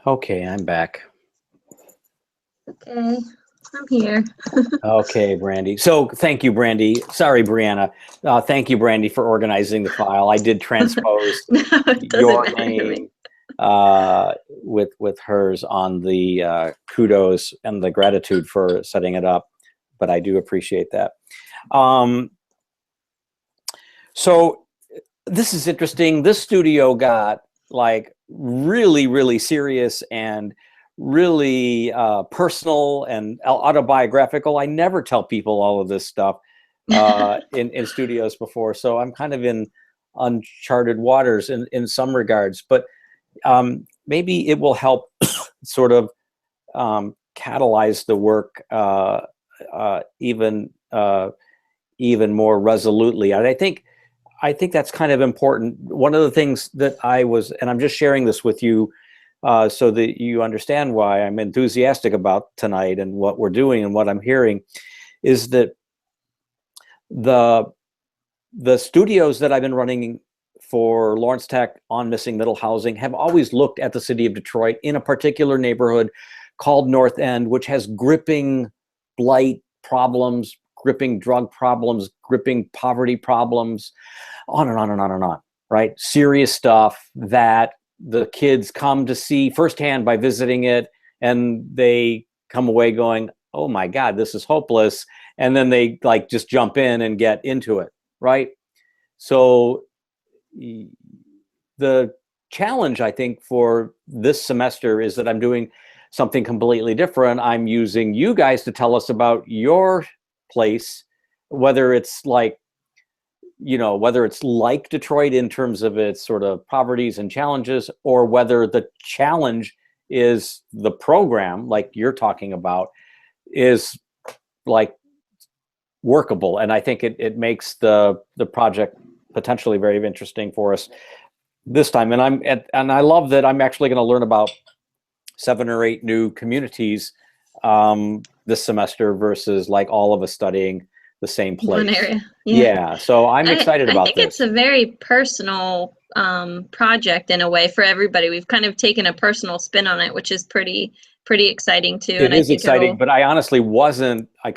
Okay, I'm back. Okay, I'm here. Okay, Brandy. So thank you, Brandy. Sorry, Brianna. Thank you, Brandy, for organizing the file. I did transpose No, it doesn't your matter to me. name with hers on the kudos and the gratitude for setting it up, but I do appreciate that. So this is interesting. This studio got like really, really serious and really personal and autobiographical. I never tell people all of this stuff in studios before, so I'm kind of in uncharted waters in some regards, but maybe it will help sort of catalyze the work even more resolutely. And I think that's kind of important. One of the things that and I'm just sharing this with you so that you understand why I'm enthusiastic about tonight and what we're doing and what I'm hearing, is that the studios that I've been running for Lawrence Tech on missing middle housing have always looked at the city of Detroit in a particular neighborhood called North End, which has gripping blight problems, gripping drug problems, gripping poverty problems, on and on and on and on, right? Serious stuff that the kids come to see firsthand by visiting it, and they come away going, oh my God, this is hopeless. And then they like just jump in and get into it, right? So the challenge, I think, for this semester is that I'm doing something completely different. I'm using you guys to tell us about your place, whether it's like, whether it's like Detroit in terms of its sort of poverties and challenges, or whether the challenge is the program, like you're talking about, is like workable. And I think it makes the project potentially very interesting for us this time. And I love that I'm actually going to learn about 7 or 8 new communities this semester versus like all of us studying the same place. One area. Yeah. So I'm excited about I think it's a very personal project in a way for everybody. We've kind of taken a personal spin on it, which is pretty exciting too. It is exciting, but I honestly wasn't. I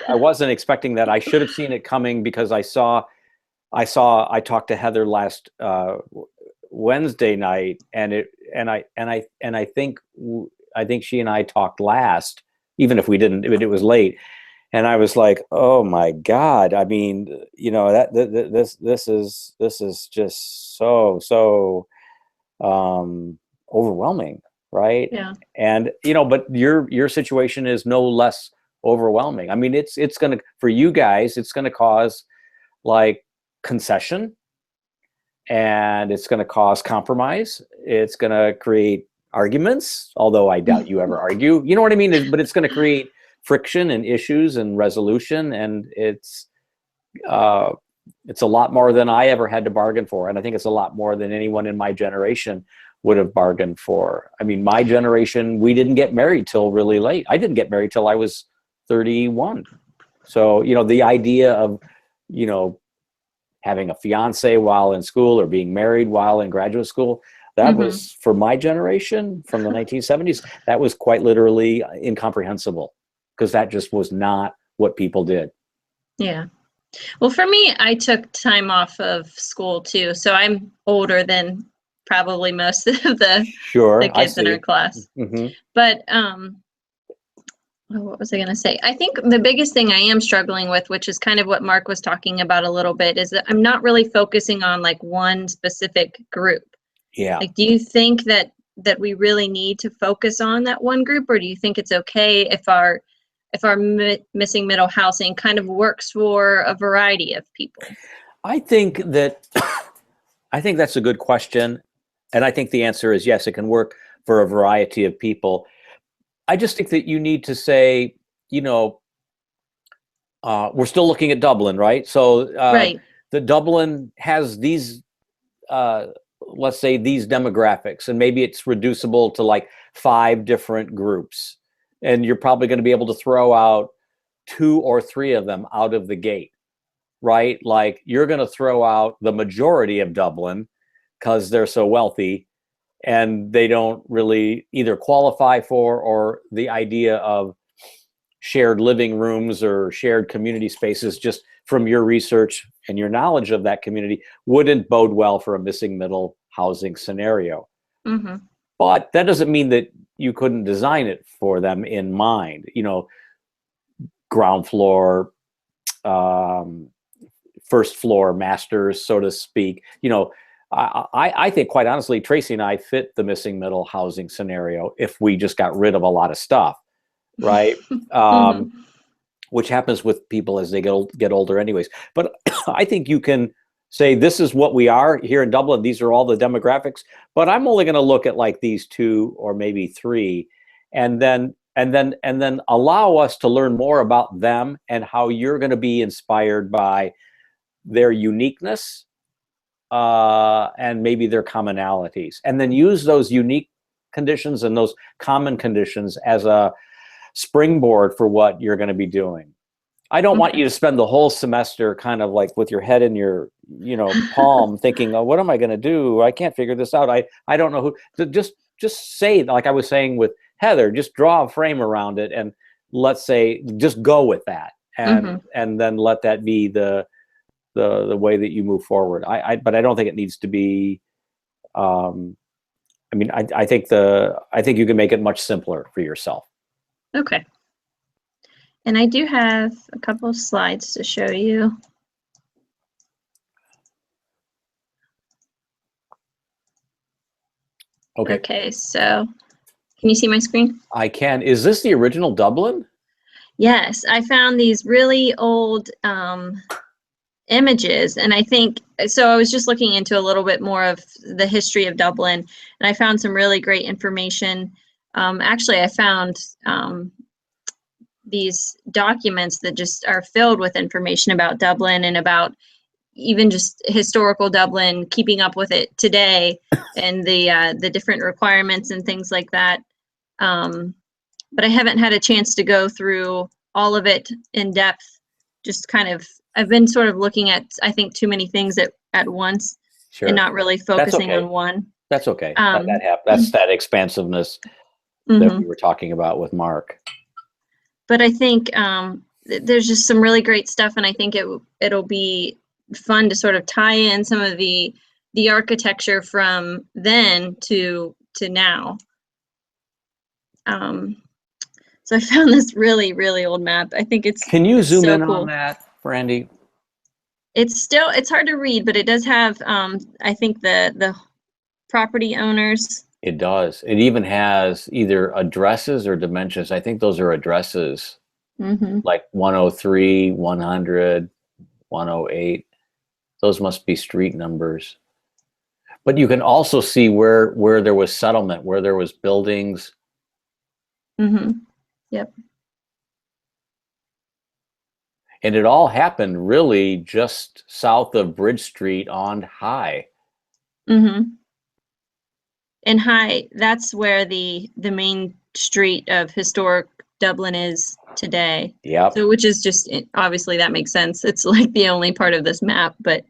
wasn't expecting that. I should have seen it coming because I talked to Heather last Wednesday night, and I think she and I talked last, even if we didn't. It was late. And I was like, "Oh my God!" I mean, this is just so overwhelming, right? Yeah. And but your situation is no less overwhelming. I mean, it's gonna, for you guys, it's gonna cause like concession, and it's gonna cause compromise. It's gonna create arguments, although I doubt you ever argue. You know what I mean? But it's gonna create friction and issues and resolution, and it's a lot more than I ever had to bargain for, and I think it's a lot more than anyone in my generation would have bargained for. I mean, my generation, we didn't get married till really late. I didn't get married till I was 31. So the idea of having a fiance while in school or being married while in graduate school, that was, for my generation from the 1970s, that was quite literally incomprehensible, because that just was not what people did. Yeah. Well, for me, I took time off of school too. So I'm older than probably most of the kids in our class. Mm-hmm. But what was I going to say? I think the biggest thing I am struggling with, which is kind of what Mark was talking about a little bit, is that I'm not really focusing on like one specific group. Yeah. Like, do you think that we really need to focus on that one group, or do you think it's okay if our missing middle housing kind of works for a variety of people? I think that's a good question. And I think the answer is yes, it can work for a variety of people. I just think that you need to say, we're still looking at Dublin, right? So right. The Dublin has these, let's say, these demographics, and maybe it's reducible to like 5 different groups. And you're probably going to be able to throw out 2 or 3 of them out of the gate, right? Like, you're going to throw out the majority of Dublin because they're so wealthy, and they don't really either qualify for, or the idea of shared living rooms or shared community spaces, just from your research and your knowledge of that community, wouldn't bode well for a missing middle housing scenario. Mm-hmm. But that doesn't mean that you couldn't design it for them in mind. You know, ground floor, first floor masters, so to speak. You know, I think, quite honestly, Tracy and I fit the missing middle housing scenario if we just got rid of a lot of stuff, right? Which happens with people as they get older anyways. But I think you can say, this is what we are here in Dublin. These are all the demographics, but I'm only going to look at like these 2 or maybe 3, and then allow us to learn more about them and how you're going to be inspired by their uniqueness and maybe their commonalities, and then use those unique conditions and those common conditions as a springboard for what you're going to be doing. I don't want you to spend the whole semester kind of like with your head in your, you know, palm thinking, oh, what am I going to do? I can't figure this out. I don't know who. Just say, like I was saying with Heather, just draw a frame around it, and let's say just go with that, and then let that be the way that you move forward. But I don't think it needs to be. I mean, I think you can make it much simpler for yourself. Okay. And I do have a couple of slides to show you. Okay. Okay, so can you see my screen? I can. Is this the original Dublin? Yes, I found these really old images, and I think, so I was just looking into a little bit more of the history of Dublin, and I found some really great information. Actually, I found these documents that just are filled with information about Dublin and about even just historical Dublin, keeping up with it today, and the different requirements and things like that. But I haven't had a chance to go through all of it in depth. Just kind of, I've been sort of looking at, I think, too many things at once, Sure. and not really focusing okay. on one. That's okay. That's that expansiveness that we were talking about with Mark. But I think there's just some really great stuff, and I think it'll be fun to sort of tie in some of the architecture from then to now. So I found this really, really old map. I think it's. Can you zoom so in cool. on that, Brandy? It's hard to read, but it does have I think the property owners. It does. It even has either addresses or dimensions. I think those are addresses, like 103, 100, 108. Those must be street numbers. But you can also see where there was settlement, where there was buildings. Yep. And it all happened really just south of Bridge Street on High. And High, that's where the main street of historic Dublin is today. Yep. So, which is just, obviously that makes sense. It's like the only part of this map, but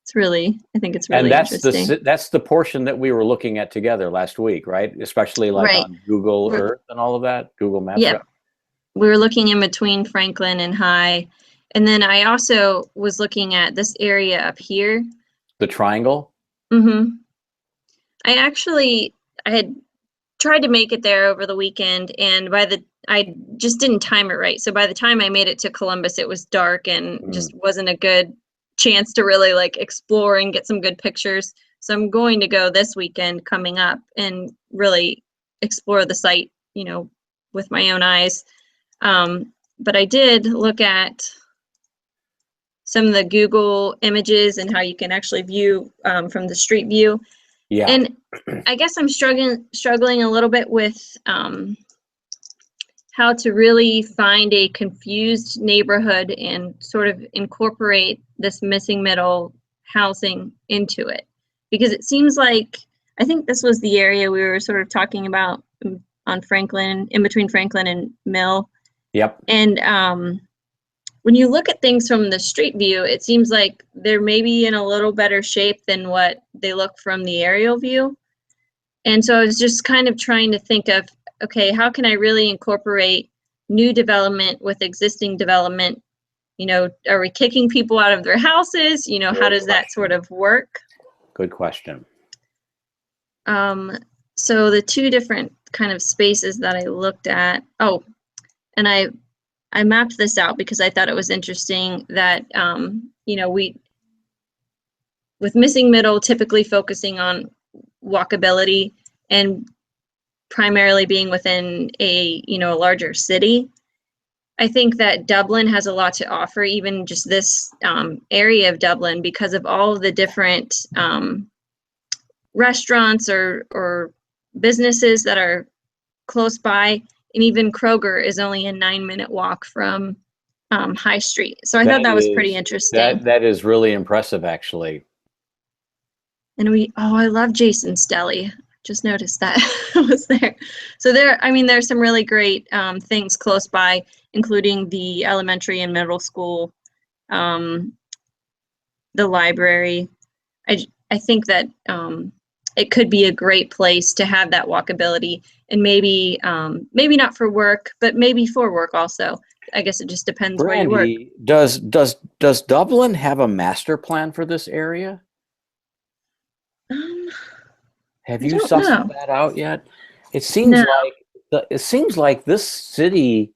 it's really, I think it's really interesting. That's the portion that we were looking at together last week, right? Especially like on Google Earth and all of that, Google Maps. Yeah. We were looking in between Franklin and High. And then I also was looking at this area up here. The triangle? I had tried to make it there over the weekend, and I just didn't time it right. So by the time I made it to Columbus, it was dark and just wasn't a good chance to really like explore and get some good pictures. So I'm going to go this weekend coming up and really explore the site, you know, with my own eyes. But I did look at some of the Google images and how you can actually view from the street view. Yeah. And I guess I'm struggling a little bit with how to really find a confused neighborhood and sort of incorporate this missing middle housing into it. Because it seems like, I think this was the area we were sort of talking about on Franklin, in between Franklin and Mill. Yep. And when you look at things from the street view, it seems like they're maybe in a little better shape than what they look from the aerial view. And so I was just kind of trying to think of, okay, how can I really incorporate new development with existing development? You know, are we kicking people out of their houses? You know, how does that sort of work? Good question. So the two different kind of spaces that I looked at, and I mapped this out because I thought it was interesting that, you know, with Missing Middle typically focusing on walkability and primarily being within a, you know, a larger city. I think that Dublin has a lot to offer, even just this area of Dublin, because of all of the different restaurants or businesses that are close by. And even Kroger is only a 9-minute walk from High Street. So I thought that was pretty interesting. That is really impressive, actually. And I love Jason's Deli. Just noticed that was there. So there's some really great things close by, including the elementary and middle school, the library. I think that it could be a great place to have that walkability, and maybe not for work, but maybe for work also. I guess it just depends where you work. Brandy, does Dublin have a master plan for this area? Have you sussed that out yet? It seems like this city.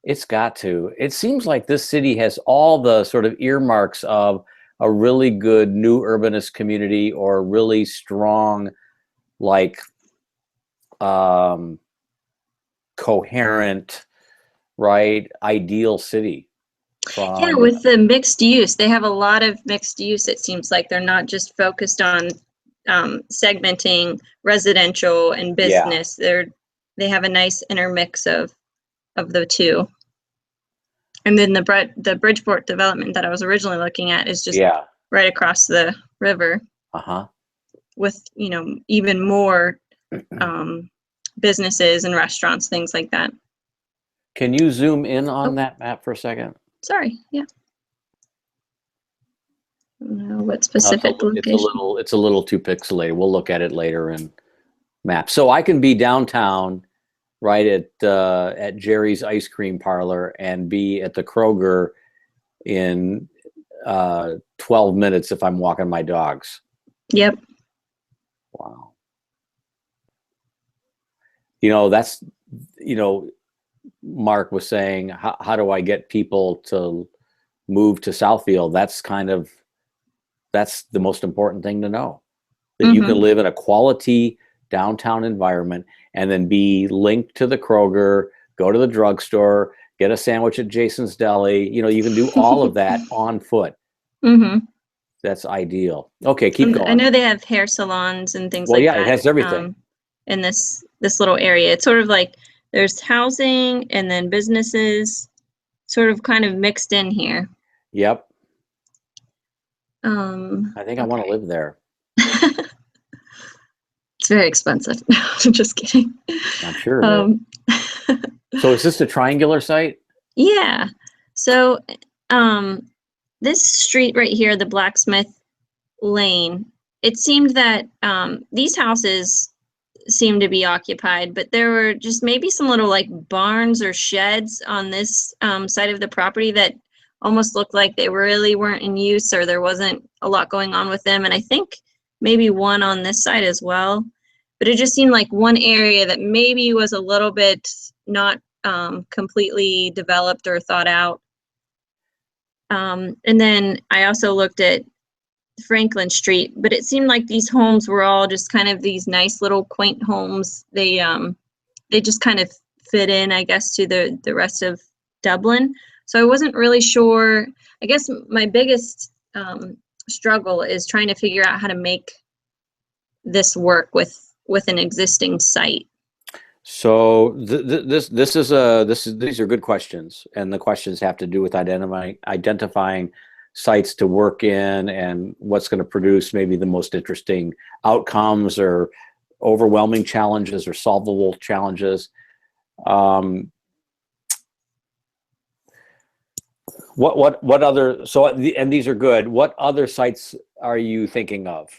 It seems like this city has all the sort of earmarks of a really good new urbanist community, or really strong, like coherent, right, ideal city. Yeah, with the mixed use, they have a lot of mixed use. It seems like they're not just focused on segmenting residential and business. Yeah. They have a nice intermix of the two. And then the Bridgeport development that I was originally looking at is just right across the river. With, you know, even more businesses and restaurants, things like that. Can you zoom in on that map for a second? Sorry, yeah. I don't know what specific location. It's a little too pixelated. We'll look at it later in map. So I can be downtown, right at Jerry's Ice Cream Parlor, and be at the Kroger in 12 minutes if I'm walking my dogs. Yep. Wow. You know, that's, you know, Mark was saying, how do I get people to move to Southfield? That's the most important thing to know, that you can live in a quality downtown environment and then be linked to the Kroger, go to the drugstore, get a sandwich at Jason's Deli. You know, you can do all of that on foot. That's ideal. Okay, keep going. I know they have hair salons and things like that. Well, yeah, it has everything. In this little area. It's sort of like there's housing and then businesses sort of kind of mixed in here. Yep. I think I want to live there. It's very expensive. I'm just kidding. I'm sure. So is this a triangular site? Yeah. So this street right here, the Blacksmith Lane, it seemed that these houses seemed to be occupied, but there were just maybe some little like barns or sheds on this side of the property that almost looked like they really weren't in use, or there wasn't a lot going on with them. And I think maybe one on this side as well, but it just seemed like one area that maybe was a little bit not completely developed or thought out. And then I also looked at Franklin Street, but it seemed like these homes were all just kind of these nice little quaint homes. They just kind of fit in, I guess, to the rest of Dublin. So I wasn't really sure. I guess my biggest struggle is trying to figure out how to make this work with an existing site. So these are good questions, and the questions have to do with identifying sites to work in and what's going to produce maybe the most interesting outcomes or overwhelming challenges or solvable challenges. What other, and these are good, what other sites are you thinking of?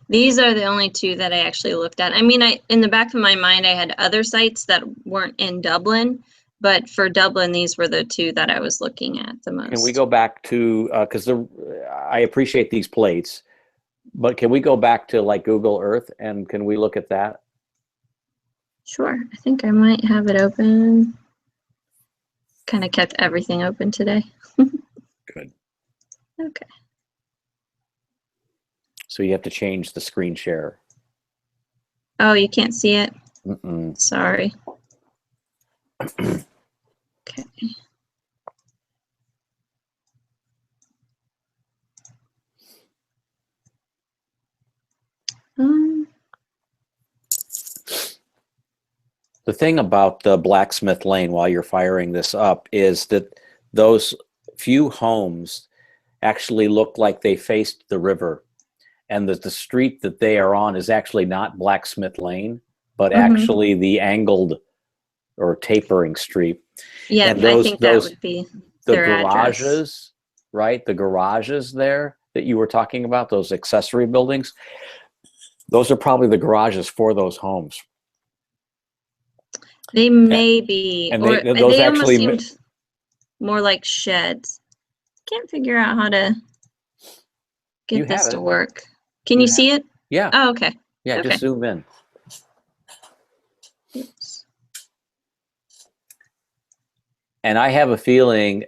These are the only two that I actually looked at. I mean, in the back of my mind, I had other sites that weren't in Dublin, but for Dublin, these were the two that I was looking at the most. Can we go back to, because I appreciate these plates, but can we go back to like Google Earth and can we look at that? Sure. I think I might have it open. Kind of kept everything open today. Good. Okay. So you have to change the screen share. Oh, you can't see it? Mm-mm. Sorry. Okay. The thing about the Blacksmith Lane while you're firing this up is that those few homes actually look like they faced the river, and that the street that they are on is actually not Blacksmith Lane, but actually the angled or tapering street. Yeah, And I think that would be the their garages, address. right? The garages there that you were talking about, those accessory buildings, those are probably the garages for those homes. They may be, and or those they actually almost seemed more like sheds. Can't figure out how to You get this have to it. work. Can You you have see it? Yeah, Oh, okay. yeah, okay. just zoom in. Oops. And I have a feeling,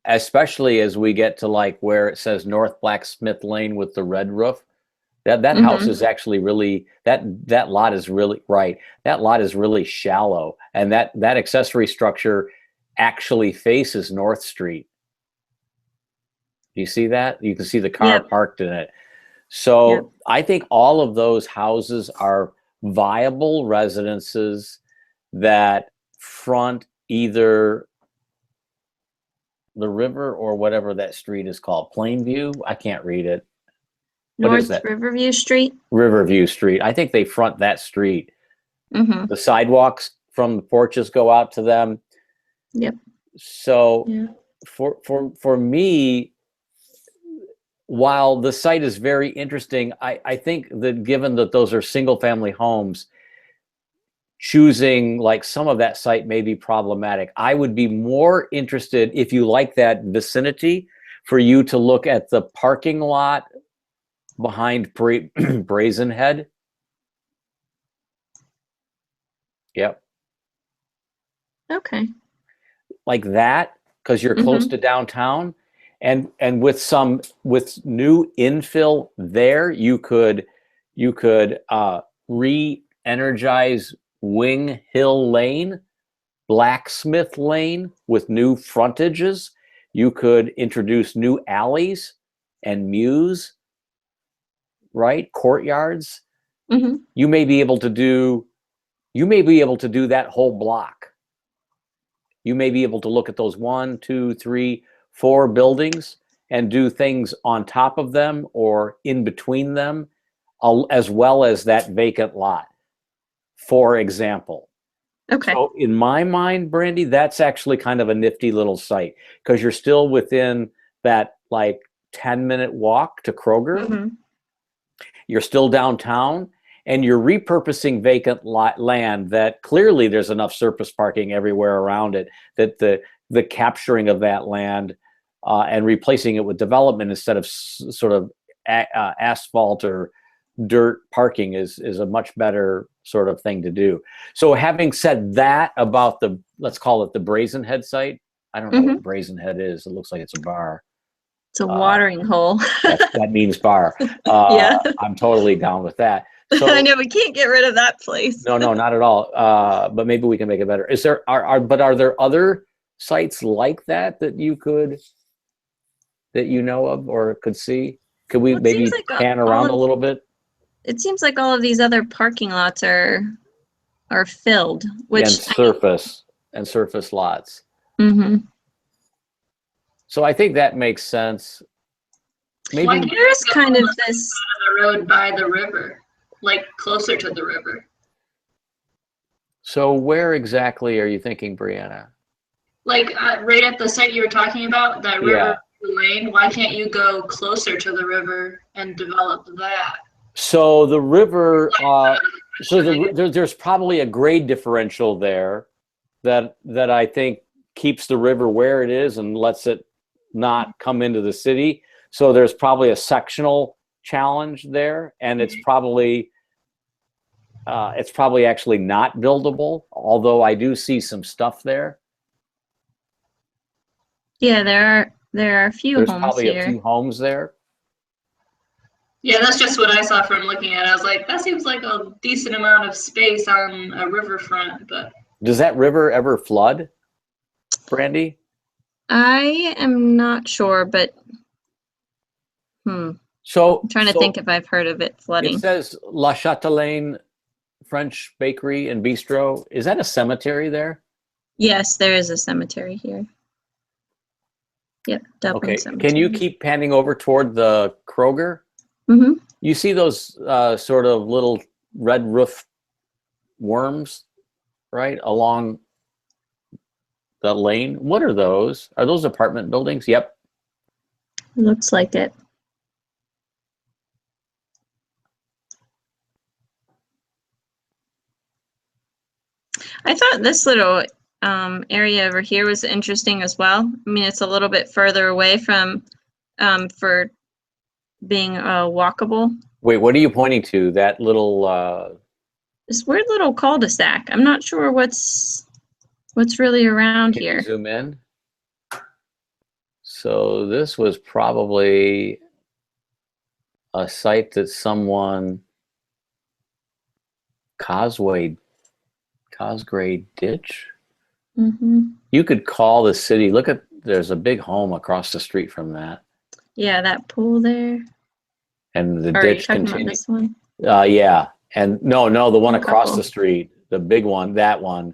especially as we get to like where it says North Blacksmith Lane with the red roof, that house is actually really, that lot is really, right, that lot is really shallow. And that accessory structure actually faces North Street. Do you see that? You can see the car Yep. parked in it. So Yep. I think all of those houses are viable residences that front either the river or whatever that street is called. Plainview? I can't read it. What is North that? Riverview Street. Riverview Street. I think they front that street. Mm-hmm. The sidewalks from the porches go out to them. Yep. So Yeah. for me, while the site is very interesting, I think that given that those are single family homes, choosing like some of that site may be problematic. I would be more interested, if you like that vicinity, for you to look at the parking lot behind Brazen Head. Yep. Okay. Like that, because you're close to downtown. And with new infill there, you could re-energize Wing Hill Lane, Blacksmith Lane with new frontages. You could introduce new alleys and mews, right? Courtyards. Mm-hmm. You may be able to do that whole block. You may be able to look at those 1, 2, 3, 4 buildings and do things on top of them or in between them, as well as that vacant lot, for example. Okay. So in my mind, Brandy, that's actually kind of a nifty little site because you're still within that like 10-minute walk to Kroger. Mm-hmm. You're still downtown, and you're repurposing vacant land that clearly there's enough surface parking everywhere around it that the capturing of that land and replacing it with development instead of sort of asphalt or dirt parking is a much better sort of thing to do. So having said that about let's call it the Brazen Head site. I don't know what Brazen Head is. It looks like it's a bar. It's a watering hole. that means bar. Yeah. I'm totally down with that. So, I know we can't get rid of that place. no, not at all. But maybe we can make it better. Are there other sites like that that you know of or could see? Could we Well, it maybe seems like pan all around of- a little bit? It seems like all of these other parking lots are filled, which And surface lots. hmm So I think that makes sense. Maybe Why can't there is you go kind of on this. the road by the river, like closer to the river? so. Where exactly are you thinking, Brianna? Like right at the site you were talking about, that Yeah. river lane. Why can't you go closer to the river and develop that? So the river, there's probably a grade differential there that I think keeps the river where it is and lets it not come into the city. So there's probably a sectional challenge there, and it's probably actually not buildable, although I do see some stuff there. Yeah, there are a few There's homes probably here. a few homes there. Yeah, that's just what I saw from looking at it. I was like, that seems like a decent amount of space on a riverfront, but Does that river ever flood, Brandy? I am not sure, but So I'm trying to think if I've heard of it flooding. It says La Chatelaine French Bakery and Bistro. Is that a cemetery there? Yes, there is a cemetery here. Yep, Dublin Okay. Cemetery. Can you keep panning over toward the Kroger? Mm-hmm. You see those sort of little red roof worms, right, along the lane? What are those? Are those apartment buildings? Yep. Looks like it. I thought this little area over here was interesting as well. I mean, it's a little bit further away from for being walkable. Wait, what are you pointing to? That little This weird little cul-de-sac. I'm not sure what's really around can you here. zoom in? So this was probably a site that someone Cosgrave Ditch. Mm-hmm. You could call the city. Look at, there's a big home across the street from that, Yeah, that pool there. and the Or are you ditch talking about continues. this one? Yeah, and no, the one A across couple. the street, the big one, that one,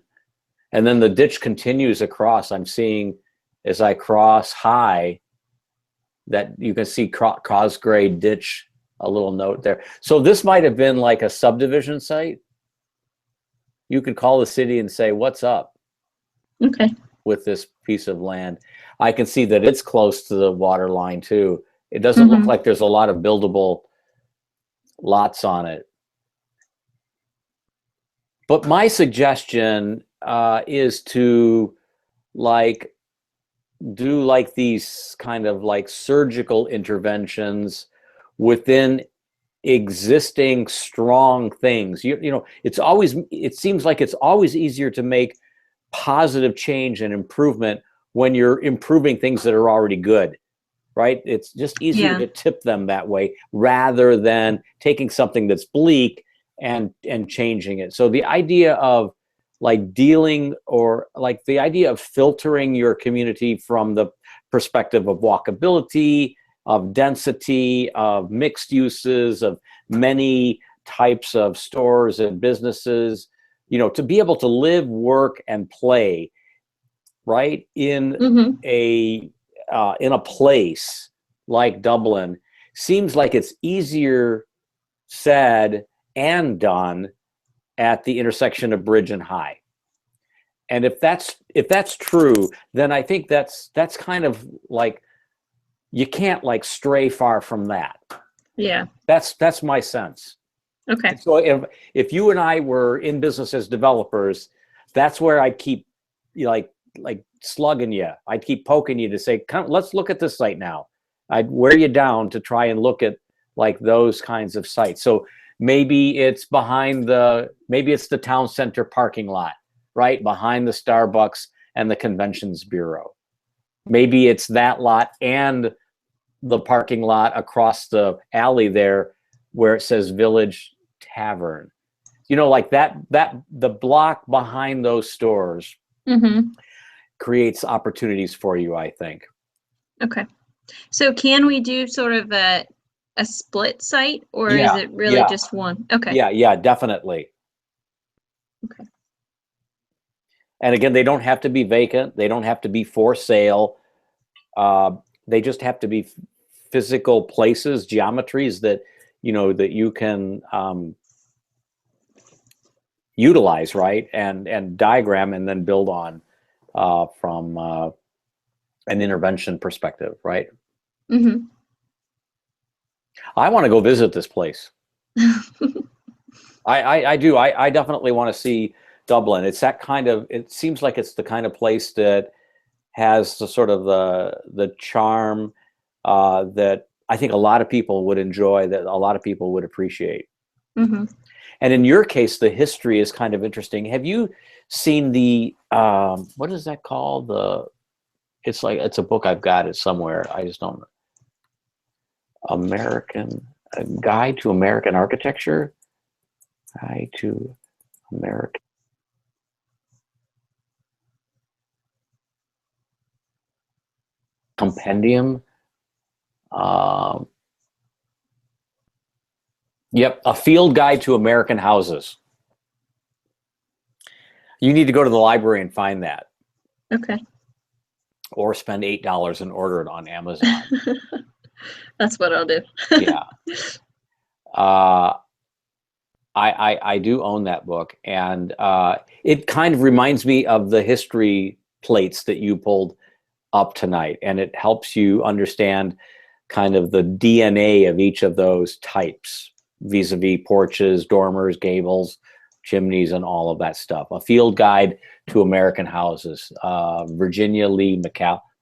and then the ditch continues across. I'm seeing as I cross High that you can see Cosgrave Ditch. A little note there. So this might have been like a subdivision site. You could call the city and say, "What's up Okay. with this piece of land?" I can see that it's close to the water line too. It doesn't look like there's a lot of buildable lots on it. But my suggestion is to like do like these kind of like surgical interventions within existing strong things. You know, it seems like it's always easier to make positive change and improvement when you're improving things that are already good, right? It's just easier to tip them that way rather than taking something that's bleak and changing it. So the idea of like dealing, or like the idea of filtering your community from the perspective of walkability, of density, of mixed uses, of many types of stores and businesses, you know, to be able to live, work, and play, right, in a place like Dublin seems like it's easier said and done at the intersection of Bridge and High. And if that's true, then I think that's kind of like, you can't like stray far from that. Yeah. That's my sense. Okay. So if you and I were in business as developers, that's where I'd keep like slugging you. I'd keep poking you to say, come, let's look at this site now. I'd wear you down to try and look at like those kinds of sites. So maybe it's maybe it's the town center parking lot, right behind the Starbucks and the Conventions Bureau. Maybe it's that lot and the parking lot across the alley there where it says Village Tavern. You know, like that the block behind those stores creates opportunities for you, I think. Okay. So can we do sort of a split site, or is it really just one? Okay. Yeah, definitely. Okay. And again, they don't have to be vacant. They don't have to be for sale. They just have to be physical places, geometries that, you know, that you can utilize, right? And diagram and then build on from an intervention perspective, right? I want to go visit this place. I do. I definitely want to see Dublin. It's that kind of. It seems like it's the kind of place that has the sort of the charm that I think a lot of people would enjoy, that a lot of people would appreciate. Hmm. And in your case, the history is kind of interesting. Have you seen the what is that called? It's like, it's a book, I've got it somewhere. I just don't. A Guide to American Architecture. Guide to American. Compendium. Yep, A Field Guide to American Houses. You need to go to the library and find that, Okay. or spend $8 and order it on Amazon. That's what I'll do. Yeah. I do own that book, and it kind of reminds me of the history plates that you pulled up tonight, and it helps you understand kind of the DNA of each of those types, vis-a-vis porches, dormers, gables, chimneys, and all of that stuff. A Field Guide to American Houses. Virginia Lee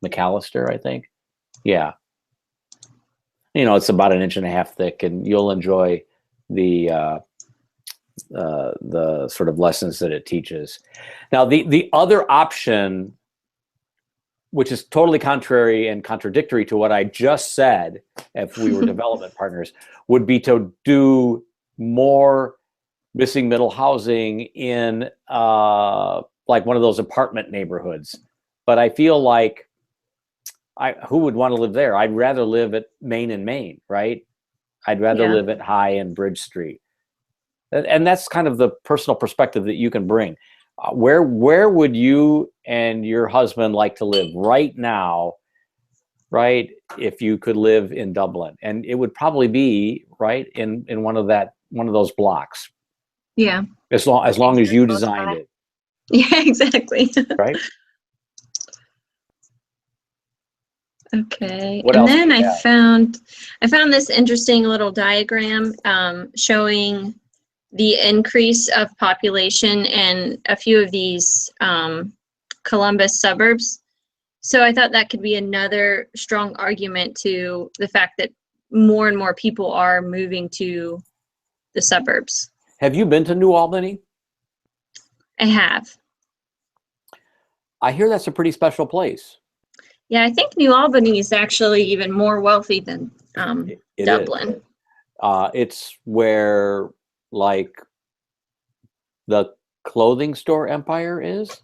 McAllister, I think. Yeah. You know, it's about 1.5 inches thick, and you'll enjoy the sort of lessons that it teaches. Now, the other option, which is totally contrary and contradictory to what I just said, if we were development partners, would be to do more missing middle housing in like one of those apartment neighborhoods. But I feel like who would want to live there? I'd rather live at Main and Main, right? I'd rather Yeah. live at High and Bridge Street. And that's kind of the personal perspective that you can bring. Where would you and your husband like to live right now, right? If you could live in Dublin, and it would probably be right in one of those blocks, Yeah. as long as you Close designed by. it, Yeah, exactly. right? Okay. What And else do then you I have? found this interesting little diagram showing the increase of population in a few of these Columbus suburbs. So I thought that could be another strong argument to the fact that more and more people are moving to the suburbs. Have you been to New Albany? I have. I hear that's a pretty special place. Yeah, I think New Albany is actually even more wealthy than It is. Dublin. It's where, like, the clothing store empire is,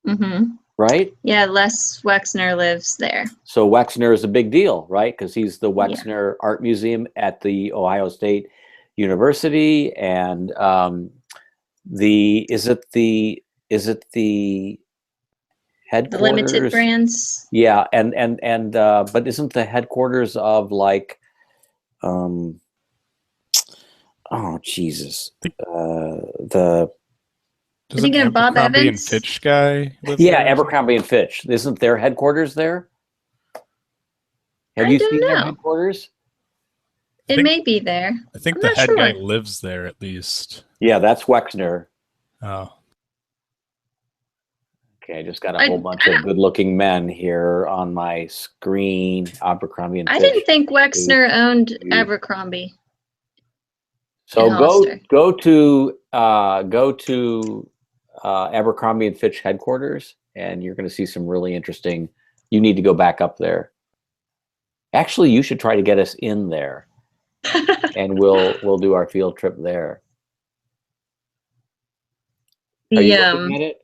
Hmm. right? Yeah, Les Wexner lives there. So Wexner is a big deal, right? Because he's the Wexner Art Museum at the Ohio State University, and is it the headquarters? The Limited Brands. Yeah, and but isn't the headquarters of, like, oh Jesus, Doesn't thinking of Bob Abercrombie and Evans? Fitch guy live yeah, there? Abercrombie and Fitch. Isn't their headquarters there? Have I you don't seen their know. headquarters? It think- may be there. I think I'm the not head guy sure. lives there at least. Yeah, that's Wexner. Oh, Okay, I just got a I- whole bunch of good-looking men here on my screen. Abercrombie and I Fitch. didn't think Wexner owned you- Abercrombie. So in Hollister. go to Abercrombie and Fitch headquarters, and you're going to see some really interesting. You need to go back up there. Actually, you should try to get us in there, and we'll do our field trip there. Are you looking at it?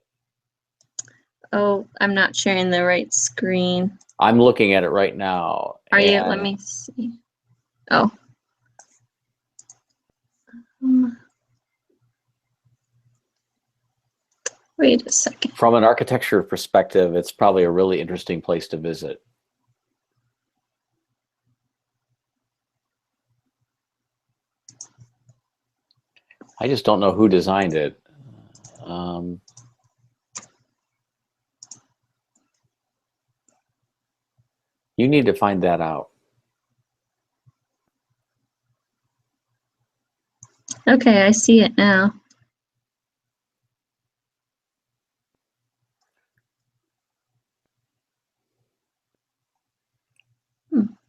Oh, I'm not sharing the right screen. I'm looking at it right now. Are you? and Let me see. Oh. Wait a second. From an architecture perspective, it's probably a really interesting place to visit. I just don't know who designed it. You need to find that out. Okay, I see it now.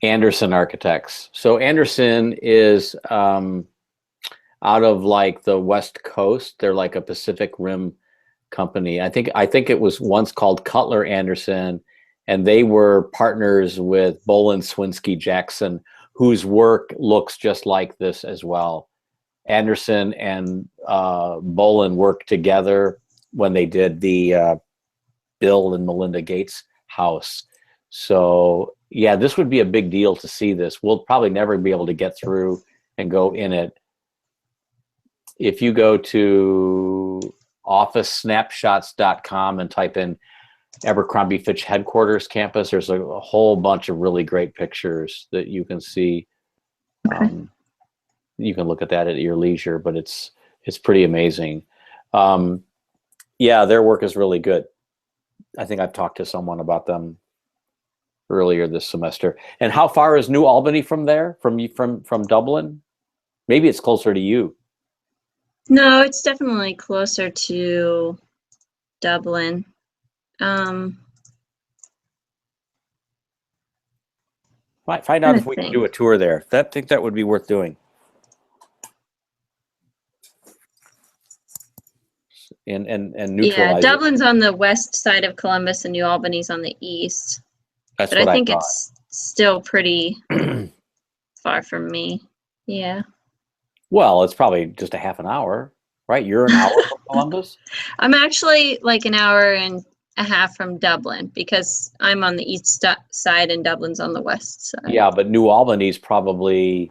Anderson Architects. So Anderson is out of like the West Coast. They're like a Pacific Rim company. I think it was once called Cutler Anderson, and they were partners with Bolin Swinsky Jackson, whose work looks just like this as well. Anderson and Bolin worked together when they did the Bill and Melinda Gates house. So yeah, this would be a big deal to see this. We'll probably never be able to get through and go in it. If you go to officesnapshots.com and type in Abercrombie Fitch headquarters campus, there's a whole bunch of really great pictures that you can see. Okay. You can look at that at your leisure, but it's pretty amazing. Yeah, their work is really good. I think I've talked to someone about them earlier this semester. And how far is New Albany from there? From Dublin? Maybe it's closer to you. No, it's definitely closer to Dublin. Find out if we can do a tour there. I think that would be worth doing. And neutralize Yeah, it. Dublin's on the west side of Columbus and New Albany's on the east. That's But what I think thought. it's still pretty far from me. Yeah. Well, it's probably just a half an hour, right? You're an hour from Columbus? I'm actually like an hour and a half from Dublin because I'm on the east side and Dublin's on the west side. Yeah, but New Albany's probably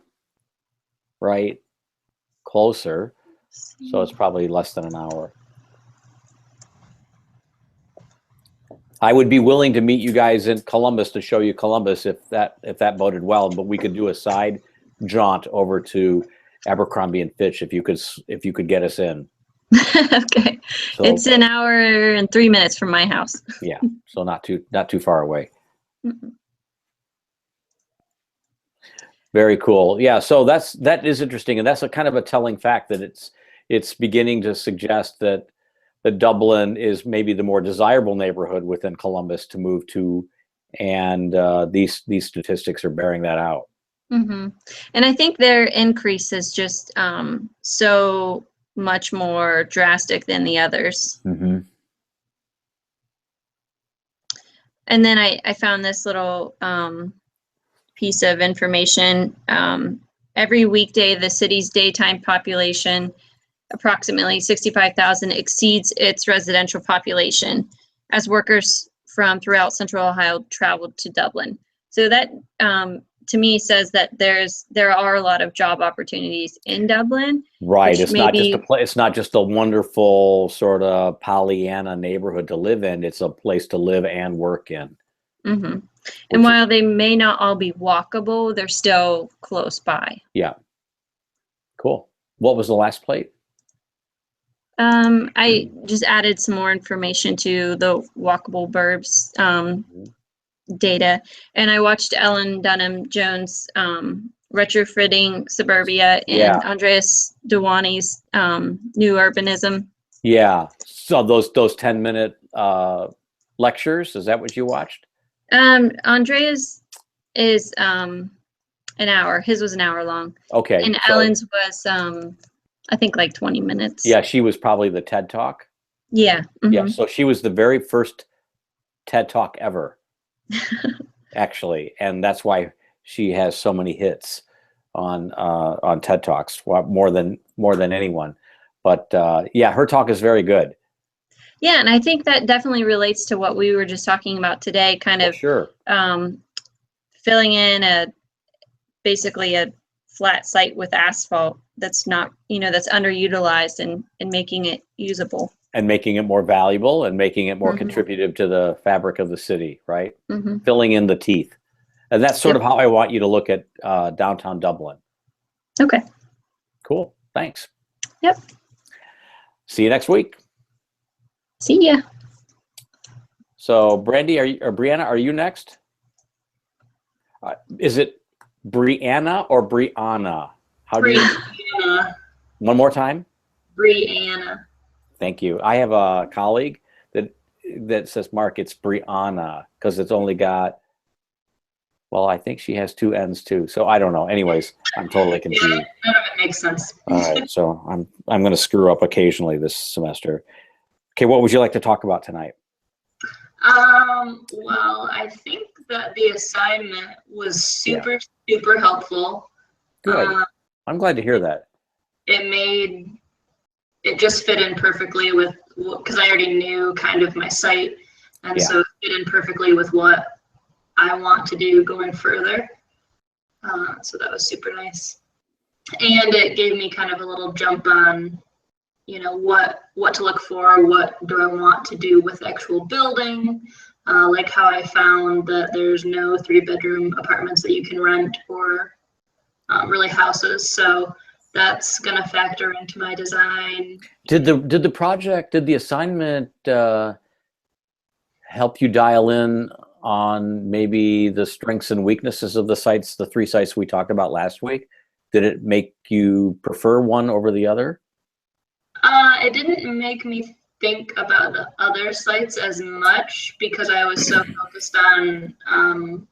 right closer. So it's probably less than an hour. I would be willing to meet you guys in Columbus to show you Columbus if that boded well, but we could do a side jaunt over to Abercrombie and Fitch if you could get us in. Okay. So, It's an hour and 3 minutes from my house. yeah, so not too far away. Mm-mm. Very cool. Yeah, so that is interesting, and that's a kind of a telling fact that it's beginning to suggest that Dublin is maybe the more desirable neighborhood within Columbus to move to, and these statistics are bearing that out. Mm-hmm. And I think their increase is just so much more drastic than the others. Mm-hmm. And then I found this little piece of information. Every weekday, the city's daytime population, approximately 65,000, exceeds its residential population as workers from throughout Central Ohio traveled to Dublin. So that, to me, says that there are a lot of job opportunities in Dublin. Right. It's not just a wonderful sort of Pollyanna neighborhood to live in. It's a place to live and work in. Mm-hmm. And while they may not all be walkable, they're still close by. Yeah. Cool. What was the last plate? I just added some more information to the walkable burbs data, and I watched Ellen Dunham Jones retrofitting suburbia and Andreas Dewani's new urbanism. Yeah. So those 10-minute lectures, is that what you watched? Andreas is an hour. His was an hour long. Okay. And Ellen's was I think like 20 minutes. Yeah, she was probably the TED Talk. Yeah. Mm-hmm. Yeah, so she was the very first TED Talk ever, actually, and that's why she has so many hits on TED Talks, more than anyone. But yeah, her talk is very good. Yeah, and I think that definitely relates to what we were just talking about today, kind of sure. Filling in basically a flat site with asphalt that's not, that's underutilized and making it usable. And making it more valuable and making it more contributive to the fabric of the city, right? Mm-hmm. Filling in the teeth. And that's sort of how I want you to look at downtown Dublin. Okay. Cool. Thanks. Yep. See you next week. See ya. So, Brandy, Brianna, are you next? Is it Brianna or Brianna? How do you? One more time. Brianna. Thank you. I have a colleague that says, Mark, it's Brianna, because it's only got, well, I think she has 2 N's too. So I don't know. Anyways, I'm totally confused. Yeah, none of it makes sense. All right. So I'm going to screw up occasionally this semester. Okay. What would you like to talk about tonight? Well, I think that the assignment was super helpful. Good. I'm glad to hear that. It just fit in perfectly with, because I already knew kind of my site, and so it fit in perfectly with what I want to do going further. So that was super nice. And it gave me kind of a little jump on, you know, what to look for, what do I want to do with the actual building, like how I found that there's no 3-bedroom apartments that you can rent, or really houses. So that's going to factor into my design. Did the assignment help you dial in on maybe the strengths and weaknesses of the 3 sites we talked about last week? Did it make you prefer one over the other? It didn't make me think about the other sites as much, because I was so focused on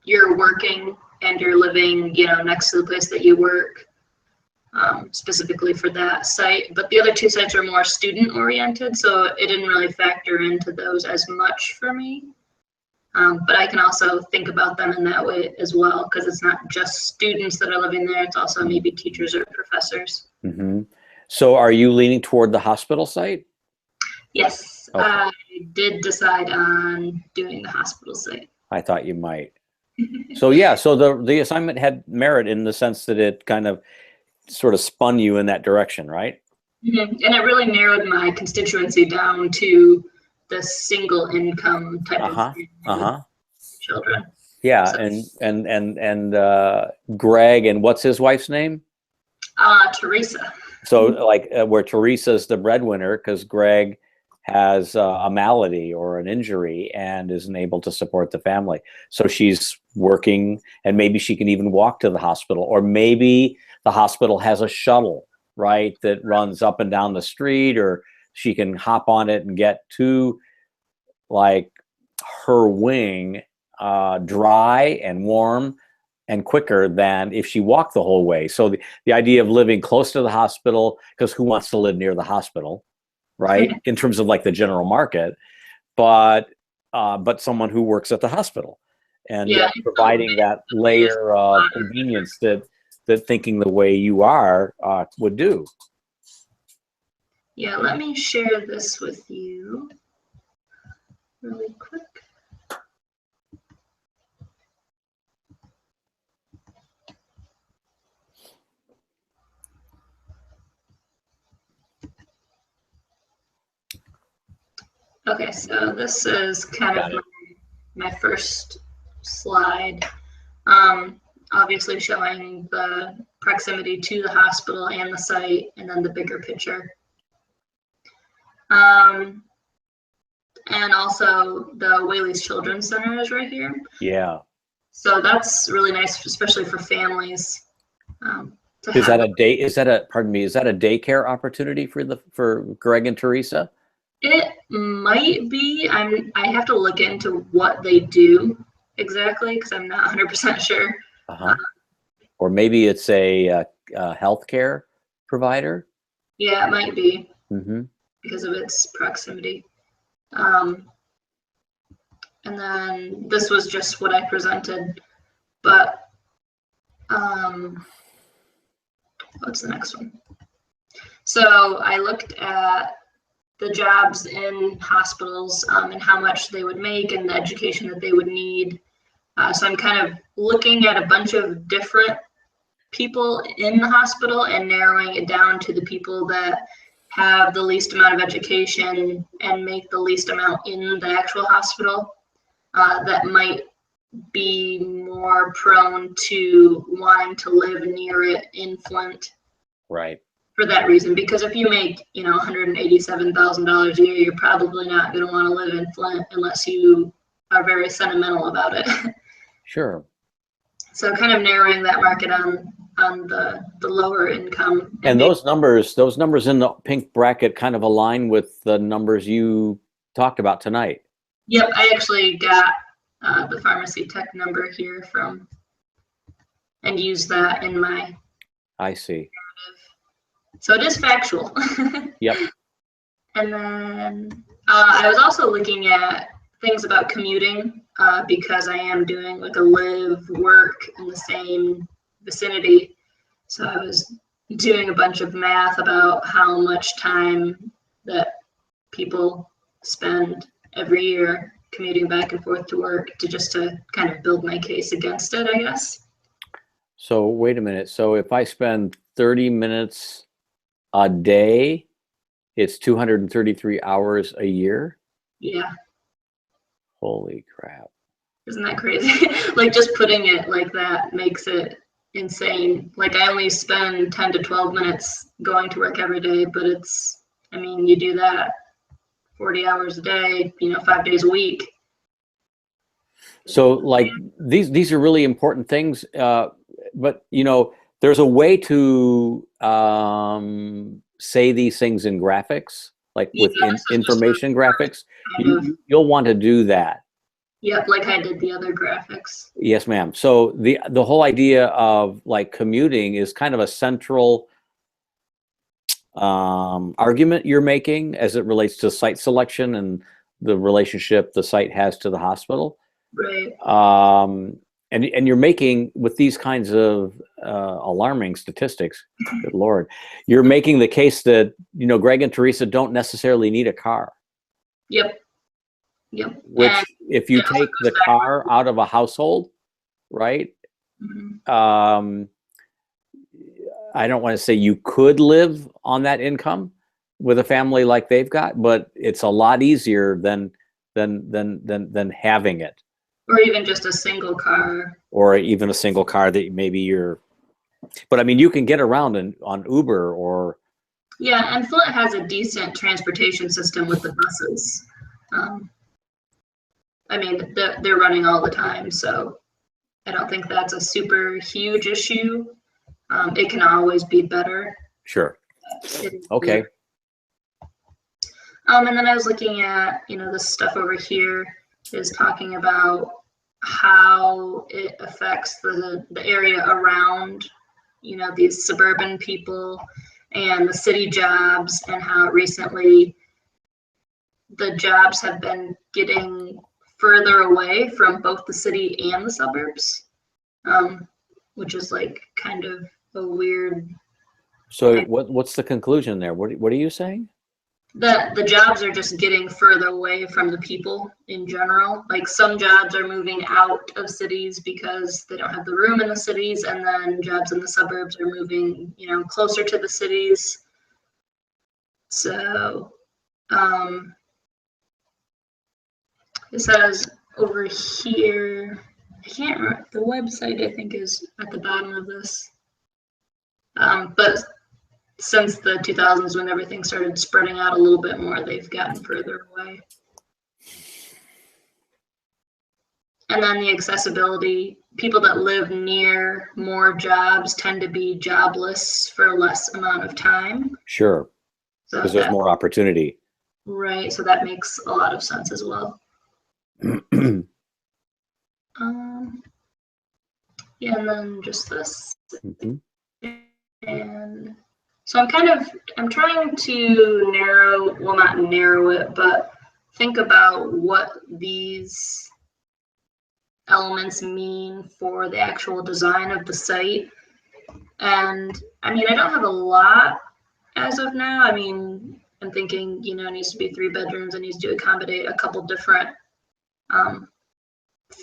you're working and you're living, you know, next to the place that you work, specifically for that site. But the other 2 sites are more student oriented, so it didn't really factor into those as much for me. But I can also think about them in that way as well, because it's not just students that are living there, it's also maybe teachers or professors. Mm-hmm. So are you leaning toward the hospital site? Yes, okay. I did decide on doing the hospital site. I thought you might. So yeah, so the assignment had merit in the sense that it kind of sort of spun you in that direction, right? Mm-hmm. And it really narrowed my constituency down to the single income type of children. Yeah, so, and Greg, and what's his wife's name? Teresa. So like where Teresa's the breadwinner because Greg has a malady or an injury and isn't able to support the family. So she's working, and maybe she can even walk to the hospital, or maybe the hospital has a shuttle, right, that runs up and down the street, or she can hop on it and get to like her wing dry and warm and quicker than if she walked the whole way. So the idea of living close to the hospital, because who wants to live near the hospital, right? In terms of like the general market, but someone who works at the hospital, and providing that layer of convenience that thinking the way you are would do. Yeah, let me share this with you really quick. Okay, so this is kind of my first slide. Obviously showing the proximity to the hospital and the site, and then the bigger picture. And also the Whaley's Children's Center is right here. Yeah. So that's really nice, especially for families. Is that a daycare opportunity for Greg and Teresa? It might be. I have to look into what they do exactly, because I'm not 100% sure. Or maybe it's a healthcare provider. Yeah, it might be, mm-hmm. because of its proximity. And then this was just what I presented, but what's the next one? So I looked at the jobs in hospitals and how much they would make and the education that they would need. So I'm kind of looking at a bunch of different people in the hospital and narrowing it down to the people that have the least amount of education and make the least amount in the actual hospital, that might be more prone to wanting to live near it in Flint. Right. For that reason, because if you make, $187,000 a year, you're probably not going to want to live in Flint unless you are very sentimental about it. Sure. So kind of narrowing that market on the lower income. And those numbers in the pink bracket kind of align with the numbers you talked about tonight. Yep, I actually got the pharmacy tech number here and used that in my. I see. So it is factual. Yep. And then I was also looking at things about commuting because I am doing like a live work in the same vicinity. So I was doing a bunch of math about how much time that people spend every year commuting back and forth to work to kind of build my case against it, I guess. So wait a minute. So if I spend 30 minutes a day, it's 233 hours a year? Yeah. Holy crap. Isn't that crazy? Like just putting it like that makes it insane. Like I only spend 10 to 12 minutes going to work every day, but I mean, you do that 40 hours a day, 5 days a week. So like these are really important things, but there's a way to say these things in graphics, like with information graphics. You'll want to do that. Yep, like I did the other graphics. Yes, ma'am. So the whole idea of like commuting is kind of a central argument you're making as it relates to site selection and the relationship the site has to the hospital. Right. And you're making, with these kinds of alarming statistics, good Lord, you're making the case that, Greg and Teresa don't necessarily need a car. Yep. Yep. Which, if you take the car out of a household, right? Mm-hmm. I don't want to say you could live on that income with a family like they've got, but it's a lot easier than having it. Or even just a single car. Or even a single car that maybe but I mean, you can get around on Uber or. Yeah, and Flint has a decent transportation system with the buses. I mean, they're running all the time, so I don't think that's a super huge issue. It can always be better. Sure. Okay. And then I was looking at, this stuff over here is talking about how it affects the area around, these suburban people and the city jobs, and how recently the jobs have been getting further away from both the city and the suburbs, which is like kind of a weird. So what's the conclusion there? What are you saying? The jobs are just getting further away from the people in general. Like some jobs are moving out of cities because they don't have the room in the cities, and then jobs in the suburbs are moving, closer to the cities. So it says over here, I can't remember, the website I think is at the bottom of this. But since the 2000s, when everything started spreading out a little bit more, they've gotten further away. And then the accessibility, people that live near more jobs tend to be jobless for a less amount of time. Sure, because there's more opportunity. Right, so that makes a lot of sense as well. Yeah, and then just this. Mm-hmm. And so I'm trying to not narrow it, but think about what these elements mean for the actual design of the site. And I mean, I don't have a lot as of now. I mean, I'm thinking, it needs to be 3 bedrooms. It needs to accommodate a couple different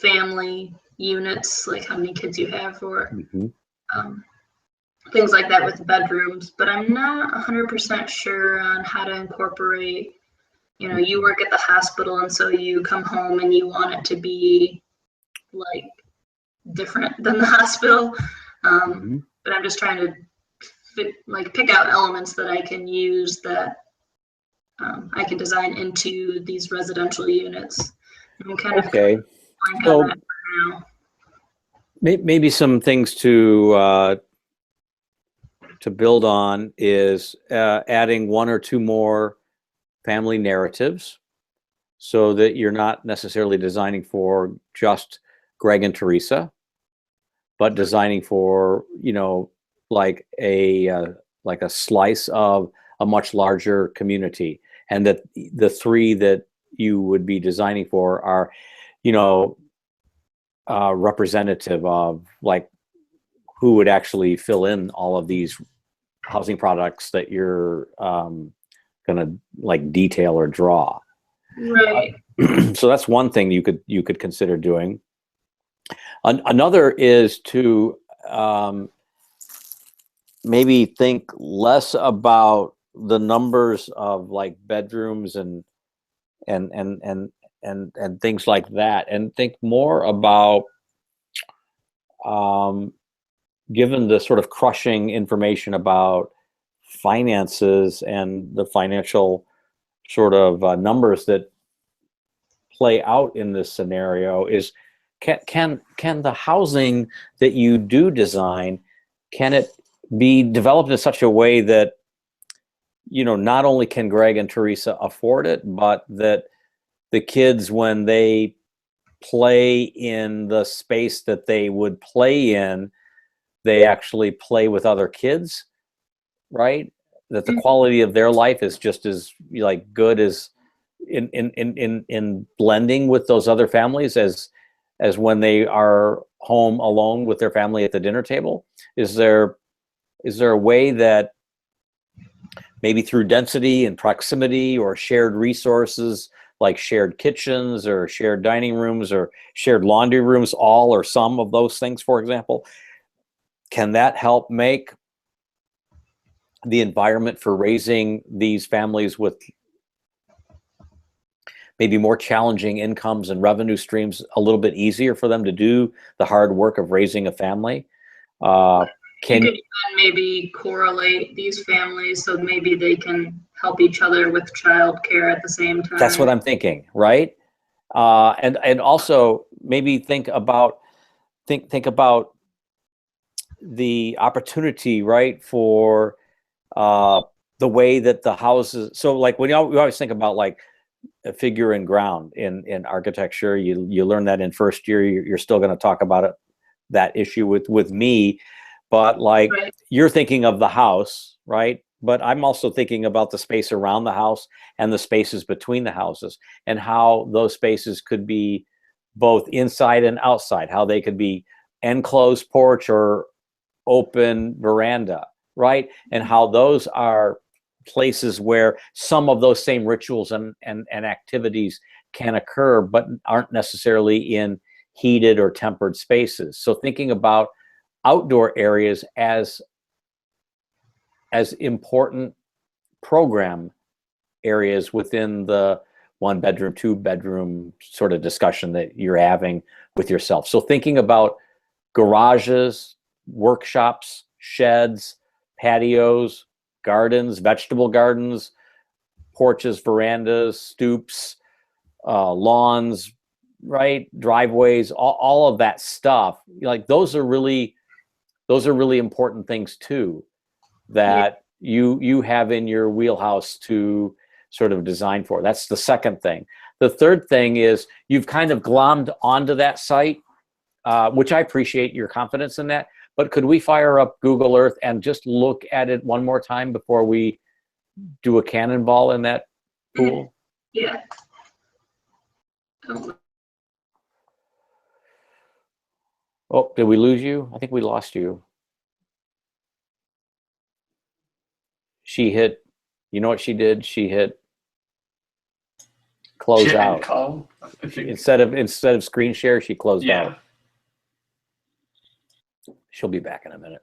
family units, like how many kids you have, or things like that with bedrooms. But I'm not 100% sure on how to incorporate, you work at the hospital, and so you come home and you want it to be like different than the hospital. But I'm just trying to pick out elements that I can use that I can design into these residential units. I'm kind of okay. So maybe some things to to build on is adding one or two more family narratives, so that you're not necessarily designing for just Greg and Teresa, but designing for, you know, like a slice of a much larger community, and that the three that you would be designing for are, you know, representative of like who would actually fill in all of these housing products that you're gonna like detail or draw. Right. So that's one thing you could consider doing. Another is to maybe think less about the numbers of like bedrooms and things like that, and think more about, given the sort of crushing information about finances and the financial sort of numbers that play out in this scenario, is can the housing that you do design, can it be developed in such a way that, you know, not only can Greg and Teresa afford it, but that the kids, when they play in the space that they would play in, they actually play with other kids, right? That the quality of their life is just as like good as in blending with those other families as when they are home alone with their family at the dinner table. Is there a way that maybe through density and proximity or shared resources like shared kitchens or shared dining rooms or shared laundry rooms, all or some of those things, for example, can that help make the environment for raising these families with maybe more challenging incomes and revenue streams a little bit easier for them to do the hard work of raising a family? You could even maybe correlate these families so maybe they can help each other with childcare at the same time. That's what I'm thinking, right? And also maybe think about the opportunity, right, for the way that the houses. So like we always think about like a figure in ground in architecture. You learn that in first year. You're still going to talk about it, that issue with me, but like Right. You're thinking of the house, right? But I'm also thinking about the space around the house and the spaces between the houses, and how those spaces could be both inside and outside, how they could be enclosed porch or open veranda, right? And how those are places where some of those same rituals and activities can occur, but aren't necessarily in heated or tempered spaces. So thinking about outdoor areas as important program areas within the 1 bedroom, 2 bedroom sort of discussion that you're having with yourself. So thinking about garages, workshops, sheds, patios, gardens, vegetable gardens, porches, verandas, stoops, lawns, right? Driveways, all of that stuff. Like those are really important things too, that you have in your wheelhouse to sort of design for. That's the second thing. The third thing is you've kind of glommed onto that site, which I appreciate your confidence in that. But could we fire up Google Earth and just look at it one more time before we do a cannonball in that pool? Yeah. Oh, did we lose you? I think we lost you. She hit, you know what she did? She hit close Shit, out. call, I think. Instead of screen share, she closed Yeah. out. She'll be back in a minute.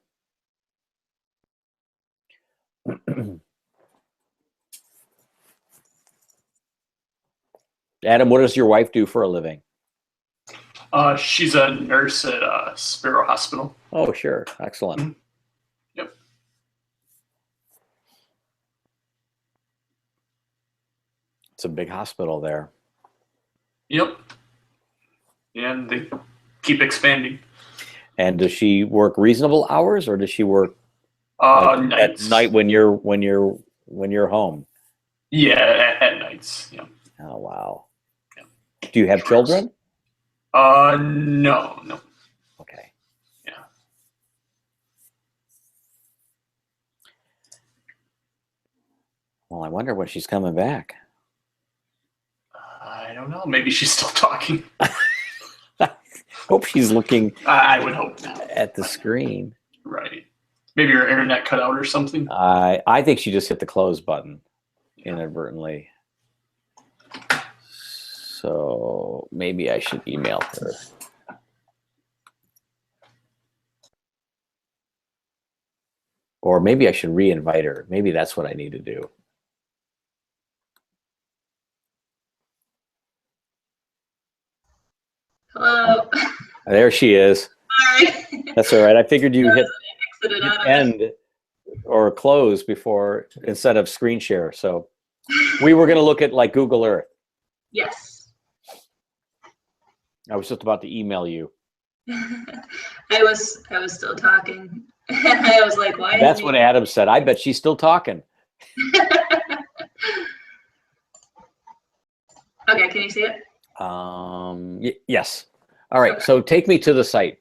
Adam, what does your wife do for a living? She's a nurse at Sparrow Hospital. Oh, sure. Excellent. Mhm. Yep. It's a big hospital there. Yep. Yeah, and they keep expanding. And does she work reasonable hours, or does she work At Nights. night when you're home. Yeah, at nights. Yeah. Oh wow. Do you have children? No. Okay. Yeah. Well, I wonder when she's coming back. I don't know. Maybe she's still talking. Hope she's looking I would hope not. at the screen. Right. Maybe your internet cut out or something. I think she just hit the close button inadvertently. So maybe I should email her. Or maybe I should re-invite her. Maybe that's what I need to do. Hello. There she is. Sorry. That's all right. I figured you hit Exited out of it. end or close before instead of screen share. So we were going to look at like Google Earth. Yes. I was just about to email you. I was still talking. I was like, why? That's isn't what Adam said. I bet she's still talking. Okay, can you see it? Yes. All right. So take me to the site.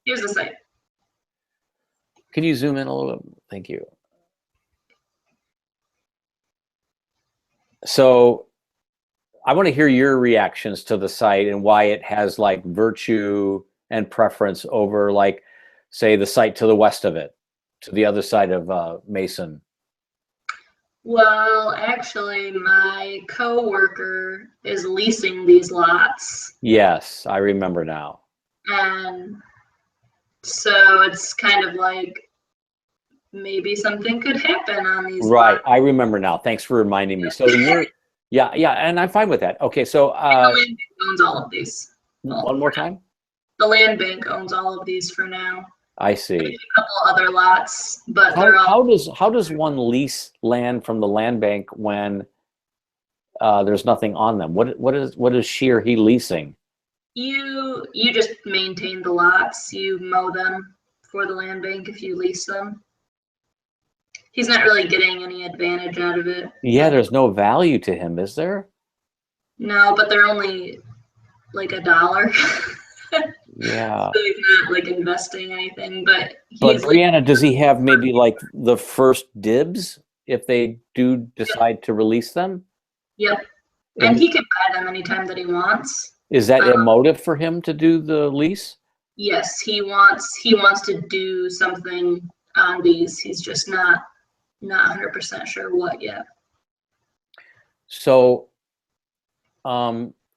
Here's the site. Can you zoom in a little bit? Thank you. So I want to hear your reactions to the site and why it has like virtue and preference over like, say, the site to the west of it, to the other side of Mason. Well, actually, my coworker is leasing these lots, Yes, I remember now. and so it's kind of like maybe something could happen on these Right. lots. I remember now. Thanks for reminding me. So you're, yeah, and I'm fine with that. Okay. So The land bank owns all of these. one more time. The land bank owns all of these for now. I A see. couple other lots, but they're all How does one lease land from the land bank when there's nothing on them? What is she or he leasing? you just maintain the lots. You mow them for the land bank if you lease them. He's not really getting any advantage out of it. Yeah, there's no value to him, is there? No, but they're only like $1. Yeah. So he's not like investing anything, but But he's like, Brianna, does he have maybe like the first dibs if they do decide to release them? yep. And he can buy them anytime that he wants. Is that a motive for him to do the lease? Yes, he wants to do something on these. He's just not 100% sure what yet. So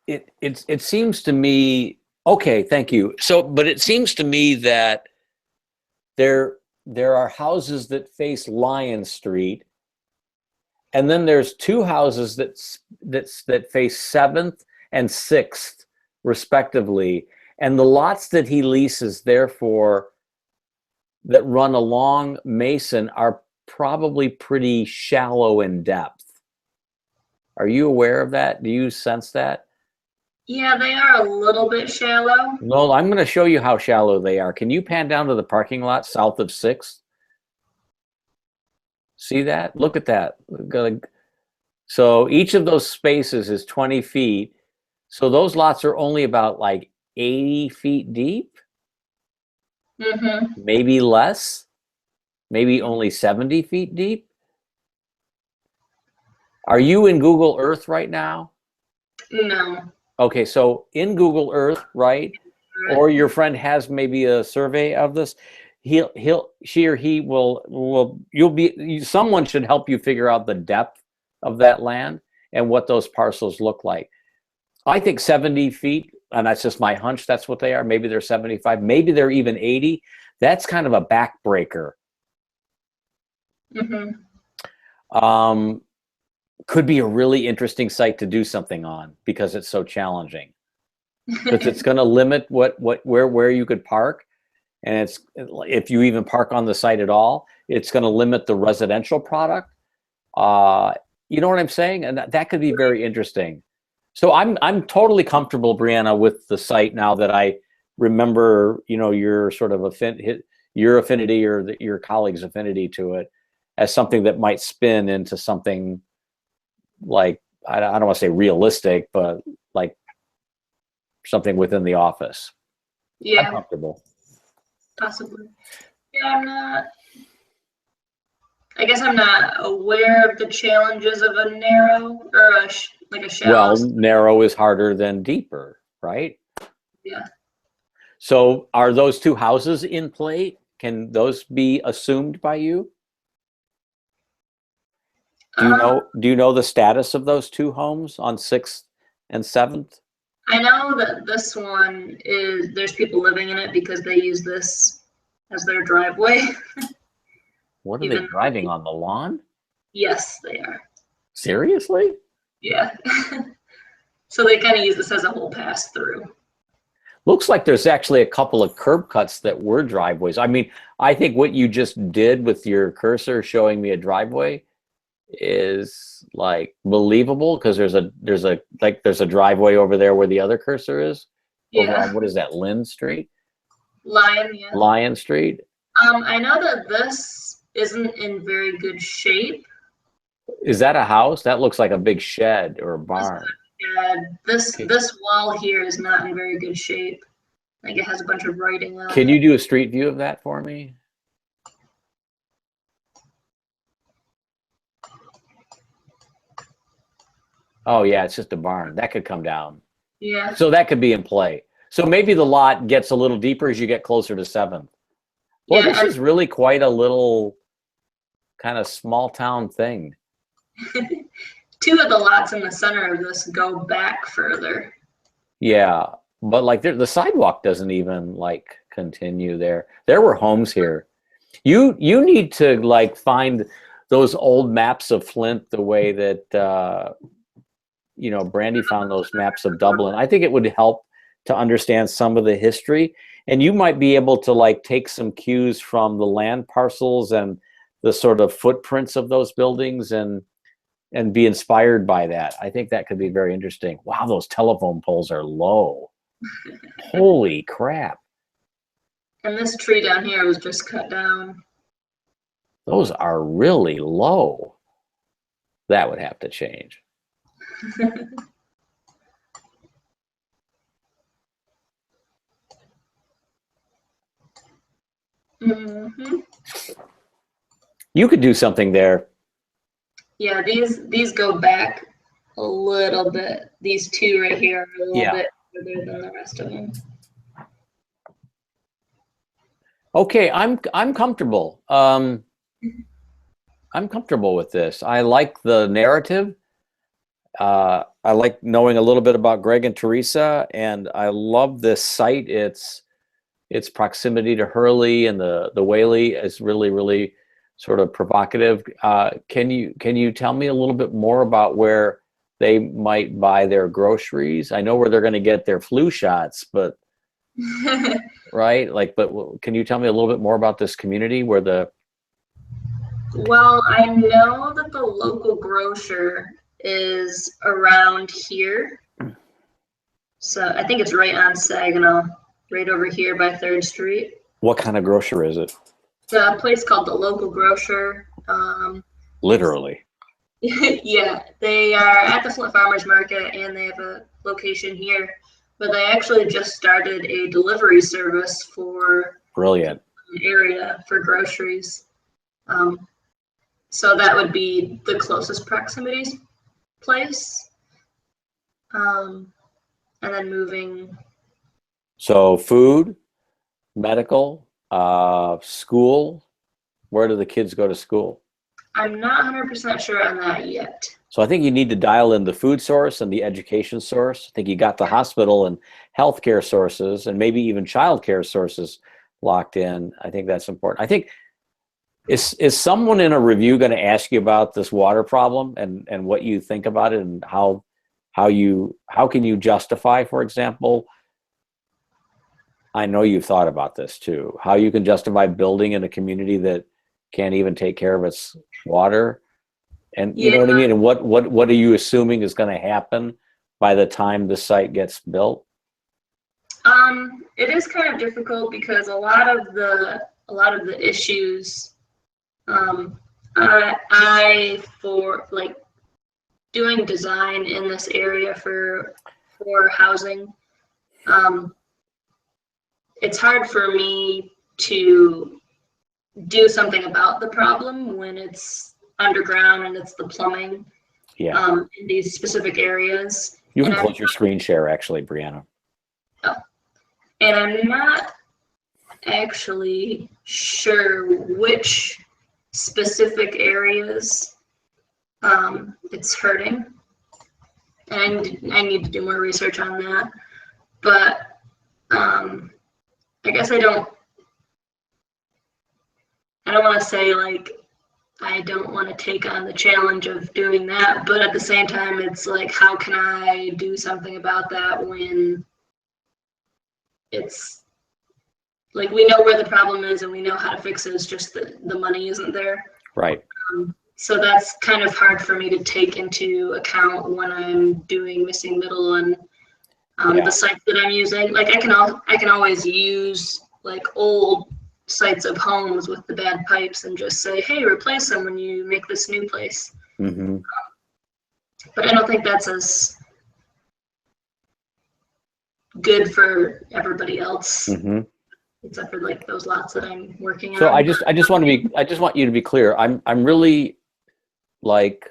it seems to me, okay, thank you. So, but it seems to me that there are houses that face Lion Street, and then there's two houses that face 7th and 6th respectively, and the lots that he leases therefore that run along Mason are probably pretty shallow in depth. Are you aware of that? Do you sense that? Yeah, they are a little bit shallow. No, I'm going to show you how shallow they are. Can you pan down to the parking lot south of 6th? See that? Look at that. So each of those spaces is 20 feet. So those lots are only about like 80 feet deep, Mm-hmm. maybe less, maybe only 70 feet deep. Are you in Google Earth right now? No. Okay, so in Google Earth, right? Or your friend has maybe a survey of this. She or he will someone should help you figure out the depth of that land and what those parcels look like. I think 70 feet, and that's just my hunch, that's what they are. Maybe they're 75, maybe they're even 80. That's kind of a backbreaker. Mm-hmm. Could be a really interesting site to do something on because it's so challenging. Because it's going to limit where you could park, and it's, if you even park on the site at all, it's going to limit the residential product. You know what I'm saying? And that could be very interesting. So I'm totally comfortable, Brianna, with the site now that I remember. You know, you're sort of your affinity or your colleague's affinity to it as something that might spin into something like, I don't want to say realistic, but like something within the office. I'm Yeah, comfortable. possibly. Yeah, I guess I'm not aware of the challenges of a narrow or like a shallow. Well, narrow is harder than deeper, right? Yeah. So are those two houses in play? Can those be assumed by you? Do you know the status of those two homes on 6th and 7th? I know that this one there's people living in it because they use this as their driveway. What are they driving on the lawn? Yes, they are. Seriously? Yeah. So they kind of use this as a whole pass through. Looks like there's actually a couple of curb cuts that were driveways. I mean, I think what you just did with your cursor showing me a driveway is like believable, because there's a driveway over there where the other cursor is. Over Yeah. on, what is that, Lynn Street? Lion, yeah. Lion Street? I know that this isn't in very good shape. Is that a house? That looks like a big shed or a barn. This wall here is not in very good shape. Like it has a bunch of writing on it. Can you do a street view of that for me? Oh yeah, it's just a barn. That could come down. Yeah. So that could be in play. So maybe the lot gets a little deeper as you get closer to 7th. Well, Yeah, this is really quite a little kind of small town thing. Two of the lots in the center of this go back further. Yeah, but like the sidewalk doesn't even like continue there. There were homes here. You need to like find those old maps of Flint the way that Brandy found those maps of Dublin. I think it would help to understand some of the history, and you might be able to like take some cues from the land parcels and the sort of footprints of those buildings and be inspired by that. I think that could be very interesting. Wow, those telephone poles are low. Holy crap. And this tree down here was just cut down. Those are really low. That would have to change. Mm-hmm. You could do something there. Yeah, these go back a little bit. These two right here are a little bit further than the rest of them. Okay, I'm comfortable. I'm comfortable with this. I like the narrative. I like knowing a little bit about Greg and Teresa, and I love this site. Its proximity to Hurley and the Whaley is really, really sort of provocative. Can you tell me a little bit more about where they might buy their groceries? I know where they're going to get their flu shots, but right? Like, but can you tell me a little bit more about this community where the? Well, I know that the local grocer is around here. So I think it's right on Saginaw, right over here by 3rd Street. What kind of grocer is it? It's a place called the Local Grocer. Literally. Yeah, they are at the Flint Farmers Market and they have a location here. But they actually just started a delivery service for Brilliant. the area for groceries. So that would be the closest proximity place. And then moving. So food, medical, school. Where do the kids go to school? I'm not 100% sure on that yet. So I think you need to dial in the food source and the education source. I think you got the hospital and healthcare sources and maybe even childcare sources locked in. I think that's important. I think is someone in a review going to ask you about this water problem and what you think about it and how can you justify, for example, I know you've thought about this too, how you can justify building in a community that can't even take care of its water. And you know what I mean? And what are you assuming is going to happen by the time the site gets built? It is kind of difficult because a lot of a lot of the issues. I for like doing design in this area for housing, it's hard for me to do something about the problem when it's underground and it's the plumbing in these specific areas. You can And close your screen share, actually, Brianna. And I'm not actually sure which specific areas it's hurting. And I need to do more research on that. But I guess I don't want to say like I don't want to take on the challenge of doing that, but at the same time, it's like, how can I do something about that when it's like we know where the problem is and we know how to fix it, it's just that the money isn't there. Right. So that's kind of hard for me to take into account when I'm doing missing middle and the sites that I'm using. Like I can always use like old sites of homes with the bad pipes and just say, hey, replace them when you make this new place. Mm-hmm. But I don't think that's as good for everybody else, except for like those lots that I'm working on. So I just want you to be clear. I'm really like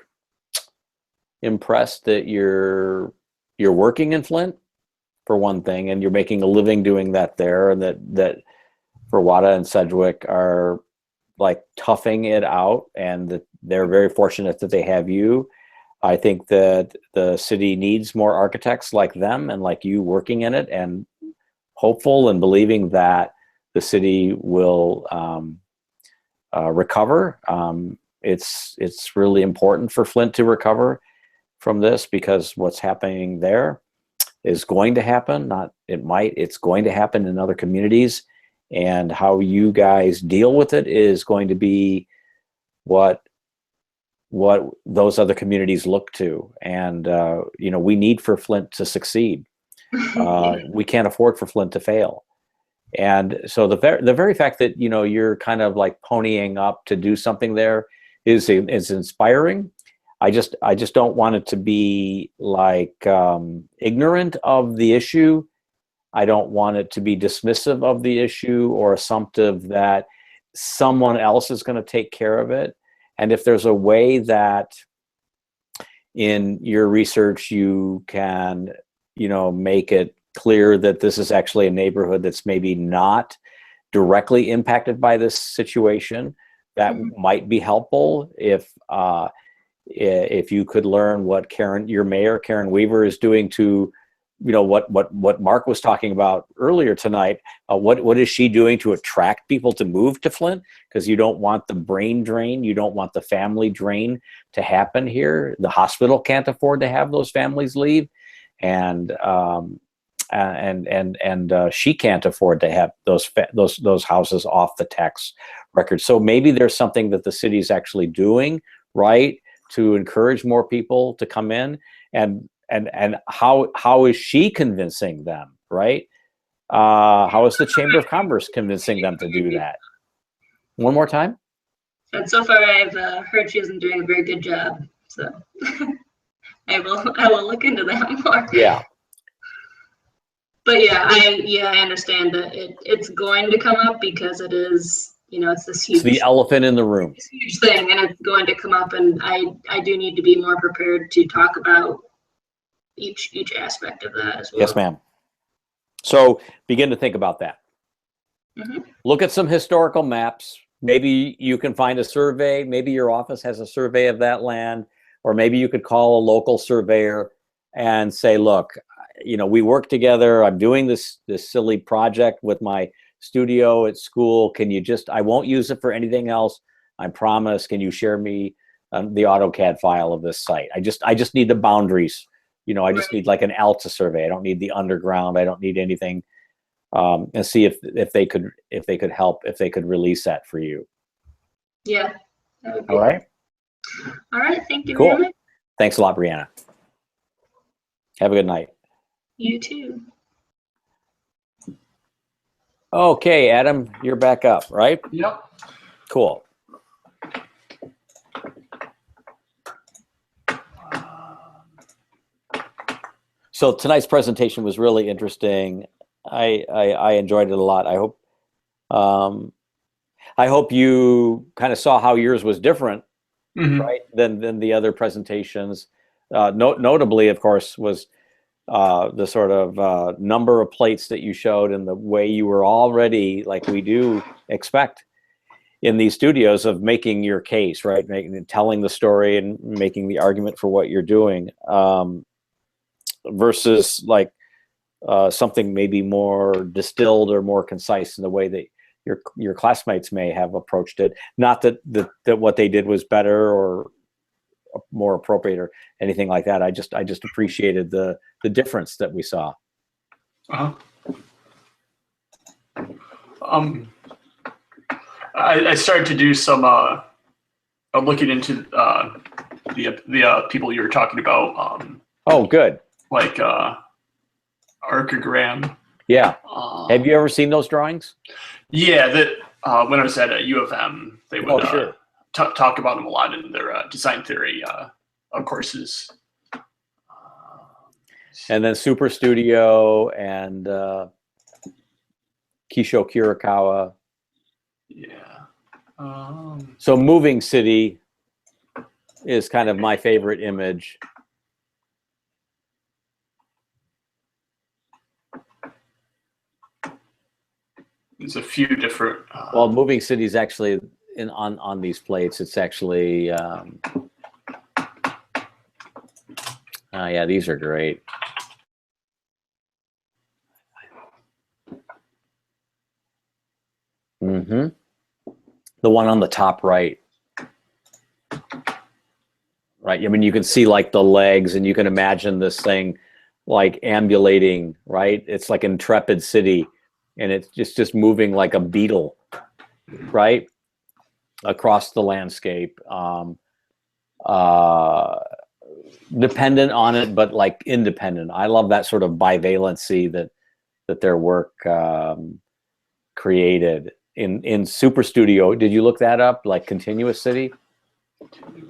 impressed that you're working in Flint, for one thing, and you're making a living doing that there, and that Verwada and Sedgwick are like toughing it out, and that they're very fortunate that they have you. I think that the city needs more architects like them and like you working in it, and hopeful and believing that the city will recover. It's really important for Flint to recover from this, because what's happening there is going to happen. It's going to happen in other communities, and how you guys deal with it is going to be what those other communities look to. And we need for Flint to succeed. We can't afford for Flint to fail. And so the very fact that you're kind of like ponying up to do something there is inspiring. I just don't want it to be like ignorant of the issue. I don't want it to be dismissive of the issue or assumptive that someone else is going to take care of it. And if there's a way that in your research you can, make it clear that this is actually a neighborhood that's maybe not directly impacted by this situation, that might be helpful. If you could learn what your mayor, Karen Weaver, is doing to, what Mark was talking about earlier tonight, what is she doing to attract people to move to Flint? Because you don't want the brain drain, you don't want the family drain to happen here. The hospital can't afford to have those families leave, and she can't afford to have those houses off the tax record. So maybe there's something that the city's actually doing right to encourage more people to come in, and how is she convincing them, right? How is the Chamber of Commerce convincing them to do that? One more time. And so far, I've heard she isn't doing a very good job. So I will look into that more. Yeah. But yeah, I understand that it's going to come up because it is, it's this huge. It's the elephant in the room. It's a huge thing, and it's going to come up, and I do need to be more prepared to talk about each aspect of that as well. Yes, ma'am. So begin to think about that. Look at some historical maps. Maybe you can find a survey. Maybe your office has a survey of that land, or maybe you could call a local surveyor and say, look, we work together. I'm doing this silly project with my studio at school. Can you I won't use it for anything else, I promise. Can you share me the AutoCAD file of this site? I just need the boundaries. I just need like an ALTA survey. I don't need the underground. I don't need anything. And see if they could help, if they could release that for you. Yeah. That would be All right. All right. Thank you. Cool. Very much. Thanks a lot, Brianna. Have a good night. You too. Okay, Adam, you're back up, right? Yep. Cool. So tonight's presentation was really interesting. I enjoyed it a lot. I hope you kind of saw how yours was different, Mhm. right, than the other presentations. Notably, of course, was the sort of number of plates that you showed and the way you were already, like we do expect in these studios, of making your case, right, telling the story and making the argument for what you're doing, versus like something maybe more distilled or more concise in the way that your classmates may have approached it. Not that what they did was better or more appropriate or anything like that. I just appreciated the difference that we saw. Uh-huh. I started to do some looking into the people you were talking about. Oh, good. Like Archigram. Yeah. Have you ever seen those drawings? Yeah, that when I was at U of M, they would sure. talk about them a lot in their design theory courses. And then Super Studio and Kisho Kurikawa. Yeah. So Moving City is kind of my favorite image. There's a few different. Well, Moving City is actually on these plates. It's actually, yeah, these are great. Mm-hmm. The one on the top right. Right. I mean, you can see like the legs, and you can imagine this thing like ambulating, right? It's like Intrepid City, and it's just moving like a beetle, right, across the landscape. Dependent on it, but like independent. I love that sort of bivalency that their work created in Super Studio. Did you look that up? Like Continuous City?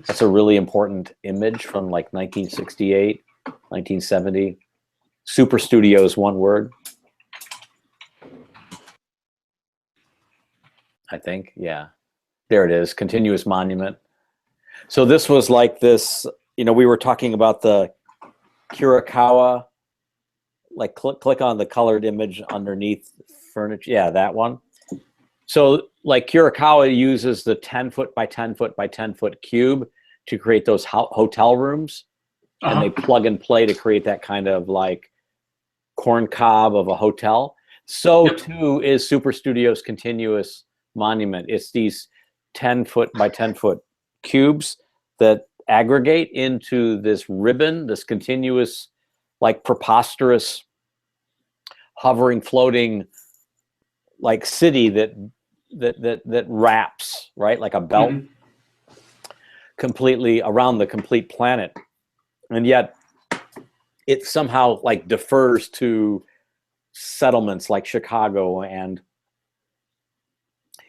That's a really important image from like 1968, 1970. Super Studio is one word, I think. Yeah, there it is. Continuous Monument. So this was like this, we were talking about the Kurikawa, like click on the colored image underneath furniture. Yeah, that one. So like Kurikawa uses the 10 foot by 10 foot by 10 foot cube to create those hotel rooms. And they plug and play to create that kind of like corn cob of a hotel. So too is Super Studio's Continuous Monument. It's these 10 foot by 10 foot cubes that aggregate into this ribbon, this continuous, like preposterous, hovering, floating, like city that wraps, right, like a belt, completely around the complete planet. And yet it somehow like defers to settlements like Chicago, and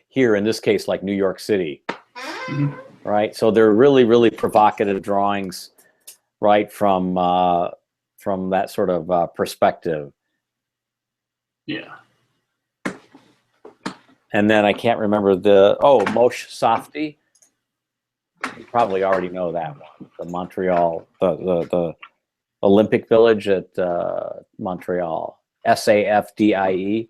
here in this case like New York City. Right, so they're really, really provocative drawings, right, from that sort of perspective. Yeah. And then I can't remember Moshe Safdie. You probably already know that one. The Montreal, the Olympic Village at Montreal. SAFDIE.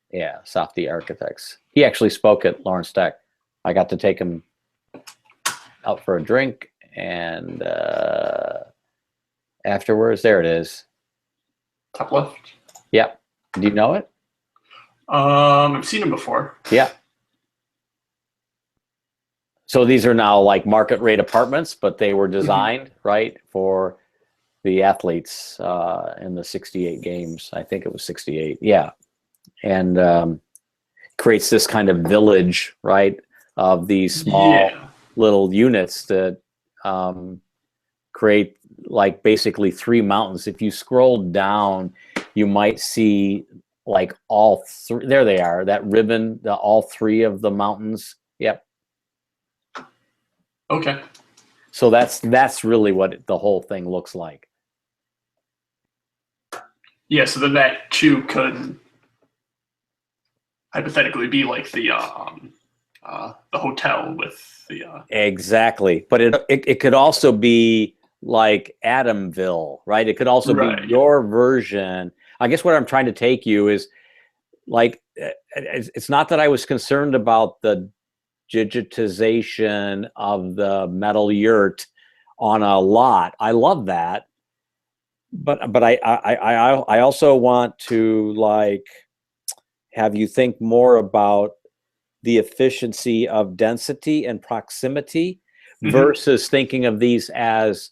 Yeah, Safdie Architects. He actually spoke at Lawrence Tech. I got to take him out for a drink, and afterwards, there it is. Top left. Yeah. Do you know it? I've seen him before. Yeah. So these are now like market rate apartments, but they were designed, right, for the athletes in the 68 games. I think it was 68. Yeah. And creates this kind of village, right, of these small little units that create like basically three mountains. If you scroll down, you might see like all three. There they are. That ribbon, all three of the mountains. Yep. Okay. So that's really what the whole thing looks like. Yeah. So then that too could hypothetically be like the hotel with the. Exactly, but it could also be like Adamville, right? It could also Right. be your version. I guess what I'm trying to take you is like it's not that I was concerned about the digitization of the metal yurt on a lot. I love that, but I also want to like have you think more about the efficiency of density and proximity versus thinking of these as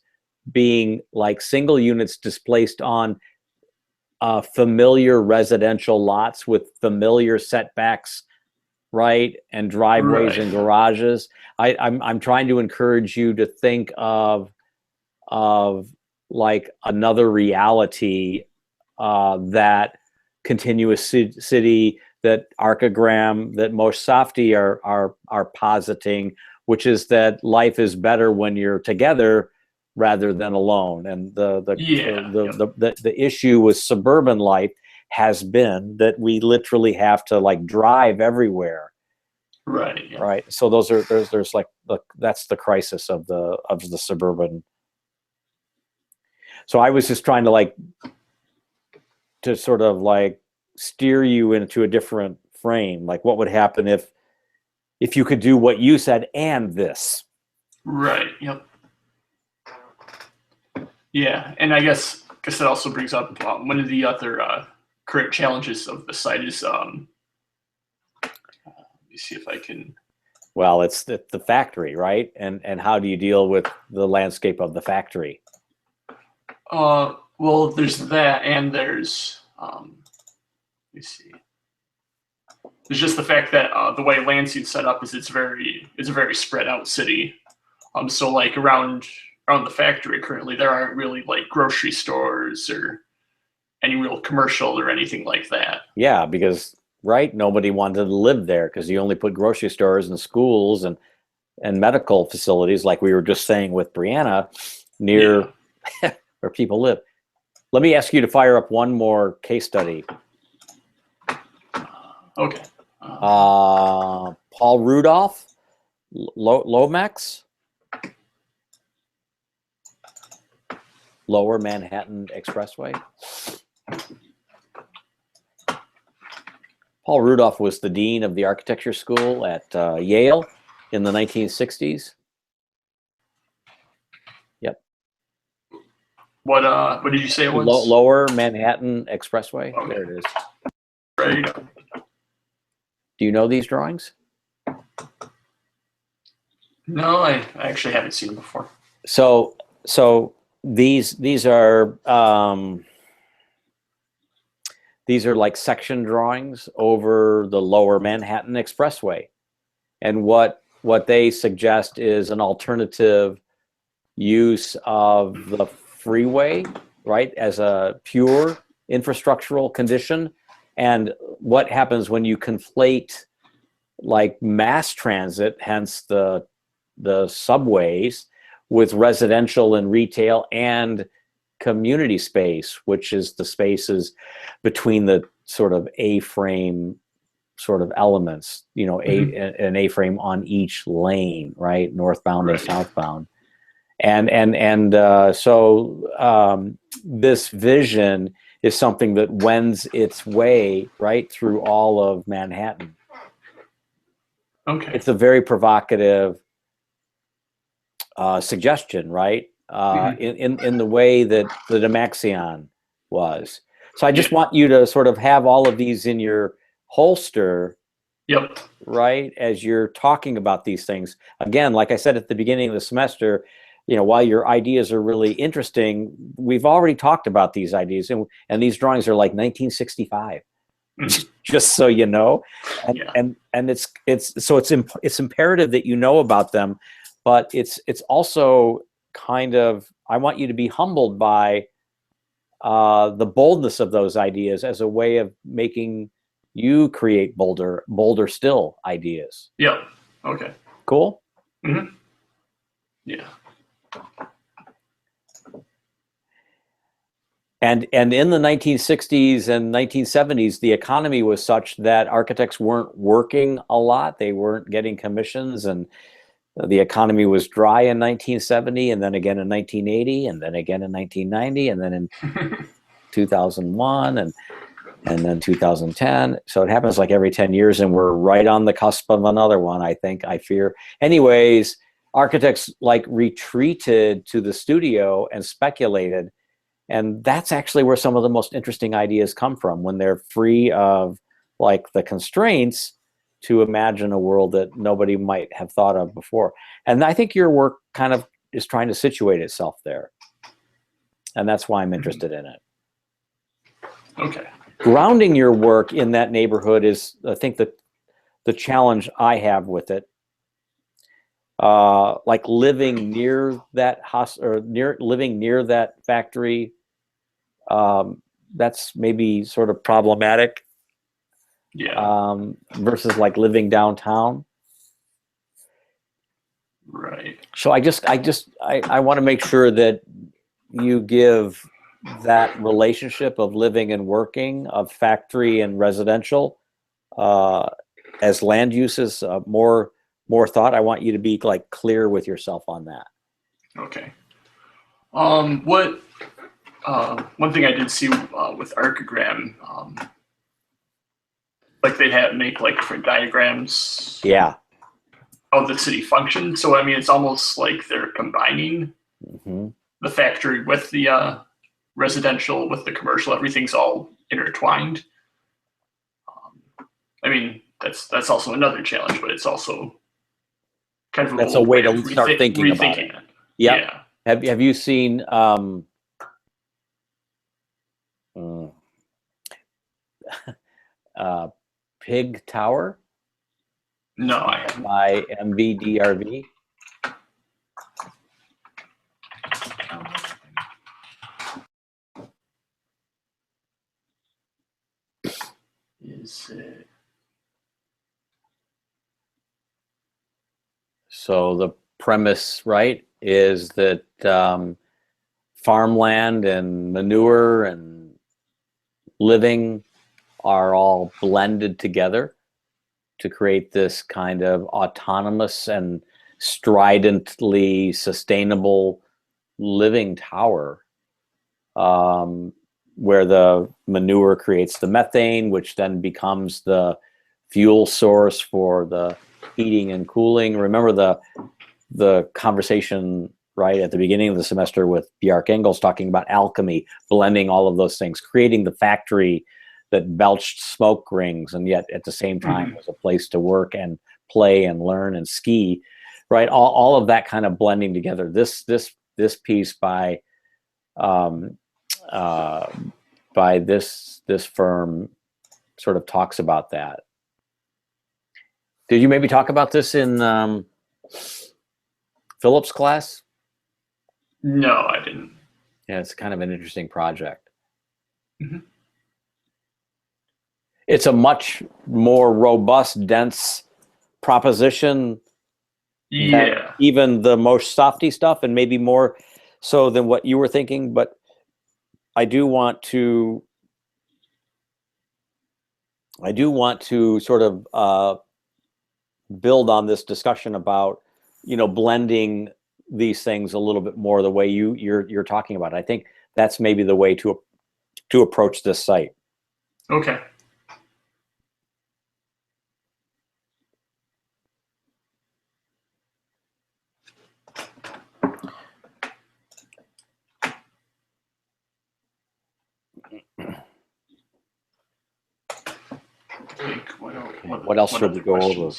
being like single units displaced on familiar residential lots with familiar setbacks, right? And driveways Right. and garages. I'm trying to encourage you to think of like another reality that continuous city, that Archigram, that Moshe Safdie are positing, which is that life is better when you're together rather than alone. And the issue with suburban life has been that we literally have to like drive everywhere. Right. Yeah. Right. So there's like that's the crisis of the suburban. So I was just trying to like to sort of like steer you into a different frame. Like what would happen if you could do what you said and this. Right. Yep. Yeah, and I guess it also brings up one of the other current challenges of the site is let me see if I can. Well, it's the factory, right? And how do you deal with the landscape of the factory? Well, there's that, and there's let me see. There's just the fact that the way Lansing's set up is it's a very spread out city. So like around the factory currently, there aren't really like grocery stores or any real commercial or anything like that. Yeah, because right, nobody wanted to live there because you only put grocery stores and schools and medical facilities, like we were just saying with Brianna, near where people live. Let me ask you to fire up one more case study. Okay. Paul Rudolph, Lomax, Lower Manhattan Expressway. Paul Rudolph was the dean of the architecture school at Yale in the 1960s. Yep. What did you say it was? Lower Manhattan Expressway. Okay. There it is. Right. Do you know these drawings? No, I actually haven't seen them before. So these are like section drawings over the Lower Manhattan Expressway, and what they suggest is an alternative use of the freeway, right, as a pure infrastructural condition. And what happens when you conflate like mass transit, hence the subways, with residential and retail and community space, which is the spaces between the sort of A-frame sort of elements, you know, an A-frame on each lane, right, northbound and southbound. So this vision is something that wends its way right through all of Manhattan. Okay. It's a very provocative suggestion, right? In the way that the Demaxion was. So I just want you to sort of have all of these in your holster, Yep. right, as you're talking about these things. Again, like I said at the beginning of the semester, you know, while your ideas are really interesting, we've already talked about these ideas, and these drawings are like 1965. Just so you know, and it's imperative that you know about them, but it's also I want you to be humbled by the boldness of those ideas as a way of making you create bolder still ideas. Yep. Okay. Cool? Mm-hmm. Yeah. And in the 1960s and 1970s, the economy was such that architects weren't working a lot. They weren't getting commissions, and the economy was dry in 1970, and then again in 1980, and then again in 1990, and then in 2001, and then 2010. So it happens like every 10 years, and we're right on the cusp of another one, I fear. Anyways, architects like retreated to the studio and speculated. And that's actually where some of the most interesting ideas come from, when they're free of like the constraints to imagine a world that nobody might have thought of before. And I think your work kind of is trying to situate itself there. And that's why I'm interested in it. Okay. Grounding your work in that neighborhood is, I think, the challenge I have with it. Like living near that house, or living near that factory, that's maybe sort of problematic. Yeah. Versus like living downtown. Right. So I want to make sure that you give that relationship of living and working, of factory and residential, as land uses, more thought. I want you to be like clear with yourself on that. Okay. One thing I did see with Archigram, like they make like different diagrams. Yeah. How the city functions. So I mean, it's almost like they're combining the factory with the residential, with the commercial. Everything's all intertwined. I mean, that's also another challenge, but it's also kind of that's a way to start thinking about it. Yep. Yeah. Have you seen Pig Tower? No, I haven't. By MVDRV. Is it? So the premise, right, is that farmland and manure and living are all blended together to create this kind of autonomous and stridently sustainable living tower, where the manure creates the methane, which then becomes the fuel source for the heating and cooling. Remember the conversation right at the beginning of the semester with Bjarke Ingels talking about alchemy, blending all of those things, creating the factory that belched smoke rings, and yet at the same time was a place to work and play and learn and ski, right? All of that kind of blending together. This piece by this firm sort of talks about that. Did you maybe talk about this in Philip's class? No, I didn't. Yeah, it's kind of an interesting project. Mm-hmm. It's a much more robust, dense proposition than even the most softy stuff, and maybe more so than what you were thinking. But I do want to sort of build on this discussion about, blending these things a little bit more the way you're talking about it. I think that's maybe the way to approach this site. Okay. What else should we go over?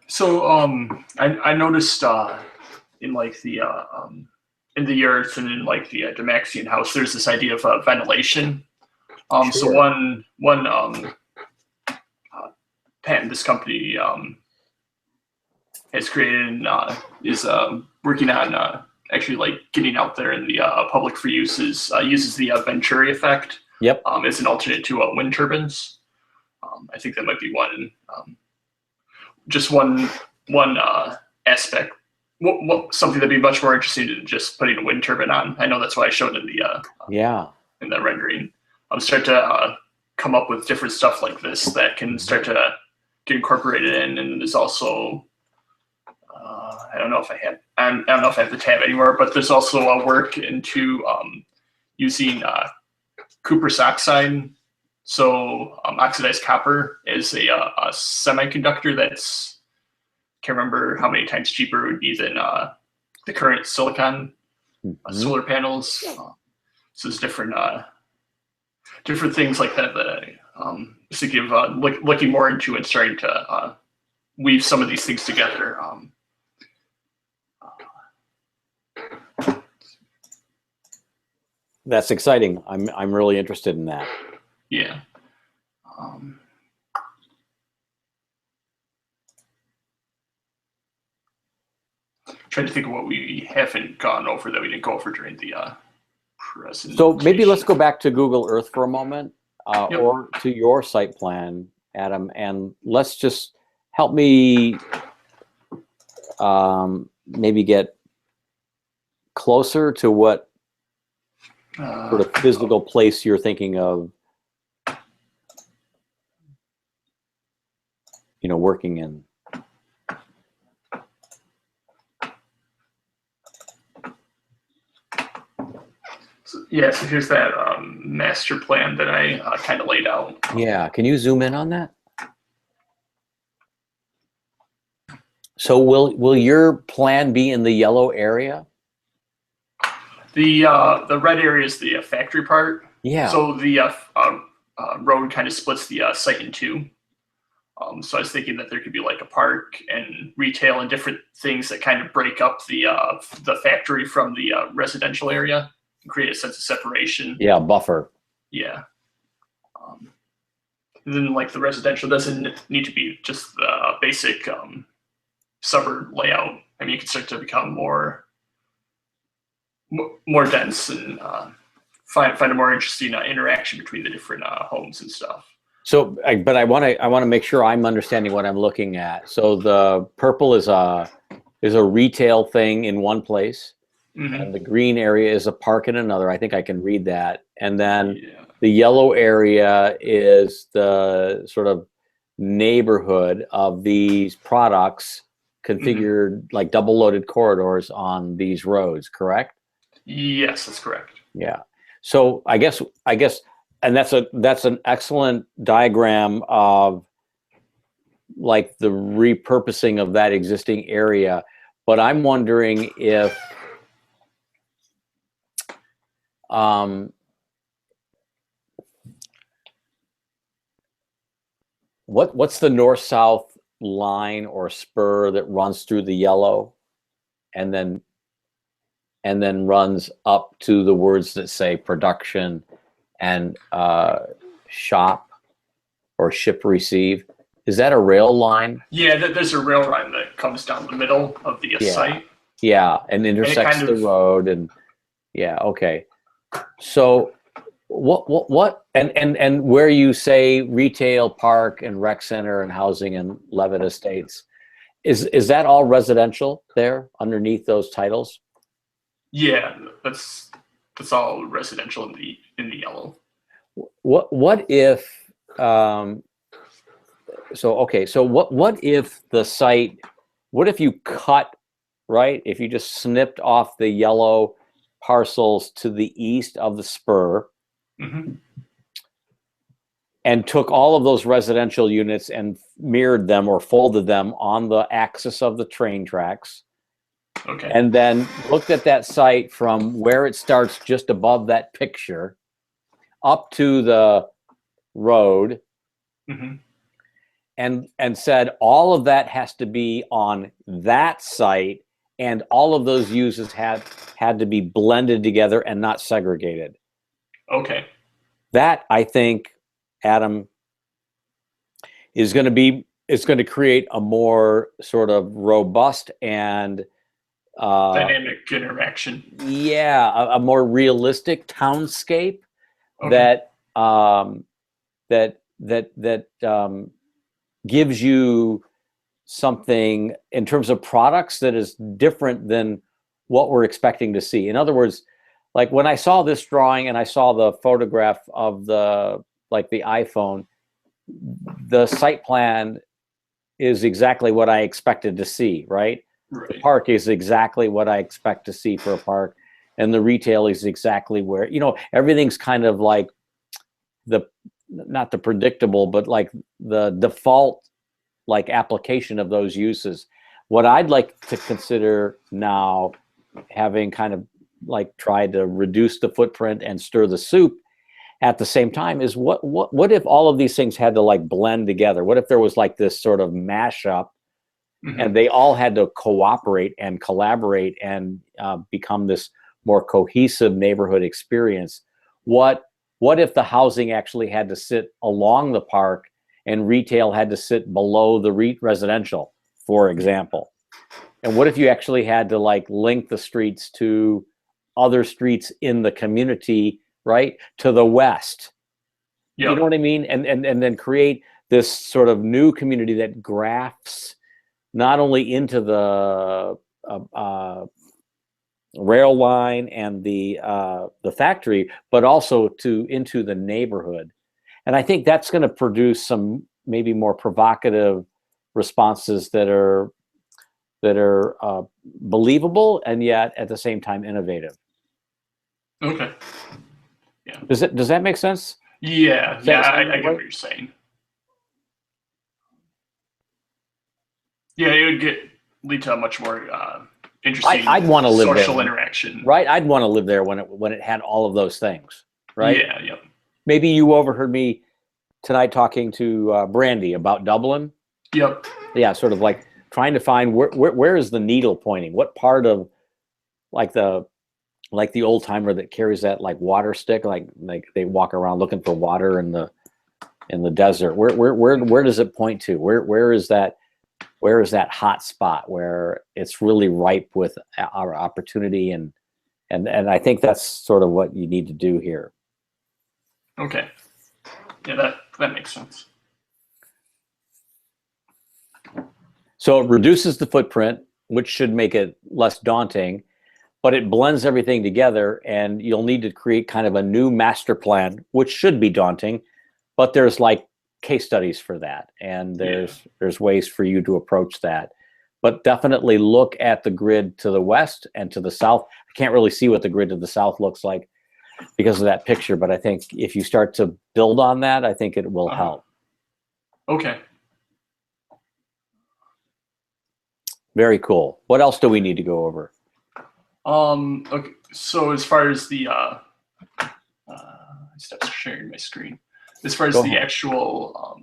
So I noticed in like the in the yurts and in like the Demaxian house, there's this idea of ventilation. So Sure. one patent this company has created and is working on actually like getting out there in the public for use is uses the Venturi effect. Yep. As an alternate to wind turbines. I think that might be one just one aspect. Something that'd be much more interesting than just putting a wind turbine on. I know that's why I showed in the Yeah. in the rendering. Start to come up with different stuff like this that can start to get incorporated in, and there's also I don't know if I don't know if I have the tab anywhere, but there's also a work into using cuprous oxide. So oxidized copper is a semiconductor that's can't remember how many times cheaper it would be than the current silicon solar panels. So there's different things like that that I was thinking of looking more into and starting to weave some of these things together. That's exciting. I'm really interested in that. Yeah. Trying to think of what we haven't gone over that we didn't go over during the presentation. So maybe let's go back to Google Earth for a moment, Yep. or to your site plan, Adam, and let's just help me maybe get closer to what sort of physical place you're thinking of, working in. So here's that master plan that I kind of laid out. Yeah, can you zoom in on that? So will your plan be in the yellow area? The red area is the factory part. Yeah. So the road kind of splits the site in two. So I was thinking that there could be like a park and retail and different things that kind of break up the factory from the residential area and create a sense of separation. Yeah, buffer. Yeah. And then like the residential doesn't need to be just the basic suburb layout. I mean, you can start to become more dense and find a more interesting interaction between the different homes and stuff. So, but I want to make sure I'm understanding what I'm looking at. So the purple is a retail thing in one place, and the green area is a park in another. I think I can read that. And then the yellow area is the sort of neighborhood of these products configured like double loaded corridors on these roads, correct? Yes, that's correct. Yeah. So I guess, and that's an excellent diagram of like the repurposing of that existing area. But I'm wondering if what's the north-south line or spur that runs through the yellow and then runs up to the words that say production and shop or ship receive? Is that a rail line? Yeah, there's a rail line that comes down the middle of the site. Yeah, and intersects the road, and yeah, okay. So what and where you say retail, park, and rec center and housing and Levitt Estates, is that all residential there underneath those titles? Yeah, that's all residential in the yellow. What if so what if the site, what if you cut, right, if you just snipped off the yellow parcels to the east of the spur and took all of those residential units and mirrored them or folded them on the axis of the train tracks? Okay. And then looked at that site from where it starts just above that picture up to the road, and said all of that has to be on that site, and all of those uses had to be blended together and not segregated. Okay. That, I think, Adam, is going to create a more sort of robust and Dynamic interaction. yeah, a more realistic townscape Okay. that gives you something in terms of products that is different than what we're expecting to see. In other words, like when I saw this drawing and I saw the photograph of the iPhone, the site plan is exactly what I expected to see, right? Right. The park is exactly what I expect to see for a park, and the retail is exactly where, everything's kind of like not the predictable, but like the default like application of those uses. What I'd like to consider now, having kind of like tried to reduce the footprint and stir the soup at the same time, is what if all of these things had to like blend together? What if there was like this sort of mashup, and they all had to cooperate and collaborate and become this more cohesive neighborhood experience? What if the housing actually had to sit along the park and retail had to sit below the residential, for example? And what if you actually had to like link the streets to other streets in the community, right, to the west? Yep. You know what I mean? And then create this sort of new community that grafts not only into the rail line and the factory, but also into the neighborhood. And I think that's going to produce some maybe more provocative responses that are believable and yet at the same time innovative. Okay. Yeah. Does that make sense? Yeah. Does Yeah. that I sound get right? what you're saying. Yeah, it would lead to a much more interesting I'd want to live social there, interaction. right? I'd want to live there when it had all of those things, right? Yeah. Yep. Maybe you overheard me tonight talking to Brandy about Dublin. Yep. Yeah, sort of like trying to find where is the needle pointing? What part of like the old timer that carries that like water stick, like they walk around looking for water in the desert. Where does it point to? Where is that hot spot where it's really ripe with our opportunity, and I think that's sort of what you need to do here. Okay. Yeah, that makes sense. So it reduces the footprint, which should make it less daunting, but it blends everything together, and you'll need to create kind of a new master plan, which should be daunting, but there's like case studies for that, and there's ways for you to approach that. But definitely look at the grid to the west and to the south. I can't really see what the grid to the south looks like because of that picture, but I think if you start to build on that, I think it will help. Okay. Very cool. What else do we need to go over? Okay. So as far as the stop sharing my screen. As far as Go the ahead. actual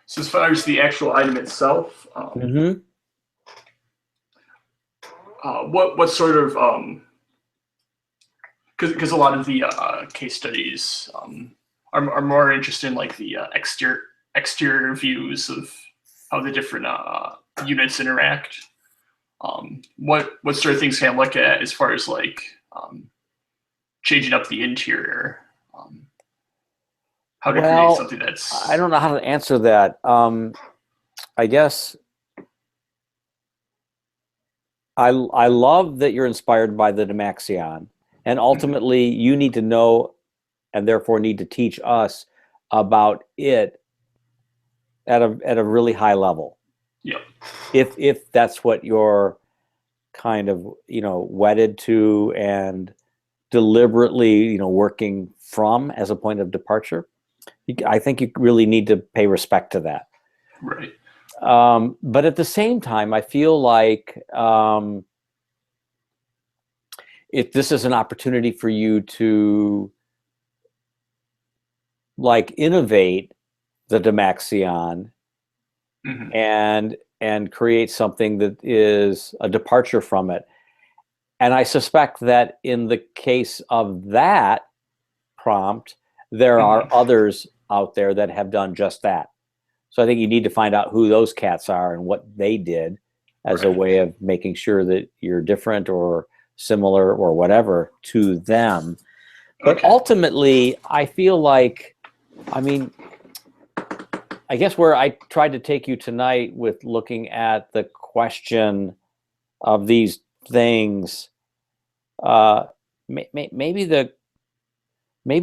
so as far as the actual item itself, what sort of because a lot of the case studies are more interested in like the exterior views of how the different units interact. What sort of things can I look at as far as like changing up the interior? How to create something that's... I don't know how to answer that. I guess I love that you're inspired by the Demaxion, and ultimately you need to know and therefore need to teach us about it at a really high level. Yep. If that's what you're kind of, wedded to and deliberately, working from as a point of departure, I think you really need to pay respect to that. Right. But at the same time, I feel like if this is an opportunity for you to like innovate the Demaxion Mhm. and create something that is a departure from it. And I suspect that in the case of that prompt, there are others out there that have done just that. So I think you need to find out who those cats are and what they did as a Right. way of making sure that you're different or similar or whatever to them. But Okay. ultimately, I feel like, I mean, I guess where I tried to take you tonight with looking at the question of these things, maybe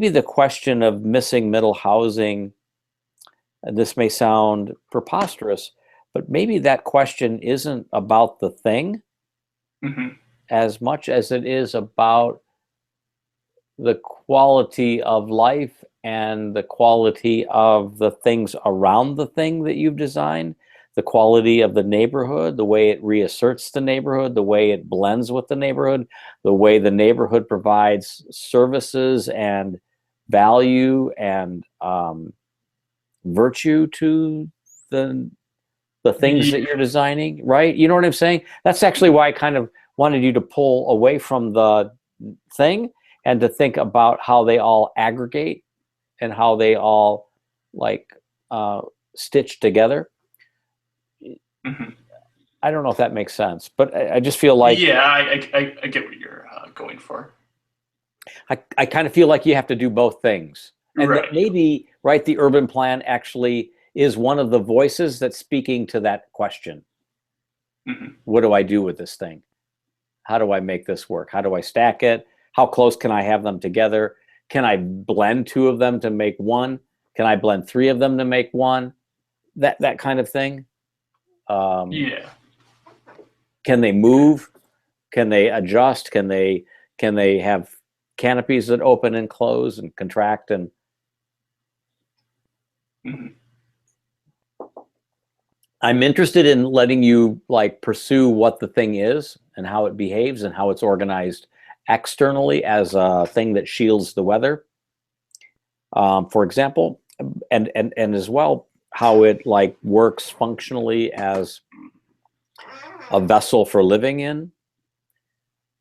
the question of missing middle housing, and this may sound preposterous, but maybe that question isn't about the thing Hmm. as much as it is about the quality of life and the quality of the things around the thing that you've designed, the quality of the neighborhood, the way it reasserts the neighborhood, the way it blends with the neighborhood, the way the neighborhood provides services and value and virtue to the things that you're designing, right? You know what I'm saying? That's actually why I kind of wanted you to pull away from the thing and to think about how they all aggregate and how they all like stitch together. Hmm. I don't know if that makes sense, but I just feel like Yeah, I get what you're going for. I kind of feel like you have to do both things. And that Right. maybe, right, the urban plan actually is one of the voices that's speaking to that question. Hmm. What do I do with this thing? How do I make this work? How do I stack it? How close can I have them together? Can I blend two of them to make one? Can I blend three of them to make one? That kind of thing. Yeah. Can they move? Can they adjust? Can they have canopies that open and close and contract? And Hmm. I'm interested in letting you like pursue what the thing is and how it behaves and how it's organized externally as a thing that shields the weather, for example, and as well how it like works functionally as a vessel for living in.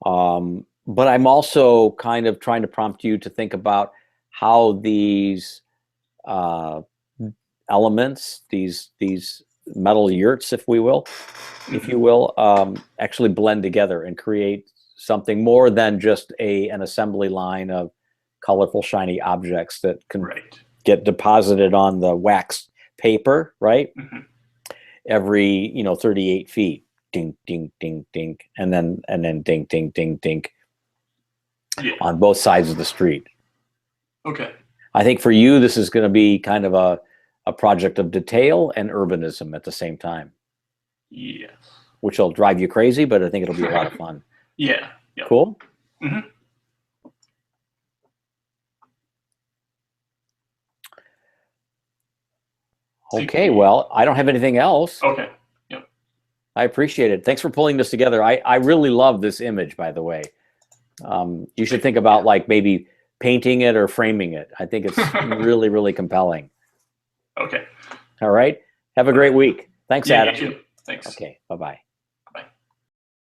But I'm also kind of trying to prompt you to think about how these elements, these metal yurts, if you will, actually blend together and create something more than just an assembly line of colorful, shiny objects that can Right. get deposited on the wax paper, right? Hmm. Every 38 feet, ding, ding, ding, ding, and then ding, ding, ding, ding Yeah. on both sides of the street. Okay. I think for you, this is going to be kind of a project of detail and urbanism at the same time, Yes. which will drive you crazy, but I think it'll be a lot of fun. Yeah. Yep. Cool? Hmm. Okay, well, I don't have anything else. Okay. I appreciate it. Thanks for pulling this together. I really love this image, by the way. You should think about like maybe painting it or framing it. I think it's really, really compelling. Okay. All right. Have a great week. Thanks, Yeah, Adam. you too. Thanks. Okay, bye-bye.